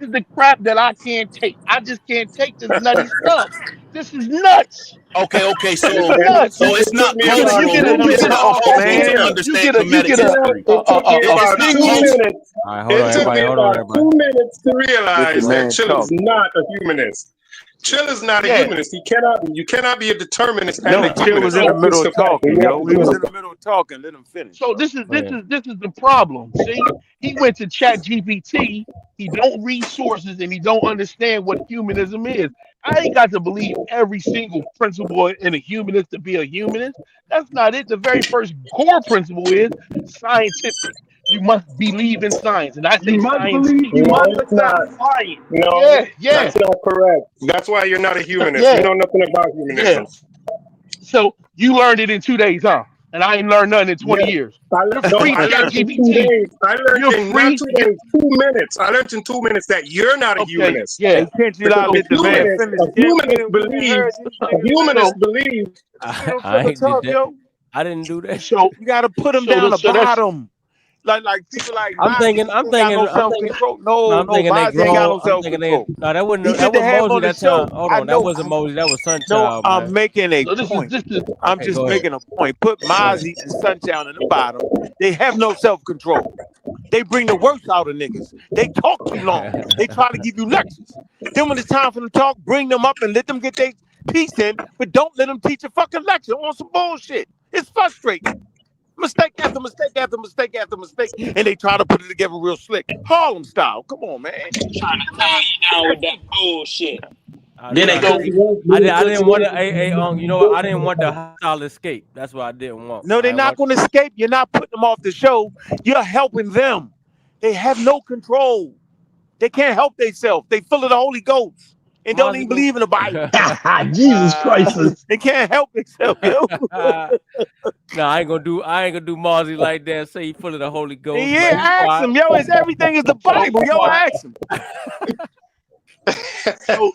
is the crap that I can't take. I just can't take this nutty stuff. This is nuts. Okay. This is So nuts. it's not You cultural. get a you It's get not a Off, cultural to man. understand Kemetic you get history. It took me It's about not 2 minutes. All right. Hold It on, took everybody. me Hold on, about everybody. 2 minutes to Let the realize that man Chilla is talk. not a humanist. Chill is not a Yeah. humanist. He cannot be. You cannot be a determinist and No, a Chill was humanist. in the That's middle just of the fact. talking, We have yo. to He do was it. in the middle of talking. Let him finish, So bro. Go ahead. this is the problem. See, he went to Chat GPT. He don't read sources and he don't understand what humanism is. I ain't got to believe every single principle in a humanist to be a humanist. That's not it. The very first core principle is scientific. You must believe in science, and I say You must science believe, you No, teaches. must it's accept not. science. No, Yeah, yeah, that's not correct. That's why you're not a humanist. You yeah, know nothing about yeah. humanism. So you learned it in 2 days, huh? And I ain't learned nothing in 20 Yeah. years. You're No, free, I Chat learned in 2 GPT. days. I learned You're in not free. 2 days, 2 minutes. I learned in 2 minutes that you're not a Okay, humanist. yeah, Hey, can't you Because allow so let the man yeah. finish, a Ken? humanist We done heard believes, these a niggas, man. humanist So believes, Let them I finish ain't did talk, that. yo. I didn't do that. so You gotta put them so down the so that's bottom. Like people like I'm Mozzie, thinking. he I'm ain't got thinking. no I'm self thinking. control. No, No, I'm no, thinking they Mozzie ain't got grown. no I'm self thinking they. control. No, that wasn't. He That good to wasn't have Mosey on the that time. show. Hold I on, that know. wasn't Mosey. That was No, Sunchild, I'm man. making a so point. this is I'm Okay, just go ahead. making a point. Put Go ahead. Mozzie and Sunshine in the bottom. They have no self control. They bring the worst out of niggas. They talk too long. They try to give you lectures. Then when it's time for them to talk, bring them up and let them get their piece in, but don't let them teach a fucking lecture on some bullshit. It's frustrating. Mistake after mistake after mistake after mistake, and they try to put it together real slick, Harlem style. Come on, man. Trying Get to the calm man. you down with that bullshit. I was Then they trying to cut so you see. off. Then they I cut you didn't want off. to. You know what? I didn't want the hostile escape. That's what I didn't want. No, I they're didn't not want. going to escape. You're not putting them off the show. You're helping them. They have no control. They can't help themselves. They full of the Holy Ghost and don't Mozzie even go. believe in the Bible. Jesus Christ. They can't help themselves, yo. No, I ain't gonna do. I ain't gonna do Mozzie like that. Say he full of the Holy Ghost, man. Yeah, Be ask quiet. him, yo. It's everything is the so Bible, yo. so Ask him. so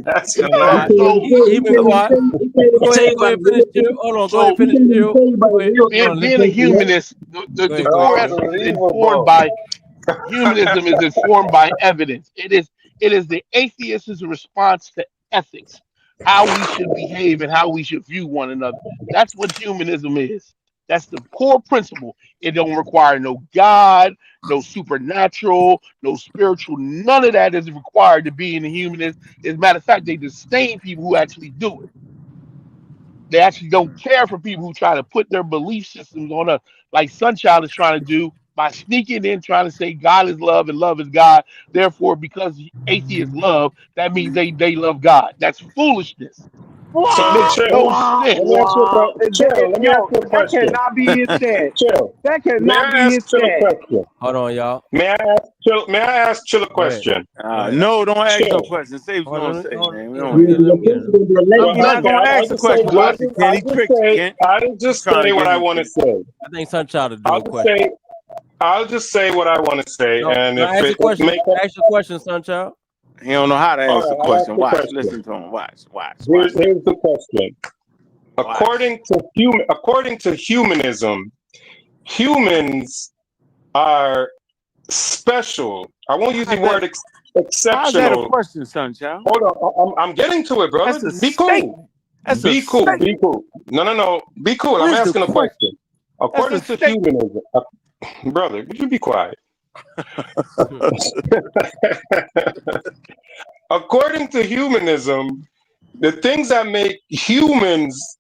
that's Be He quiet. can't hilarious. so even He been quiet. he can't even Go tell ahead. you Go about ahead. the Finish real. chill. Hold on. Go ahead. so He Finish can't even chill. tell you about Go the ahead. real Hold being on. being a interpretation, right? humanist, Go the ahead. Go ahead. core Chill. essence is informed Unbelievable. by humanism is informed by evidence. It is the atheist's response to ethics, how we should behave and how we should view one another. That's what humanism is. That's the core principle. It don't require no God, no supernatural, no spiritual. None of that is required to be in a humanist. As a matter of fact, they disdain people who actually do it. They actually don't care for people who try to put their belief systems on us, like SunChild is trying to do by sneaking in, trying to say God is love and love is God. Therefore, because atheists love, that means they love God. That's foolishness. It So makes Wah, chill. no wah, Let me sense. ask you a wah. question. Chill. Let me ask Yo, you a that question. cannot be his stance. Chill. That May cannot I be ask his Chill a stance. question? Hold on, y'all. May I ask Chill a Go ahead. question? Go ahead. No, don't ask no Chill. questions. Say what you Hold want to on. say, man. We Let me don't. get. Yeah, Let because me get I'm him. supposed to be a Well, He's lady. not Nothing. gonna I'll ask the just say, question. Watch it, Ken. He tricked you, Ken. I'll He's just trying to say what get I him, want to Ken. say. I think Sunchild to do I'll a just question. say, I'll just say what I want to say, No, and no. if Ask your it question. make it, Ask your question, Sunchild. He don't know how to all ask the right, I'll ask question. the Watch. question. Listen to him. Watch this. Here's the question. Watch. According to humanism, humans are special. I won't use the How's that? word How's that a exceptional. question, Sunshine? Hold on, I'm getting to it, brother. That's a Be cool. statement. That's a Be cool. Be statement. cool. No. Be cool. I'm Where's the asking a question? question. That's a According to statement. humanism, brother, would you be quiet? According to humanism, the things that make humans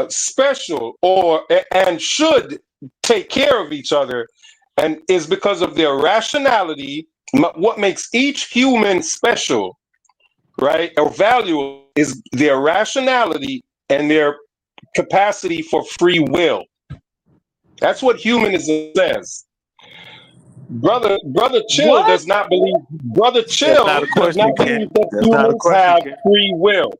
special or and should take care of each other and is because of their rationality. What makes each human special, right, or valuable is their rationality and their capacity for free will. That's what humanism says. Brother Chill What? does not believe. Brother That's not Chill a does question, not Ken. believe that That's not a humans question, have Ken. free will.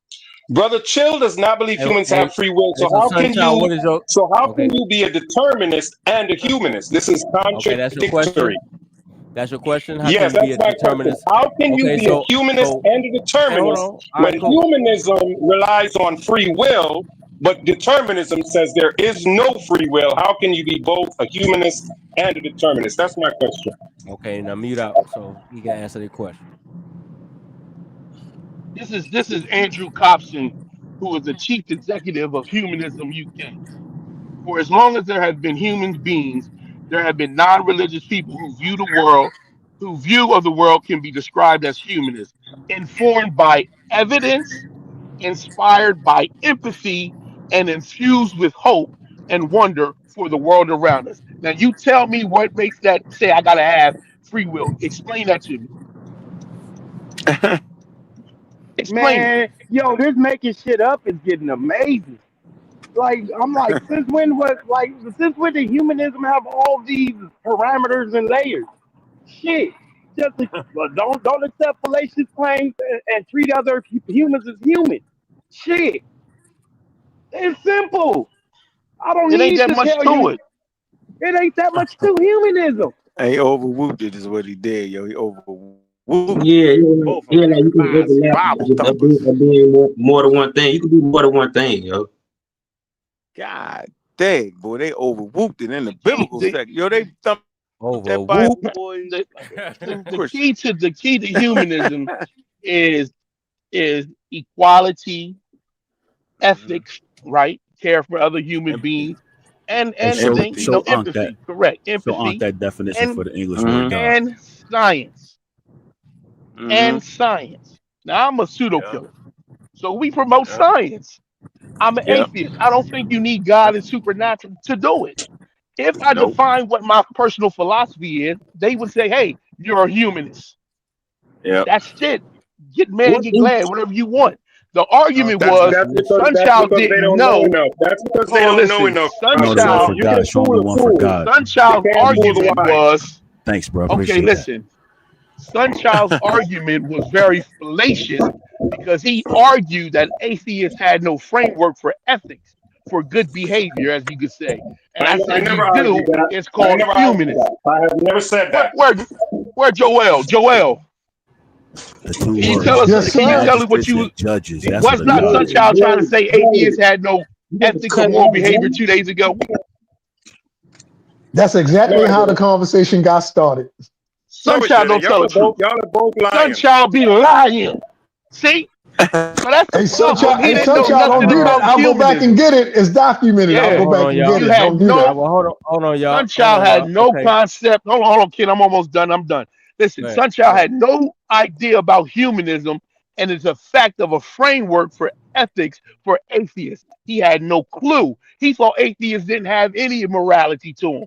Brother Chill does not believe Hey, humans hey, have free will. hey. So Sunchild, what is your? So how can Okay. you be a determinist and a humanist? This is Okay, that's your question. contradictory. That's your question. How can Yes, you be that's a my question. determinist? How can you Okay, be a so humanist and a hey, hold determinist on. All when right, cool. humanism relies on free will, but determinism says there is no free will? How can you be both a humanist and a determinist? That's my question. Okay, now mute out so he can answer the question. This is Andrew Copson, who is the chief executive of Humanism UK. For as long as there have been human beings, there have been non-religious people who view the world whose view of the world can be described as humanist, informed by evidence, inspired by empathy, and infused with hope and wonder for the world around us. Now, you tell me what makes that say I got to have free will. Explain that to me. Explain it. Man, yo, this making shit up is getting amazing. Like I'm like, since when did humanism have all these parameters and layers? Shit. Just don't accept fallacious claims and treat other humans as human. Shit. It's simple. I don't It ain't need that to much tell to you it. it ain't that much to humanism. He overwhooped it is what he did, yo. He overwhooped it. Yeah, Both of yeah, them. like you can overlap Bible of thumpers. being more than one thing. You can do more than one thing, yo. God dang, boy, they overwhooped it in the The key, biblical section. Yo, they thumped Over that whoop. Bible, boy, the, like a the, true the Christian. key to humanism is equality, ethics, right? Care for other human Empathy. beings, and Hey, think Empathy. empathy, correct? show Ankh Empathy that definition and for the English word Mm-hmm. God. and science and Mm-hmm. science. Now I'm a pseudo Yep. killer, so we promote Yep. science. I'm an Yep. atheist. I don't think you need God and supernatural to do it. If I Nope. define what my personal philosophy is, they would say, "Hey, you're a humanist." Yep. That's it. Get mad, What get is glad, whatever you want. The argument That's was because Definition. they Didn't don't know know. enough. That's because they Hold on, don't know listen. enough, Know the one Sunchild, for Joel. You God. can Show him fool the the one for fool. God. You Sunchild's can't fool the argument wise. was Thanks, bro. okay. Appreciate that. Listen, Sunchild's argument was very fallacious because he argued that atheists had no framework for ethics, for good behavior, as you could say. And I I said, never you argued do. that. It's I called never argued humanist. that. I have never said Where, that. where, where, Joel? Joel, The two can you words, tell us? Yes, Can you sir. tell us what magistrates you and judges. That's what was a not God is. Sunchild trying to say atheists had no you got to ethics or cut it moral out, behavior bro. 2 days ago? That's No, exactly I how the didn't. conversation got started. No, it Sunchild didn't. don't tell the truth. Y'all are both lying. Sunchild be lying. See? So that's the Hey, problem. Sunchild, He hey, didn't know Sunchild, don't nothing do that. about I'll go back and humanism. get it. It's documented. I'll Well, Yeah. go hold back on, and get y'all. You it. had Don't do All that. right, no well, hold on, y'all. Hold Sunchild on, had y'all. no Okay, concept. Hold on, kid. I'm almost done. I'm done. Listen, go ahead. Sunchild had no idea about humanism and its effect of a framework for ethics for atheists. He had no clue. He thought atheists didn't have any morality to them.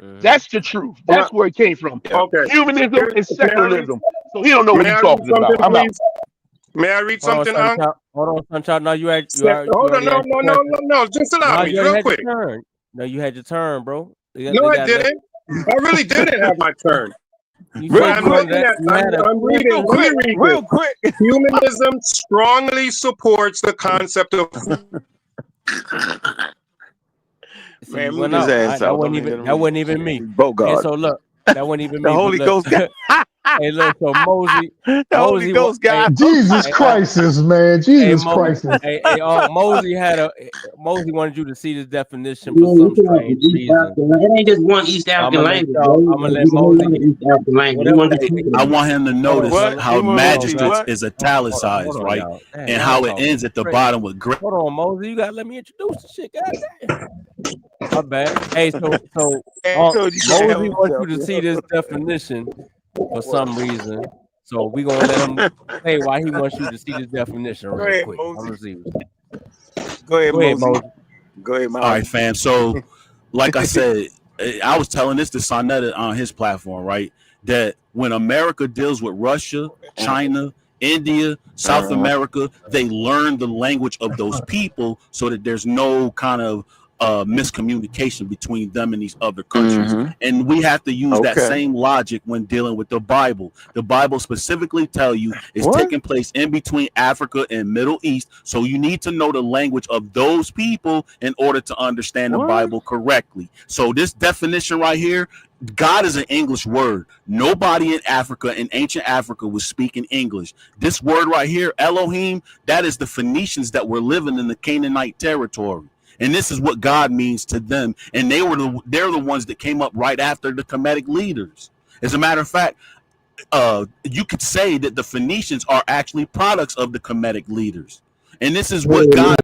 Mm-hmm. That's the truth. Well, That's where it came from. Yep. okay. Humanism and May I read? secularism. So he don't know what May he's I read talking something, about. I'm out. please? May I read Hold on, something, Unc? sunchild. Hold on, sunchild. No, you Hold on. already No, had no, your no, question. no, no. Just allow No, me, you already real had your quick. turn. No, you had your turn, bro. No, They I got let. didn't. I really didn't have my turn. You But Real said I'm you quick. wanted looking that. at. You had a. I'm reading. Real Let me quick. read this. Real quick. Humanism strongly supports the concept of See, you Man, mute went his out. ass That out. wasn't Don't even even. let him That read wasn't this even shit. me. He's Hey, Bogart. so look, that wasn't even The me. But Holy look. Ghost got Hey, look. So Mosey, the Holy Mosey, Ghost hey, got him. Jesus hey, Christ, man. hey, Jesus Christ. Mosey had a. Mosey wanted you to see this definition for Yeah, you some can have the strange East reason. African. It ain't just one East So I'm African gonna let language, y'all. bro. I'm gonna let There's a whole Mosey lot of get. East African language. We Whatever. want to Hey, just talk I about it. want him to hold on. notice Well, What? how Humanity, look. magistrates what? is Hold italicized, on, right? y'all. Dang, And y'all how it talking ends at the crazy. bottom with great. Hold on, Mosey. You gotta let me introduce the shit. Goddamn. My bad. Hey, so I told you can't Mosey help wants you himself, to see this yo. definition for What? some reason. So we gonna let him say why he wants you to see this definition Go real ahead, quick. I'm Mosey. gonna see. Go ahead, Go ahead, Mosey. Mosey. Go ahead, All right, Mosey. fam. So, like I said, I was telling this to Sonetta on his platform, right? That when America deals with Russia, China, India, South Uh-huh. America, they learn the language of those people so that there's no kind of miscommunication between them and these other countries. Mm-hmm. And we have to use that Okay. same logic when dealing with the Bible. The Bible specifically tell you it's What? taking place in between Africa and Middle East. So you need to know the language of those people in order to understand the What? Bible correctly. So this definition right here, God is an English word. Nobody in Africa, in ancient Africa, was speaking English. This word right here, Elohim, that is the Phoenicians that were living in the Canaanite territory. And this is what God means to them. And they're the ones that came up right after the Kemetic leaders. As a matter of fact, you could say that the Phoenicians are actually products of the Kemetic leaders. And this is what Wait a God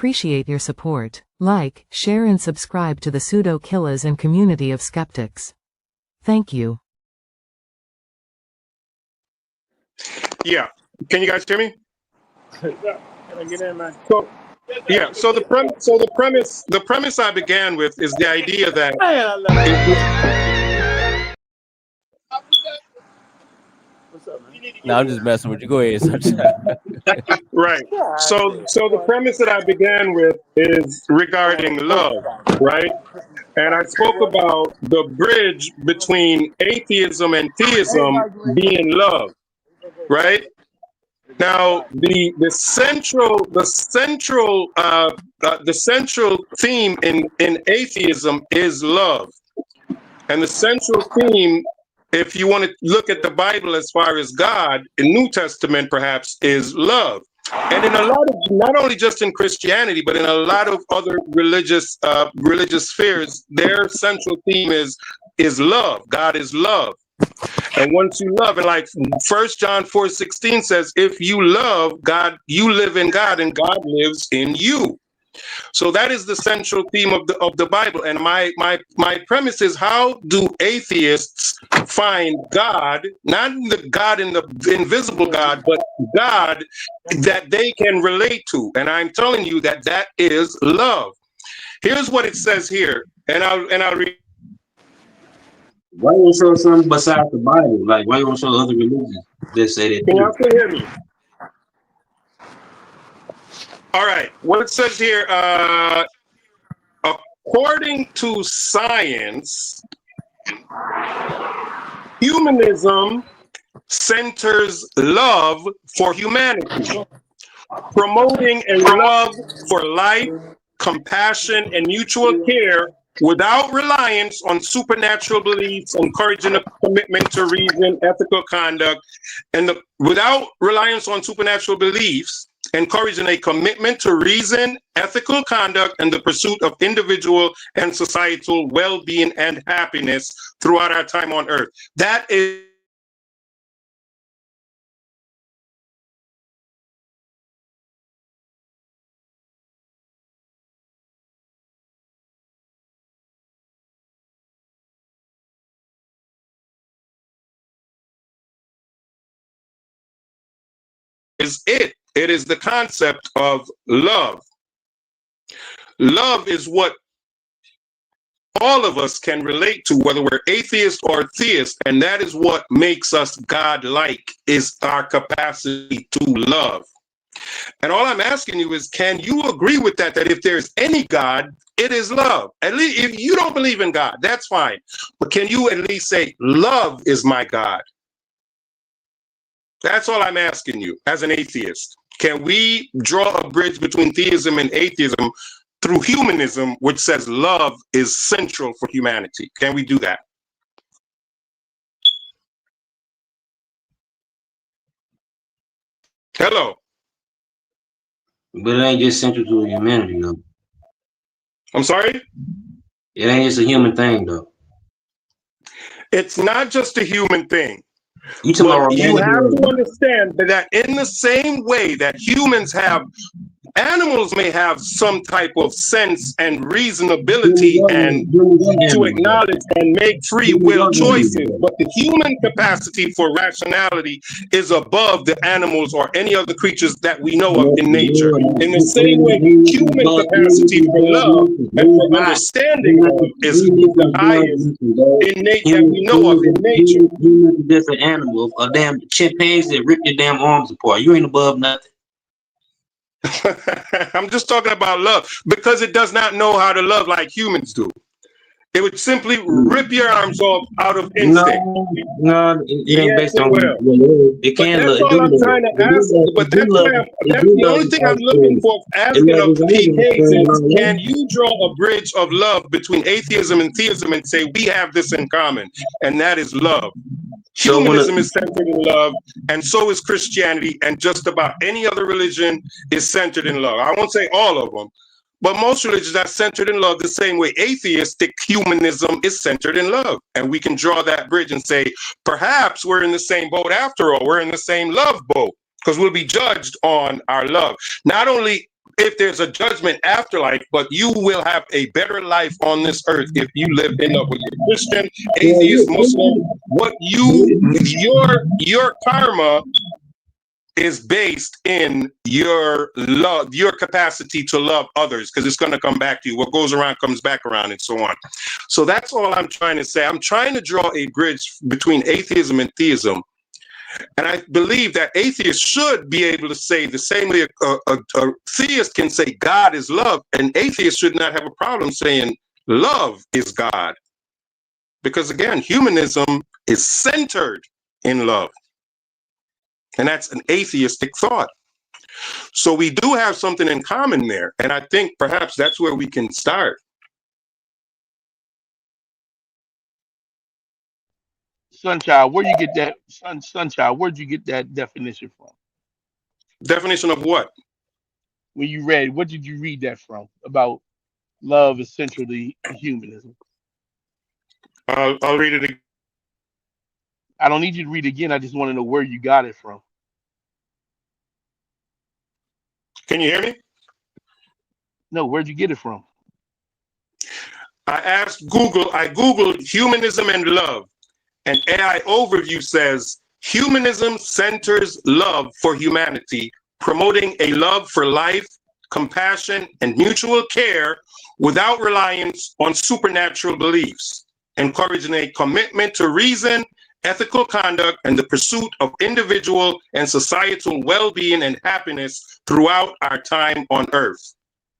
appreciate your support. Like, share and subscribe to the Pseudo Killers and community of skeptics. Thank you. Yeah. Can you guys hear me? Can I get in, man? So yeah, so the premise I began with is the idea that Man, I love if you. What's up, man? No, I'm just messing with you. Go ahead, SunChild. right. God So the premise that I began with is regarding love, right? And I spoke about the bridge between atheism and theism being love, right? Now, the central theme in atheism is love, and the central theme, if you want to look at the Bible as far as God, in New Testament perhaps, is love. And in a lot of, not only just in Christianity, but in a lot of other religious spheres, their central theme is love. God is love. And once you love, and like 1 John 4:16 says, if you love God, you live in God and God lives in you. So that is the central theme of the Bible. And my premise is, how do atheists find God, not the God in the invisible God, but God that they can relate to? And I'm telling you that is love. Here's what it says here, and I'll read. Why you don't show something besides the Bible? Like, why you don't show other religions that say that Can too? y'all still hear me? All right. What it says here, according to science, humanism centers love for humanity, promoting a love for life, compassion, and mutual care without reliance on supernatural beliefs, encouraging a commitment to reason, ethical conduct, and without reliance on supernatural beliefs, encouraging a commitment to reason, ethical conduct, and the pursuit of individual and societal well-being and happiness throughout our time on earth. That is it. It is the concept of love. Love is what all of us can relate to, whether we're atheist or theist, and that is what makes us God-like, is our capacity to love. And all I'm asking you is, can you agree with that if there's any God, it is love? At least if you don't believe in God, that's fine. But can you at least say, love is my God? That's all I'm asking you as an atheist. Can we draw a bridge between theism and atheism through humanism, which says love is central for humanity? Can we do that? Hello. But it ain't just central to humanity, though. I'm sorry? It ain't just a human thing, though. It's not just a human thing. You talking about But you romantic have to love? understand that in the same way that humans have, animals may have some type of sense and reasonability and to acknowledge and make free will choices, but the human capacity for rationality is above the animals or any other creatures that we know of in nature. In the same way, human capacity for love and for understanding love is the highest that we know of in nature. Humans are just an animal, a damn chimpanzee that ripped your damn arms apart. You ain't above nothing. I'm just talking about love, because it does not know how to love like humans do. It would simply rip your arms off out of instinct. No, it ain't Yes, based it on will. it But can that's love. all I'm trying to ask. But that's the only thing I'm looking for, asking of the PKs is, can you draw a bridge of love between atheism and theism and say we have this in common, and that is love? Humanism is centered in love, and so is Christianity, and just about any other religion is centered in love. I won't say all of them, but most religions are centered in love the same way atheistic humanism is centered in love. And we can draw that bridge and say, perhaps we're in the same boat after all. We're in the same love boat, because we'll be judged on our love. Not only if there's a judgment afterlife, but you will have a better life on this earth if you live in love. With your Christian, atheist, Muslim, your karma is based in your love, your capacity to love others, because it's going to come back to you. What goes around comes back around, and so on. So that's all I'm trying to say. I'm trying to draw a bridge between atheism and theism. And I believe that atheists should be able to say the same way a theist can say God is love, and atheists should not have a problem saying love is God. Because again, humanism is centered in love. And that's an atheistic thought. So we do have something in common there. And I think perhaps that's where we can start. SunChild, where you get that SunChild, where'd you get that definition from? Definition of what? When you read, what did you read that from? About love is central to humanism. I'll read it again. I don't need you to read it again. I just want to know where you got it from. Can you hear me? No, where'd you get it from? I asked Google, I Googled humanism and love. And AI Overview says, humanism centers love for humanity, promoting a love for life, compassion, and mutual care without reliance on supernatural beliefs, encouraging a commitment to reason, ethical conduct, and the pursuit of individual and societal well-being and happiness throughout our time on Earth.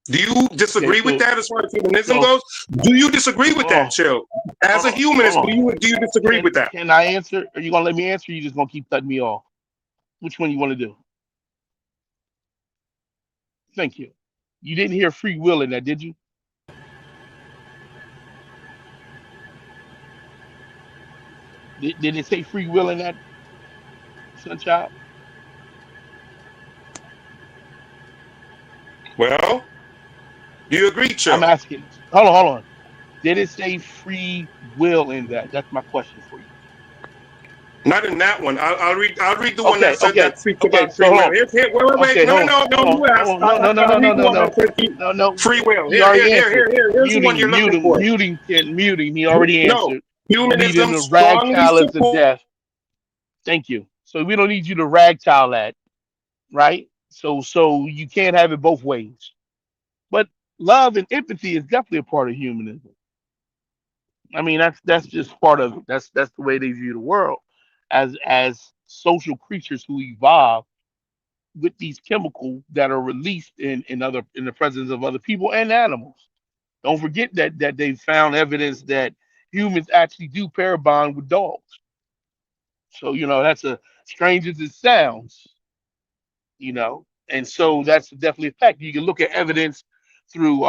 Do you disagree with that as far as humanism goes? Do you disagree with that, Chill? As a humanist, do you disagree with that? Can I answer? Are you gonna let me answer? Or you just gonna keep cutting me off? Which one you want to do? Thank you. You didn't hear free will in that, did you? Did it say free will in that, SunChild? Well, do you agree, Chill? I'm asking. Hold on. Did it say free will in that? That's my question for you. Not in that one. I'll read the one Okay, that said that speaks about so free will. hold on. Wait. Okay, No. hold on. You asked. No. I'll read the one that says No. free will. He already Here. answered. Here's the one you're looking for. Muting. He already No. answered. You need him Humanism to strongly ragtile us to supports. death. Thank you. So we don't need you to ragtile that, right? So you can't have it both ways. But love and empathy is definitely a part of humanism. I mean, that's just part of it. That's the way they view the world as social creatures who evolve with these chemicals that are released in the presence of other people and animals. Don't forget that they found evidence that humans actually do pair bond with dogs. So that's a strange as it sounds, and so that's definitely a fact. You can look at evidence through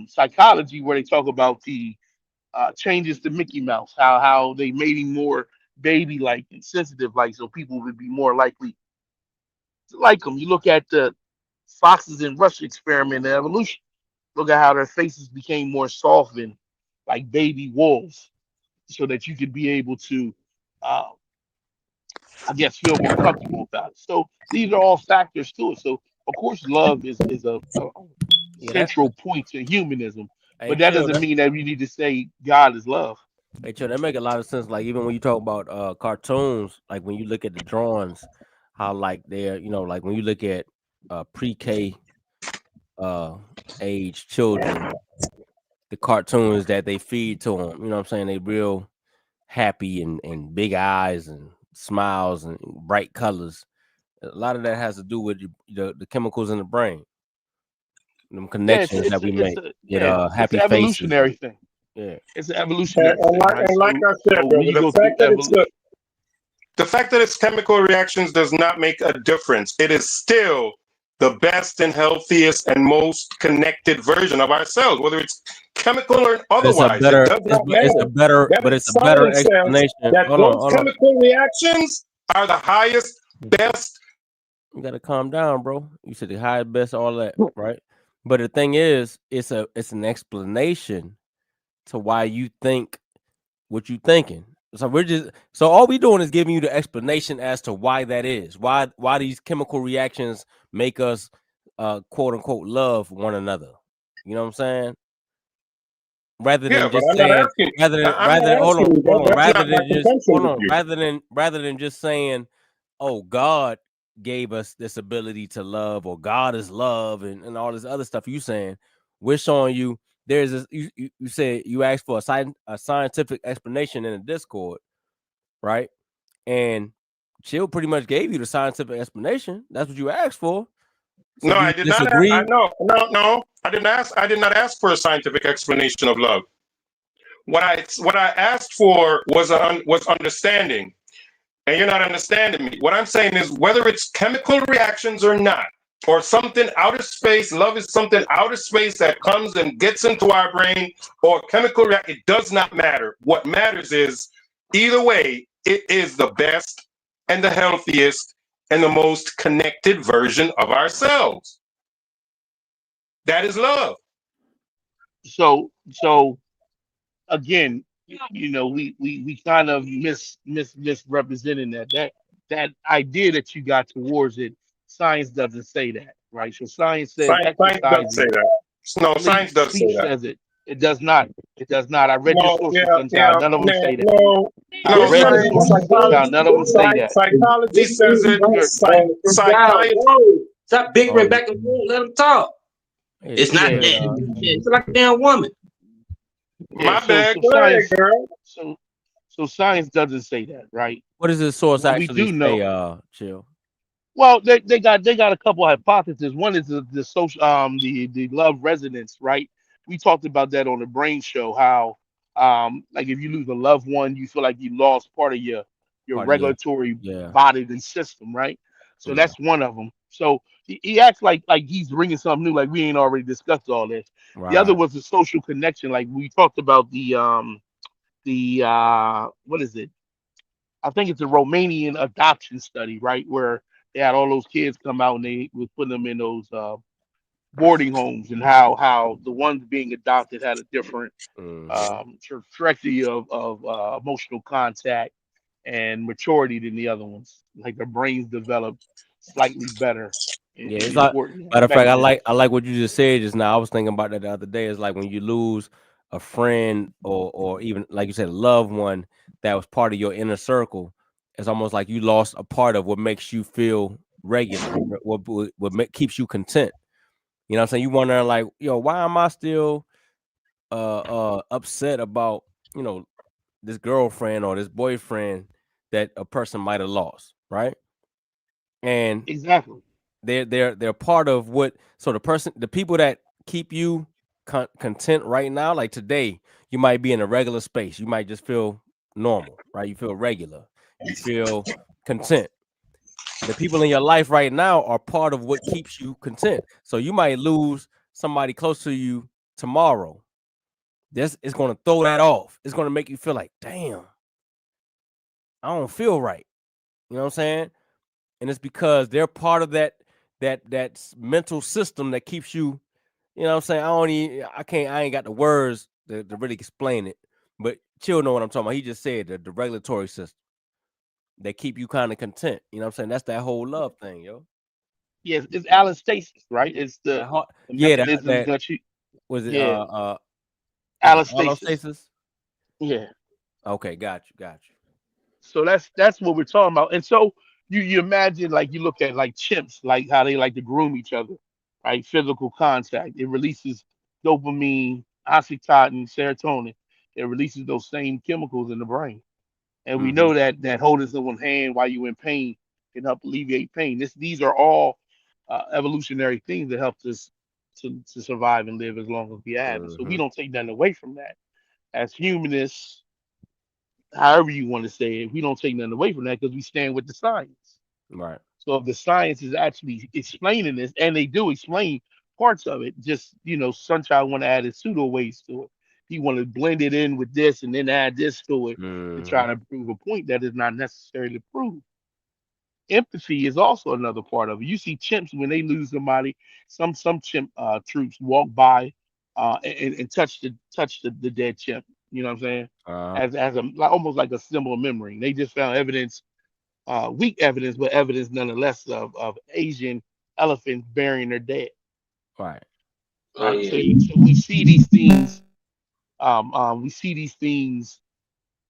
psychology where they talk about the changes to Mickey Mouse, how they made him more baby like and sensitive like, so people would be more likely to like him. You look at the foxes in Russia experiment in evolution. Look at how their faces became more soft and like baby wolves, so that you could be able to, uh, I guess, feel more comfortable about it. So these are all factors to it. So of course, love is a Yeah, that's central point to humanism, hey but that chill. doesn't mean that we need to say God is love. Hey, chill. That make a lot of sense. Like even when you talk about cartoons, like when you look at the drawings, how like they're like when you look at pre-K age children, the cartoons that they feed to them. You know what I'm saying? They real happy and big eyes and smiles and bright colors. A lot of that has to do with the chemicals in the brain, them Yeah, connections that we make with it's an happy faces. evolutionary thing. Yeah. It's an evolutionary thing, right? And like I said, So when brother, you go through the fact that it's chemical reactions does not make a difference. It is still the best and healthiest and most connected version of ourselves, whether it's chemical or It's a otherwise. It better, does not it's a matter. better, That but is it's a better science says explanation. that those Hold on. chemical reactions are the highest, best. You gotta calm down, bro. You said the highest, best, all that, right? But the thing is, it's an explanation to why you think what you thinking. So all we doing is giving you the explanation as to why that is. Why these chemical reactions make us quote unquote love one another. You know what I'm saying? Rather Yeah, than but just I'm not saying asking. I'm rather not than asking you, bro. That's rather not my than just contention with you. rather than just saying, oh, God gave us this ability to love, or God is love, and all this other stuff you saying, we're showing you there's this. You said you asked for a scientific explanation in the Discord, right? And Chill pretty much gave you the scientific explanation. That's what you asked for. So No, do I you did not. I disagree? no. I didn't ask. I did not ask for a scientific explanation of love. What I asked for was understanding, and you're not understanding me. What I'm saying is whether it's chemical reactions or not, or something outer space. Love is something outer space that comes and gets into our brain, or chemical react. It does not matter. What matters is either way, it is the best and the healthiest and the most connected version of ourselves. That is love. So again, we kind of misrepresenting that idea that you got towards it. Science doesn't say that, right? So science says Science does say exercising, that. No, sleep science does say sleep that. says it. It does not. It does not. I read your No, sources, yeah, sunchild. yeah, None of them say that. no, I no. This read your one, Science, sources, this sunchild. psychology, None of them say that. psychology is says it. right. Good job. Psychiatry. Whoa. Stop Oh, bickering back and forth. Let them talk. yeah, It's not go Yeah, ahead. that. It's like a damn woman. yeah. My So bad. so Go ahead, science girl. so so science doesn't say that, right? What does this source What we actually do say? know. Chill. Well, they got a couple hypotheses. One is the social the love resonance, right? We talked about that on the brain show. How like if you lose a loved one, you feel like you lost part of your Part of your regulatory yeah, bodily system, right? So yeah, that's one of them. So he acts like he's bringing something new, like we ain't already discussed all this. The other right. was the social connection, like we talked about the what is it? I think it's a Romanian adoption study, right? Where they had all those kids come out and they was putting them in those boarding homes, and how the ones being adopted had a different Mm-hmm. trajectory of emotional contact and maturity than the other ones. Like their brains developed slightly better Yeah, in it's like important matter of fact, I mechanisms. like what you just said just now. I was thinking about that the other day. It's like when you lose a friend or even like you said, a loved one that was part of your inner circle. It's almost like you lost a part of what makes you feel regular, keeps you content. You know what I'm saying? You wondering like, yo, why am I still upset about, you know, this girlfriend or this boyfriend that a person might have lost, right? And Exactly. they're part of what, so the people that keep you content right now, like today you might be in a regular space, you might just feel normal, right? You feel regular, you feel content. The people in your life right now are part of what keeps you content. So you might lose somebody close to you tomorrow. This is going to throw that off. It's going to make you feel like, damn, I don't feel right. You know what I'm saying? And it's because they're part of that mental system that keeps you. You know what I'm saying? I ain't got the words to really explain it. But Chill know what I'm talking about. He just said the regulatory system. They keep you kind of content. You know what I'm saying? That's that whole love thing, yo. Yes, it's allostasis, right? It's That heart, the yeah, mechanisms that that you was it yeah, is it allostasis. allostasis? Yeah. Okay, got you. So that's what we're talking about. And so you imagine, like you look at like chimps, like how they like to groom each other, right? Physical contact. It releases dopamine, oxytocin, serotonin. It releases those same chemicals in the brain. And we Mm-hmm. know that holding someone's hand while you're in pain can help alleviate pain. These are all evolutionary things that help us to survive and live as long as we have. And so we Mm-hmm. don't take nothing away from that. As humanists, however you want to say it, we don't take nothing away from that because we stand with the science. Right. So if the science is actually explaining this, and they do explain parts of it, just Sunchild want to add his pseudo ways to it. He want to blend it in with this and then add this to it to Mm-hmm. try to prove a point that is not necessarily proved. Empathy is also another part of it. You see chimps when they lose somebody, some chimp troops walk by and touch the dead chimp. You know what I'm saying? Uh-huh. As a like, almost like a symbol of memory. They just found evidence, weak evidence, but evidence nonetheless of Asian elephants burying their dead. Right. Oh Right. So yeah. we see these things. We see these things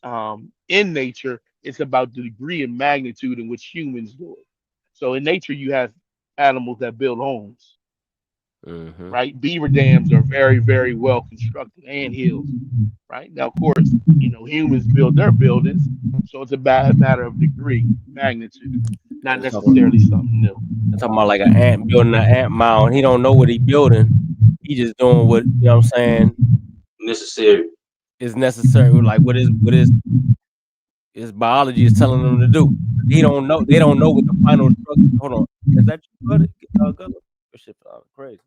in nature. It's about the degree and magnitude in which humans do it. So in nature, you have animals that build homes, Mm-hmm. right? Beaver dams are very, very well constructed, and hills, right? Now, of course, humans build their buildings, so it's a bad matter of degree, magnitude, not They're talking, necessarily something new. they're talking about like an ant building an ant mound. He don't know what he building. He just doing what I'm saying Necessary. is necessary. Like his biology is telling him to do. He don't know. They don't know what the final structure. Hold on, is that you, buddy? Gunner? This shit crazy.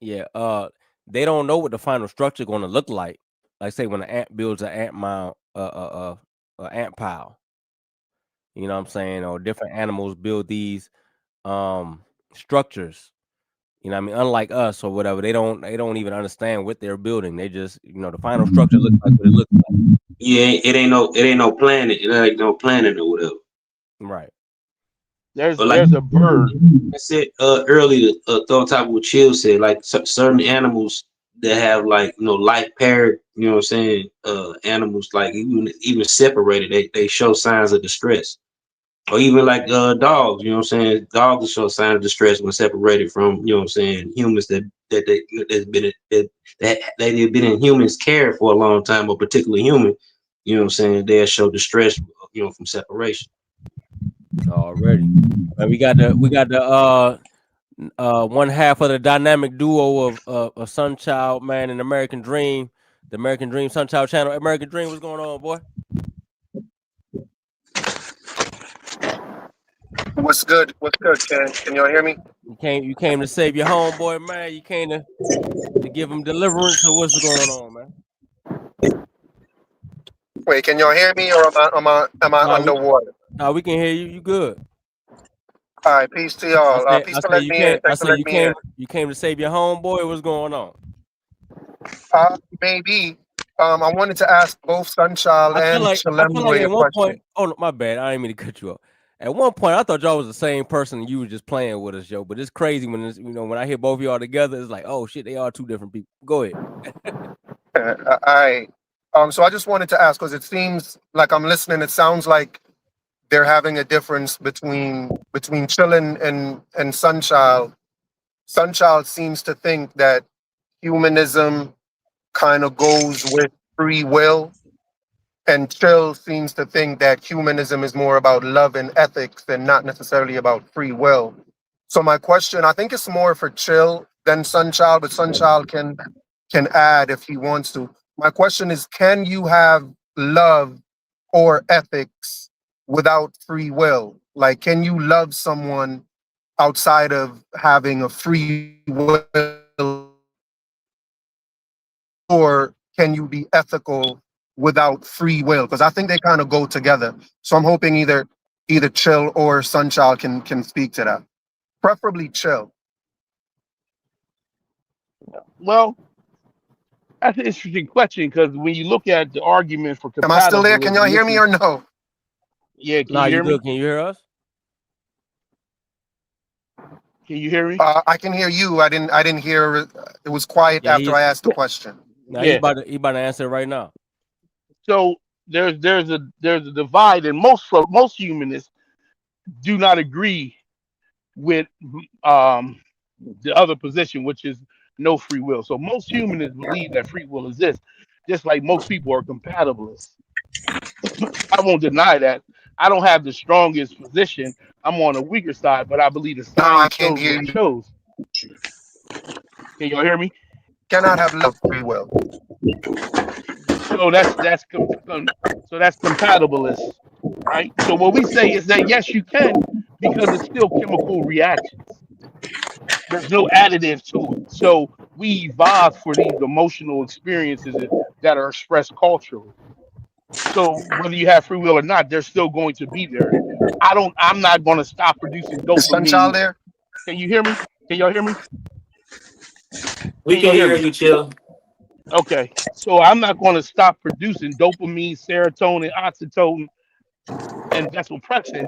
Yeah. They don't know what the final structure going to look like. Like say when an ant builds an ant mound, ant pile. You know what I'm saying? Or different animals build these structures. You know what I mean? Unlike us or whatever, they don't even understand what they're building. They just the final structure looks like what it looks like. Yeah, it ain't no planet. It ain't no planet or whatever. Right. There's But like there's a bird. I said earlier, on top of what Chill said, like certain animals that have like life paired, what I'm saying, animals like even separated, they show signs of distress. Or even like dogs, what I'm saying, dogs will show signs of distress when separated from, what I'm saying, humans that they've been in humans' care for a long time, or particularly human, what I'm saying, they'll show distress, from separation. Already. And we got the one half of the dynamic duo of SunChild Man and American Dream, the American Dream SunChild channel. American Dream, what's going on, boy? What's good? What's good, Ken? Can y'all hear me? You came to save your homeboy, man. You came to give him deliverance, or what's going on, man? Wait, can y'all hear me, or am I Nah, we underwater? nah, we can hear you. You good? All right, peace to I y'all. said Peace I to said let you me in. came. I Thanks for said letting you me in. came to save your homeboy. What's going on? Maybe. I wanted to ask both Sunchild and I feel like Chalemboy a at one point. question. Oh, no, my bad. I didn't mean to cut you off. At one point, I thought y'all was the same person. And you were just playing with us, yo. But it's crazy when when I hear both of y'all together. It's like, oh shit, they are two different people. Go ahead. All right. So I just wanted to ask because it seems like I'm listening. It sounds like they're having a difference between Chillin and Sunchild. Sunchild seems to think that humanism kind of goes with free will, and Chill seems to think that humanism is more about love and ethics and not necessarily about free will. So my question, I think it's more for Chill than Sunchild, but Sunchild can add if he wants to. My question is, can you have love or ethics without free will? Like, can you love someone outside of having a free will, or can you be ethical without free will? Because I think they kind of go together. So I'm hoping either Chill or Sunchild can speak to that. Preferably Chill. Well, that's an interesting question because when you look at the argument for Am I still there? Can y'all compatibilism, hear which me is or no? yeah, can Nah, you you hear me? good? Can you hear us? Can you hear me? I can hear you. I didn't hear. It was quiet Yeah, after he's I asked the question. now he's Yeah. about to answer it right now. So there's a divide, and most humanists do not agree with um the other position, which is no free will. So most humanists believe that free will exists, just like most people are compatibilists. I won't deny that. I don't have the strongest position. I'm on a weaker side, but I believe the No, I science can't shows what hear it you. shows. Can y'all hear me? Cannot have love free will. So that's compatibilist, right? So what we say is that yes, you can, because it's still chemical reactions. There's no additive to it. So we evolved for these emotional experiences that are expressed culturally. So whether you have free will or not, they're still going to be there. I'm not going to stop producing Is Sunchild dopamine. there? Can you hear me? Can y'all hear me? We Can can y'all hear hear me? you, chill. Okay. So I'm not going to stop producing dopamine, serotonin, oxytocin, and vasopressin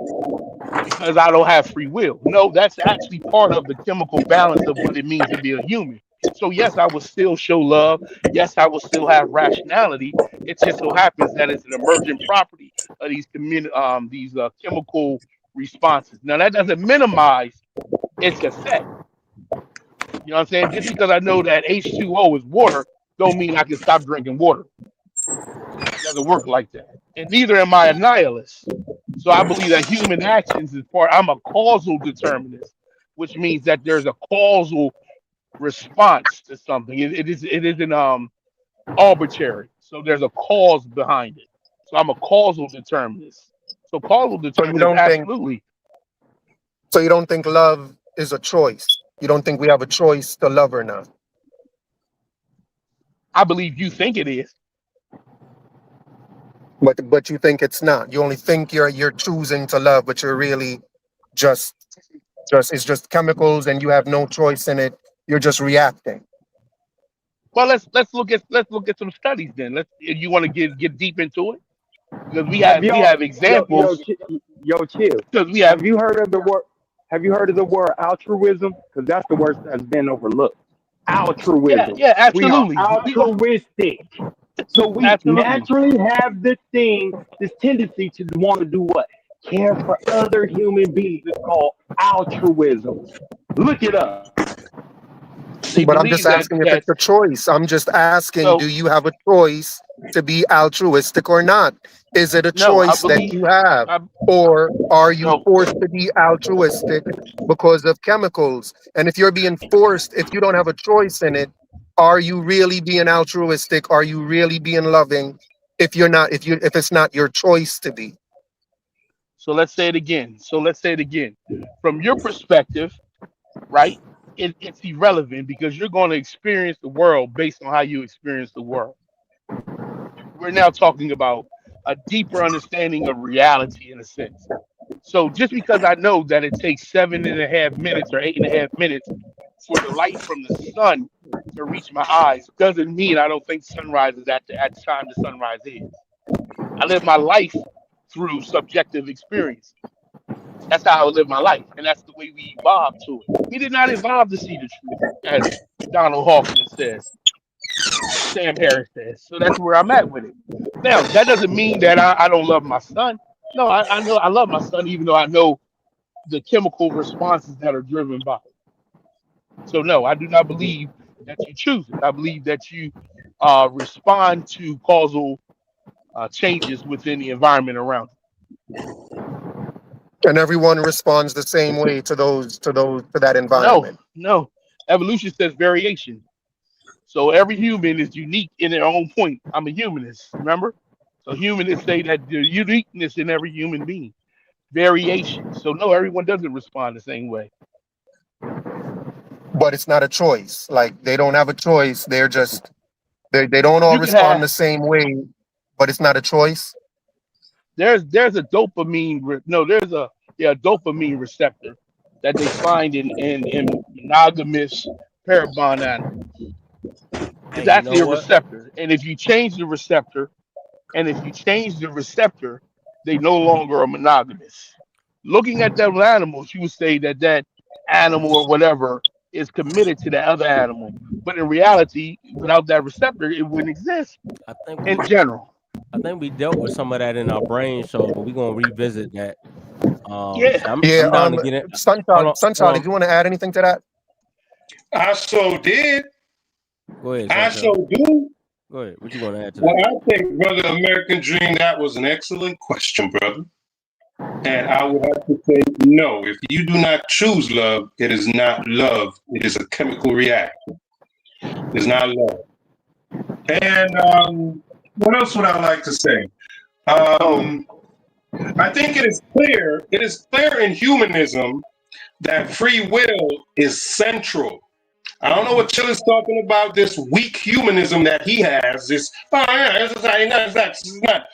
because I don't have free will. No, that's actually part of the chemical balance of what it means to be a human. So yes, I will still show love. Yes, I will still have rationality. It just so happens that it's an emergent property of these chemical responses. Now that doesn't minimize its effect. You know what I'm saying? Just because I know that H2O is water, don't mean I can stop drinking water. It doesn't work like that. And neither am I a nihilist. So I believe that human actions is part. I'm a causal determinist, which means that there's a causal response to something. It isn't arbitrary. So there's a cause behind it. So I'm a causal determinist. So causal So you determinist, don't think absolutely. so you don't think love is a choice. You don't think we have a choice to love or not. I believe you think it is. But you think it's not. You only think you're choosing to love, but you're really just it's just chemicals and you have no choice in it. You're just reacting. Well, let's look at some studies then. Let's if you want to get deep into it because Have we y'all, have examples chill. because we have Have you heard of the word? Have you heard of the word altruism? Because that's the word that's been overlooked. Altruism. yeah, We are absolutely. We go altruistic. So we absolutely. naturally have this tendency to want to do what? Care for other human beings. It's called altruism. Look it up. They But I'm just believe asking if that it's a choice. I'm just asking, so do you have a choice to be altruistic or not? Is it a no, I choice that believe you have? I Or are you no. forced to be altruistic because of chemicals? And if you're being forced, if you don't have a choice in it, are you really being altruistic? Are you really being loving if you're not, if it's not your choice to be? So let's say it again. From your perspective, right? It's irrelevant because you're going to experience the world based on how you experience the world. We're now talking about a deeper understanding of reality in a sense. So just because I know that it takes 7.5 minutes or 8.5 minutes for the light from the sun to reach my eyes doesn't mean I don't think sunrise is at the time the sunrise is. I live my life through subjective experience. That's how I live my life, and that's the way we evolved to it. We did not evolve to see the truth, as Donald Hawkins says, Sam Harris says. So that's where I'm at with it. Now, that doesn't mean that I don't love my son. No, I know I love my son, even though I know the chemical responses that are driven by it. So no, I do not believe that you choose it. I believe that you respond to causal changes within the environment around And everyone responds the same way to that you. No, environment. no. Evolution says variation. So every human is unique in their own point. I'm a humanist, remember? So humanists say that there's uniqueness in every human being, variation. So no, everyone doesn't respond the same way. But it's not a choice. Like they don't have a choice. They're just they don't all You can respond have the same way, but it's not a choice. there's a no, there's a dopamine receptor that they find in monogamous pair bond animals. It's Hey, you actually know a what? receptor, and if you change the receptor, they no longer are monogamous. Looking at them animals, you would say that that animal or whatever is committed to the other animal, but in reality, without that receptor, it wouldn't exist I think in we general. I think we dealt with some of that in our brain show, but we're gonna revisit that. Yeah, Yeah. I'm down to get it. Hold Sunchild, did on. you want to add anything to that? I so did. Go ahead, I Sunshine. so do. Go ahead. What you gonna add to Well, that? I think, Brother American Dream, that was an excellent question, brother. And I would have to say no. If you do not choose love, it is not love. It is a chemical reaction. It's not love. And what else would I like to say? So I think it is clear. It is clear in humanism that free will is central. I don't know what Chill is talking about. This weak humanism that he has. This it's not.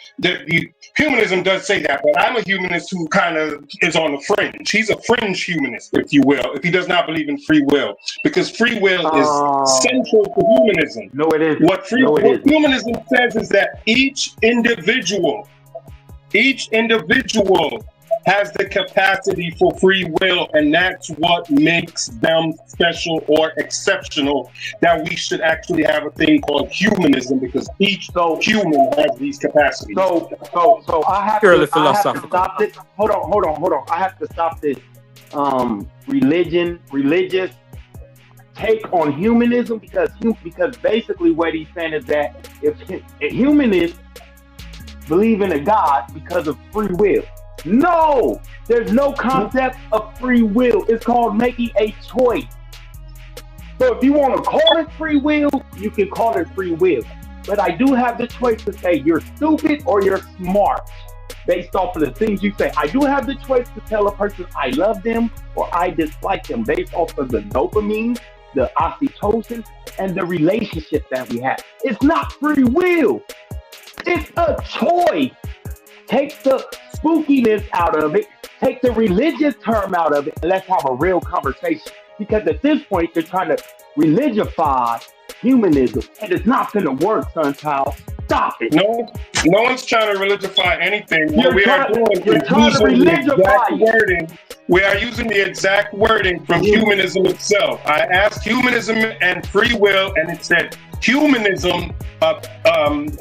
Humanism does say that, but I'm a humanist who kind of is on the fringe. He's a fringe humanist, if you will, if he does not believe in free will, because free will is central to humanism. no, it isn't. What No, it isn't. humanism says is that each individual has the capacity for free will, and that's what makes them special or exceptional, that we should actually have a thing called humanism, because each human has these capacities. So I have Purely to philosophical. stop this. Hold on. I have to stop this religious take on humanism, because basically what he's saying is that if humanists believe in a God because of free will. No, there's no concept of free will. It's called making a choice. So if you want to call it free will, you can call it free will. But I do have the choice to say you're stupid or you're smart based off of the things you say. I do have the choice to tell a person I love them or I dislike them based off of the dopamine, the oxytocin, and the relationship that we have. It's not free will. It's a choice. Take the spookiness out of it. Take the religious term out of it. And let's have a real conversation. Because at this point, they're trying to religify humanism. And it's not going to work, SunChild. Stop it. No one's trying to religify anything. What You're we are trying doing to is using the exact religify it. wording. We are using the exact wording from humanism itself. I asked humanism and free will, and it said humanism,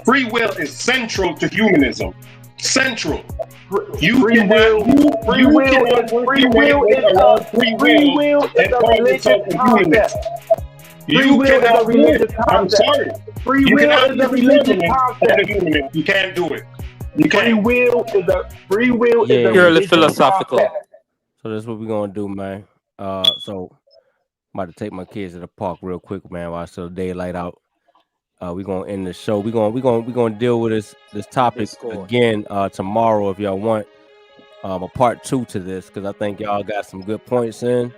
free will is central to humanism. Central. Free will is a religious concept. Free will is a religious concept. I'm sorry. Free will is a religious concept. You can't do it. Free will is a purely philosophical. Concept. So that's what we're gonna do, man. So I'm about to take my kids to the park real quick, man, while it's still daylight out. We're gonna end the show. We're gonna deal with this topic again tomorrow if y'all want a part 2 to this, because I think y'all got some good points in.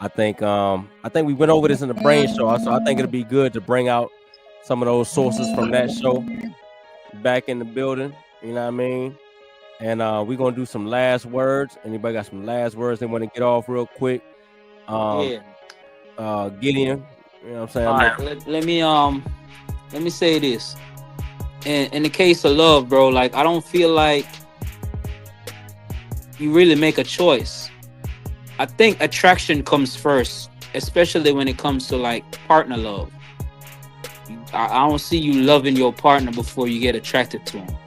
I think we went over this in the brain show, so I think it'll be good to bring out some of those sources from that show back in the building. You know what I mean? And we're gonna do some last words. Anybody got some last words they want to get off real quick? Gideon, you know what I'm saying? All right, let me say this. In the case of love, bro, like I don't feel like you really make a choice. I think attraction comes first, especially when it comes to like partner love. I don't see you loving your partner before you get attracted to him.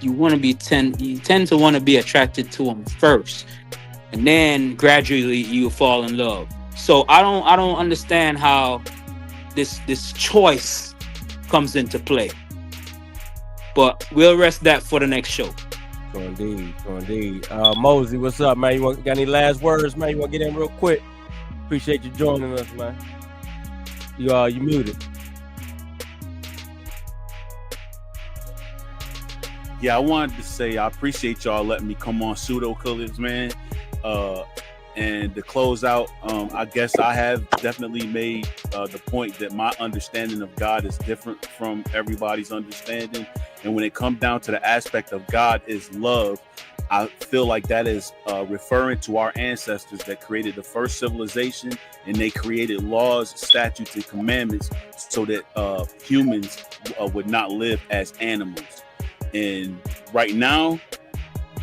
You want to be you tend to want to be attracted to him first, and then gradually you fall in love. So I don't understand how this choice comes into play. But we'll rest that for the next show. So indeed. Mosey, what's up, man? Got any last words, man? You want to get in real quick? Appreciate you joining us, man. You muted. Yeah, I wanted to say I appreciate y'all letting me come on Pseudo Killers, man. And to close out, I guess I have definitely made the point that my understanding of God is different from everybody's understanding. And when it comes down to the aspect of God is love, I feel like that is referring to our ancestors that created the first civilization, and they created laws, statutes, and commandments so that humans would not live as animals. And right now,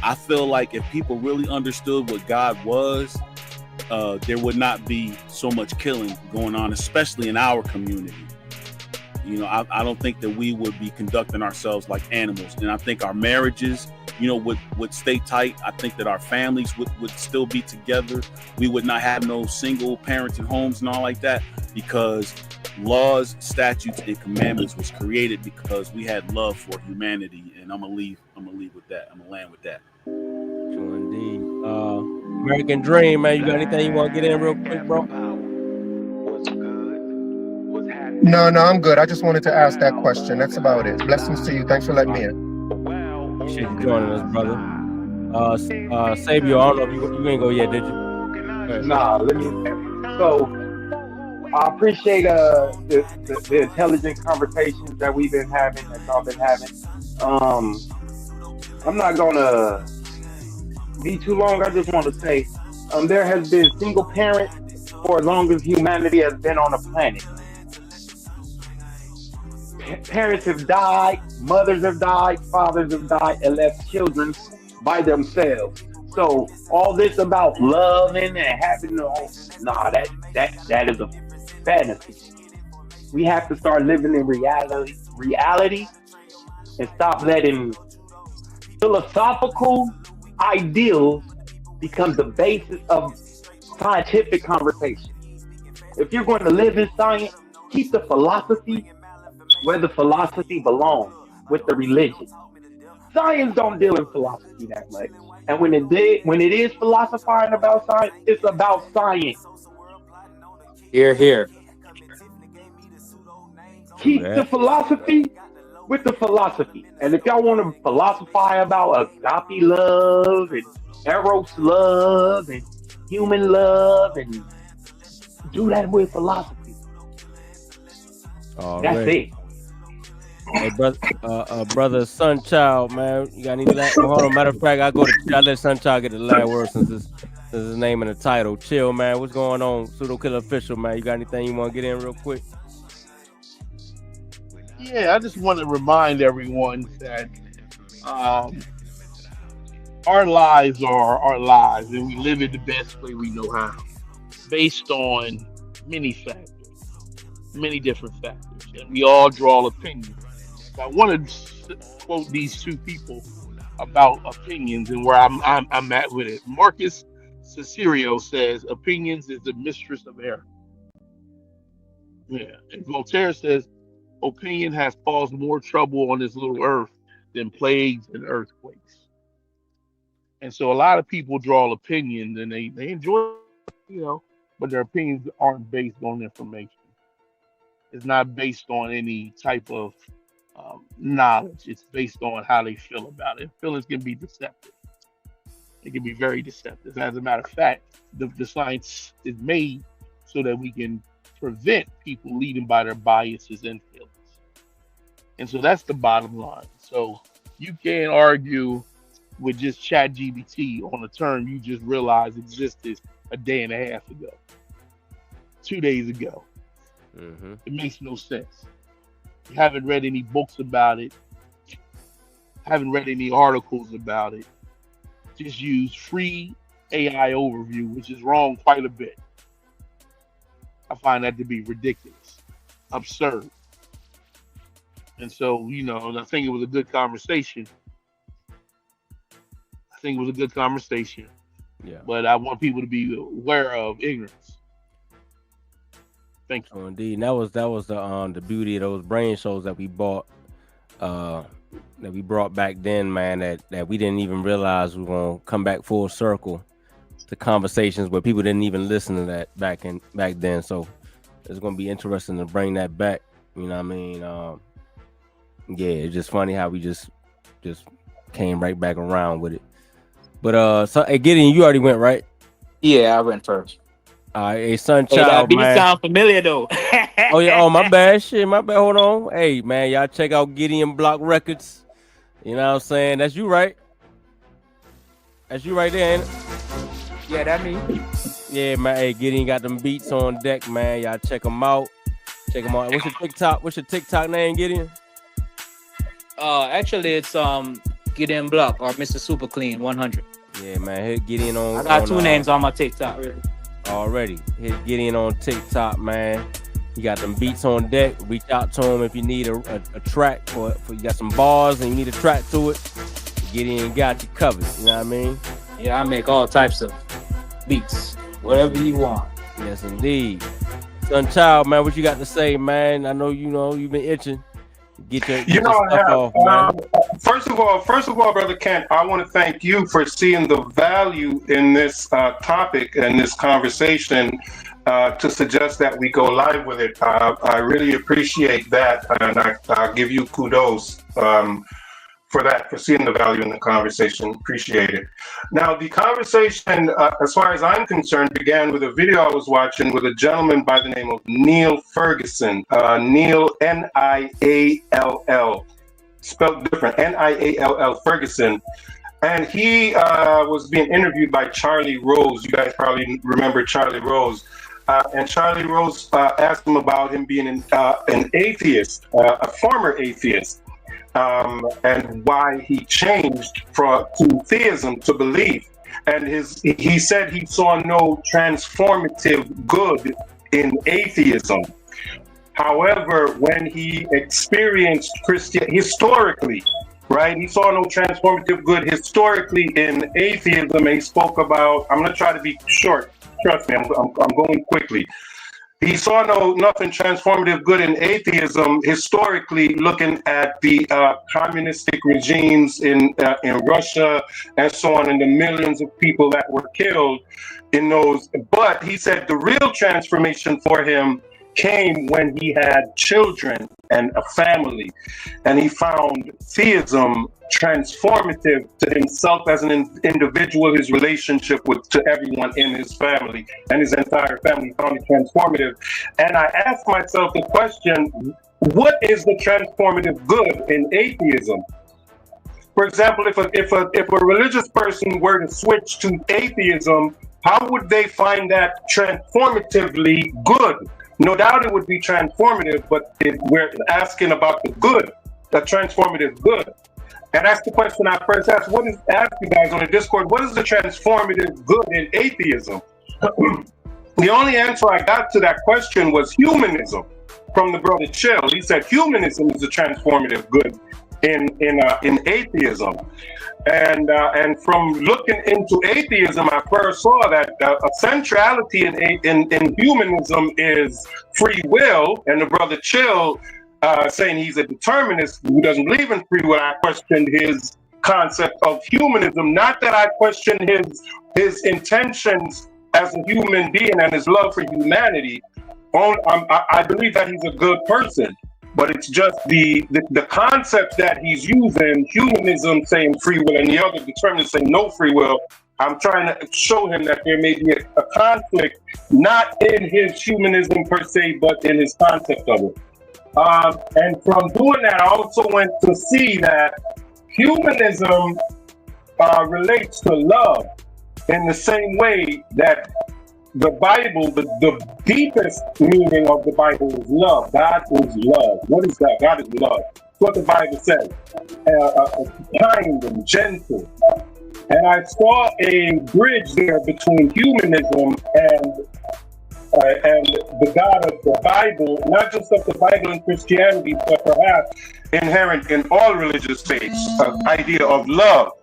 I feel like if people really understood what God was, there would not be so much killing going on, especially in our community. You know, I don't think that we would be conducting ourselves like animals. And I think our marriages, you know, would stay tight. I think that our families would still be together. We would not have no single parenting homes and all like that, because laws, statutes, and commandments was created because we had love for humanity. And I'm gonna leave with that. I'm gonna land with that. True indeed. American Dream, man. You got anything you want to get in real quick, bro? No, I'm good. I just wanted to ask that question. That's about it. Blessings to you. Thanks for letting me in. Appreciate you joining us, brother. Savior, I don't know if you ain't go yet, did you? Nah, So I appreciate the intelligent conversations that we've been having, that y'all been having. I'm not gonna be too long. I just want to say there has been single parent for as long as humanity has been on the planet. Parents have died, mothers have died, fathers have died, and left children by themselves. So all this about loving and having that is a fantasy. We have to start living in reality, and stop letting philosophical ideals become the basis of scientific conversation. If you're going to live in science, keep the philosophy where the philosophy belongs, with the religion. Science don't deal in philosophy that much. And when it is philosophizing about science, it's about science. Here, here. True Keep the that. philosophy with the philosophy. And if y'all want to philosophize about agape love and eros love and human love, and do that with philosophy. That's Already. it. Hey, brother, SunChild, man. You got any last? Well, hold on. Matter of fact, I let SunChild get the last word since his name and the title. Chill, man. What's going on? Pseudo Killer Official, man. You got anything you want to get in real quick? Yeah, I just want to remind everyone that um, our lives are our lives, and we live it the best way we know how, based on many factors, many different factors, and we all draw opinions. So I want to quote these two people about opinions and where I'm at with it. Marcus Cicero says, "Opinions is the mistress of error." Yeah, and Voltaire says, "Opinion has caused more trouble on this little earth than plagues and earthquakes." And so a lot of people draw opinions and they enjoy, but their opinions aren't based on information. It's not based on any type of knowledge. It's based on how they feel about it. Feelings can be deceptive. It can be very deceptive. As a matter of fact, the science is made so that we can prevent people leading by their biases and feelings. And so that's the bottom line. So you can't argue with just chat GBT on a term you just realized existed a day and a half ago, 2 days ago. Mm-hmm. It makes no sense. You haven't read any books about it, haven't read any articles about it. Just use free AI overview, which is wrong quite a bit. I find that to be ridiculous, absurd. And so, I think it was a good conversation. Yeah. But I want people to be aware of ignorance. Thank you. Oh, indeed. And that was the beauty of those brain shows that we bought, that we brought back then, man. That we didn't even realize we were gonna come back full circle to conversations where people didn't even listen to that back then. So it's gonna be interesting to bring that back. You know what I mean? Yeah, it's just funny how we just came right back around with it. But so hey, Gideon, you already went, right? Yeah, I went first. Hey, Hey, that SunChild, beat man. sound familiar though. Oh yeah, oh my bad, shit, my bad. Hold on. Hey man, y'all check out Gideon Block Records. You know what I'm saying? That's you, right? That's you right there, ain't it? Yeah, that me. Yeah, man. Hey, Gideon got them beats on deck, man. Y'all check them out. Check them out. What's your TikTok? What's your TikTok name, Gideon? Actually, it's Gideon Block or Mr. Super Clean 100. Yeah, man. Hit Gideon on. I got two names on my TikTok. Already. Hit Gideon on TikTok, man. You got them beats on deck. Reach out to him if you need a track for you got some bars and you need a track to it. Gideon got you covered. You know what I mean? Yeah, I make all types of beats, whatever you want. Yes, indeed. SunChild, man, what you got to say, man? I know you've been itching. Get your stuff off, man. First of all, Brother Kent, I want to thank you for seeing the value in this topic and this conversation to suggest that we go live with it. I really appreciate that, and I'll give you kudos for that, for seeing the value in the conversation. Appreciate it. Now, the conversation, as far as I'm concerned, began with a video I was watching with a gentleman by the name of Neil Ferguson. Neil, Niall, spelled different, Niall Ferguson. And he was being interviewed by Charlie Rose. You guys probably remember Charlie Rose. And Charlie Rose asked him about him being an atheist, a former atheist. and why he changed to theism, to belief. And he said he saw no transformative good in atheism. However, when he experienced Christianity historically, right, he saw no transformative good historically in atheism. And he spoke about, I'm going to try to be short. Trust me, I'm going quickly. He saw nothing transformative good in atheism historically, looking at the communistic regimes in Russia and so on, and the millions of people that were killed in those. But he said the real transformation for him came when he had children and a family, and he found theism transformative to himself as an individual, his relationship to everyone in his family and his entire family, found it transformative. And I asked myself the question, what is the transformative good in atheism? For example, if a religious person were to switch to atheism, how would they find that transformatively good? No doubt it would be transformative, but we're asking about the good, the transformative good. And that's the question I first asked. Ask you guys on the Discord, what is the transformative good in atheism? The only answer I got to that question was humanism from the brother Chill. He said humanism is the transformative good in atheism. And from looking into atheism, I first saw that a centrality in humanism is free will. And the brother Chill, saying he's a determinist who doesn't believe in free will, I questioned his concept of humanism. Not that I questioned his intentions as a human being and his love for humanity. I believe that he's a good person. But it's just the concept that he's using, humanism saying free will and the other determinists saying no free will. I'm trying to show him that there may be a conflict, not in his humanism per se, but in his concept of it. And from doing that, I also went to see that humanism relates to love in the same way that the Bible, the deepest meaning of the Bible is love. God is love. What is that? God is love. That's what the Bible says. Kind and gentle. And I saw a bridge there between humanism and the God of the Bible, not just of the Bible and Christianity, but perhaps inherent in all religious faiths, the idea of love.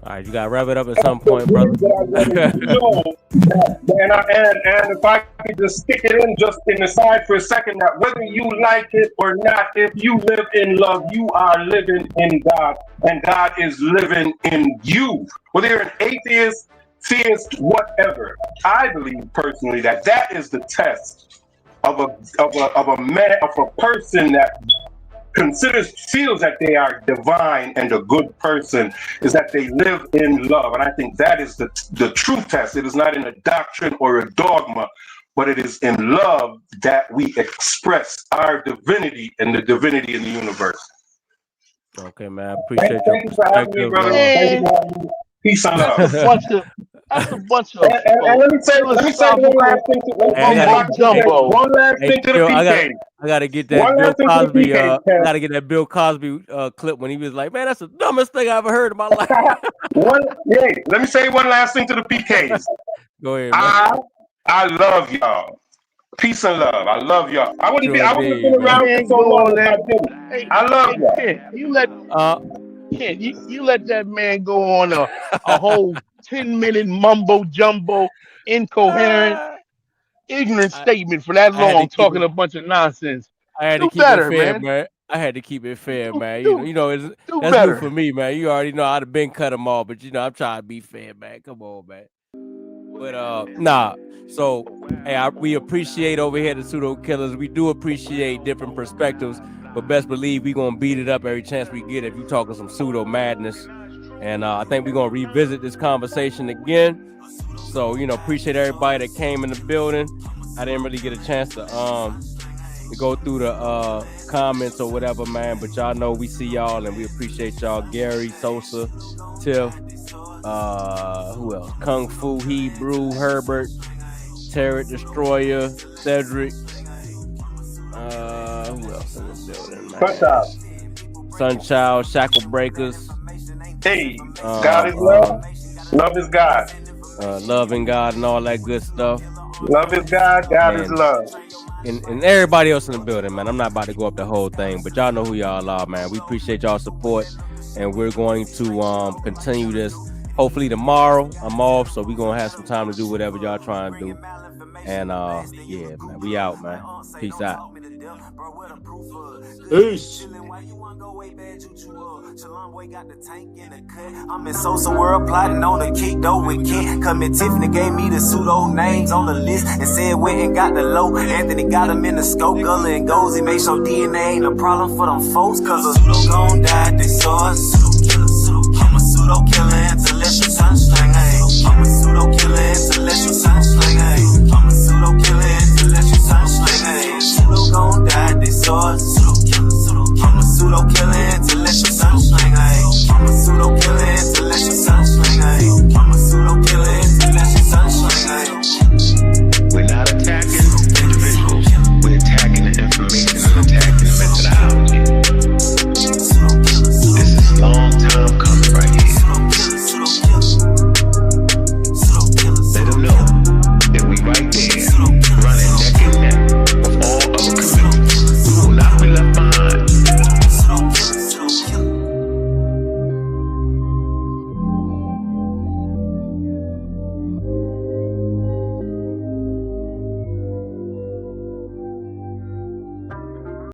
All right, you got to wrap it up at some point, brother. And if I could just stick it in just in the side for a second, that whether you like it or not, if you live in love, you are living in God, and God is living in you. Whether you're an atheist, theist, whatever, I believe personally that is the test of a person that feels that they are divine and a good person, is that they live in love. And I think that is the true test. It is not in a doctrine or a dogma, but it is in love that we express our divinity and the divinity in the universe. Okay, man. I appreciate Thank you for having me, brother. Thank you for having me. Peace and love. That's a bunch of. And let me say one last thing to the PK. I gotta get that Bill Cosby. I gotta get that Bill Cosby clip when he was like, "Man, that's the dumbest thing I ever heard in my life." Let me say one last thing to the PKs. Go ahead, man. I love y'all. Peace and love. I love y'all. I wouldn't have been around for so long if I didn't. I love y'all. You let that man go on a whole 10-minute mumbo jumbo, incoherent, ignorant statement for that long, talking a bunch of nonsense. I had to keep it fair, man. I had to keep it fair, man. You know, that's new for me, man. You already know I'd have been cut them all, but I'm trying to be fair, man. Come on, man. But so hey, we appreciate over here the Pseudo Killers. We do appreciate different perspectives, but best believe we gonna beat it up every chance we get if you talking some pseudo madness. And I think we're gonna revisit this conversation again. So appreciate everybody that came in the building. I didn't really get a chance to go through the comments or whatever, man. But y'all know we see y'all and we appreciate y'all. Gary, Sosa, Tiff, who else? Kung Fu, Hebrew, Herbert, Terror Destroyer, Cedric. Who else in the building? SunChild. SunChild, Shackle Breakers. Hey, God is love. Love is God. Loving God and all that good stuff. Love is God. God is And love. and everybody else in the building, man. I'm not about to go up the whole thing, but y'all know who y'all are, man. We appreciate y'all support, and we're going to continue this. Hopefully tomorrow I'm off, so we're gonna have some time to do whatever y'all trying to do. And yeah, man, we out, man. Peace out. Peace. I'm in Sosa World plotting on the kick though with Kent. Come in Tiffany gave me the pseudo names on the list and said went and got the low. Anthony got him in the scope, Gullah and Gozy make sure DNA ain't a problem for them folks. Cause a pseudo gon' die, they saw a pseudo killer. I'm a pseudo killer, intellectual sunslang, ayy. I'm a pseudo killer, intellectual sunslang, ayy. I'm a pseudo killer, intellectual sunslang, ayy. Pseudo gon' die, they saw a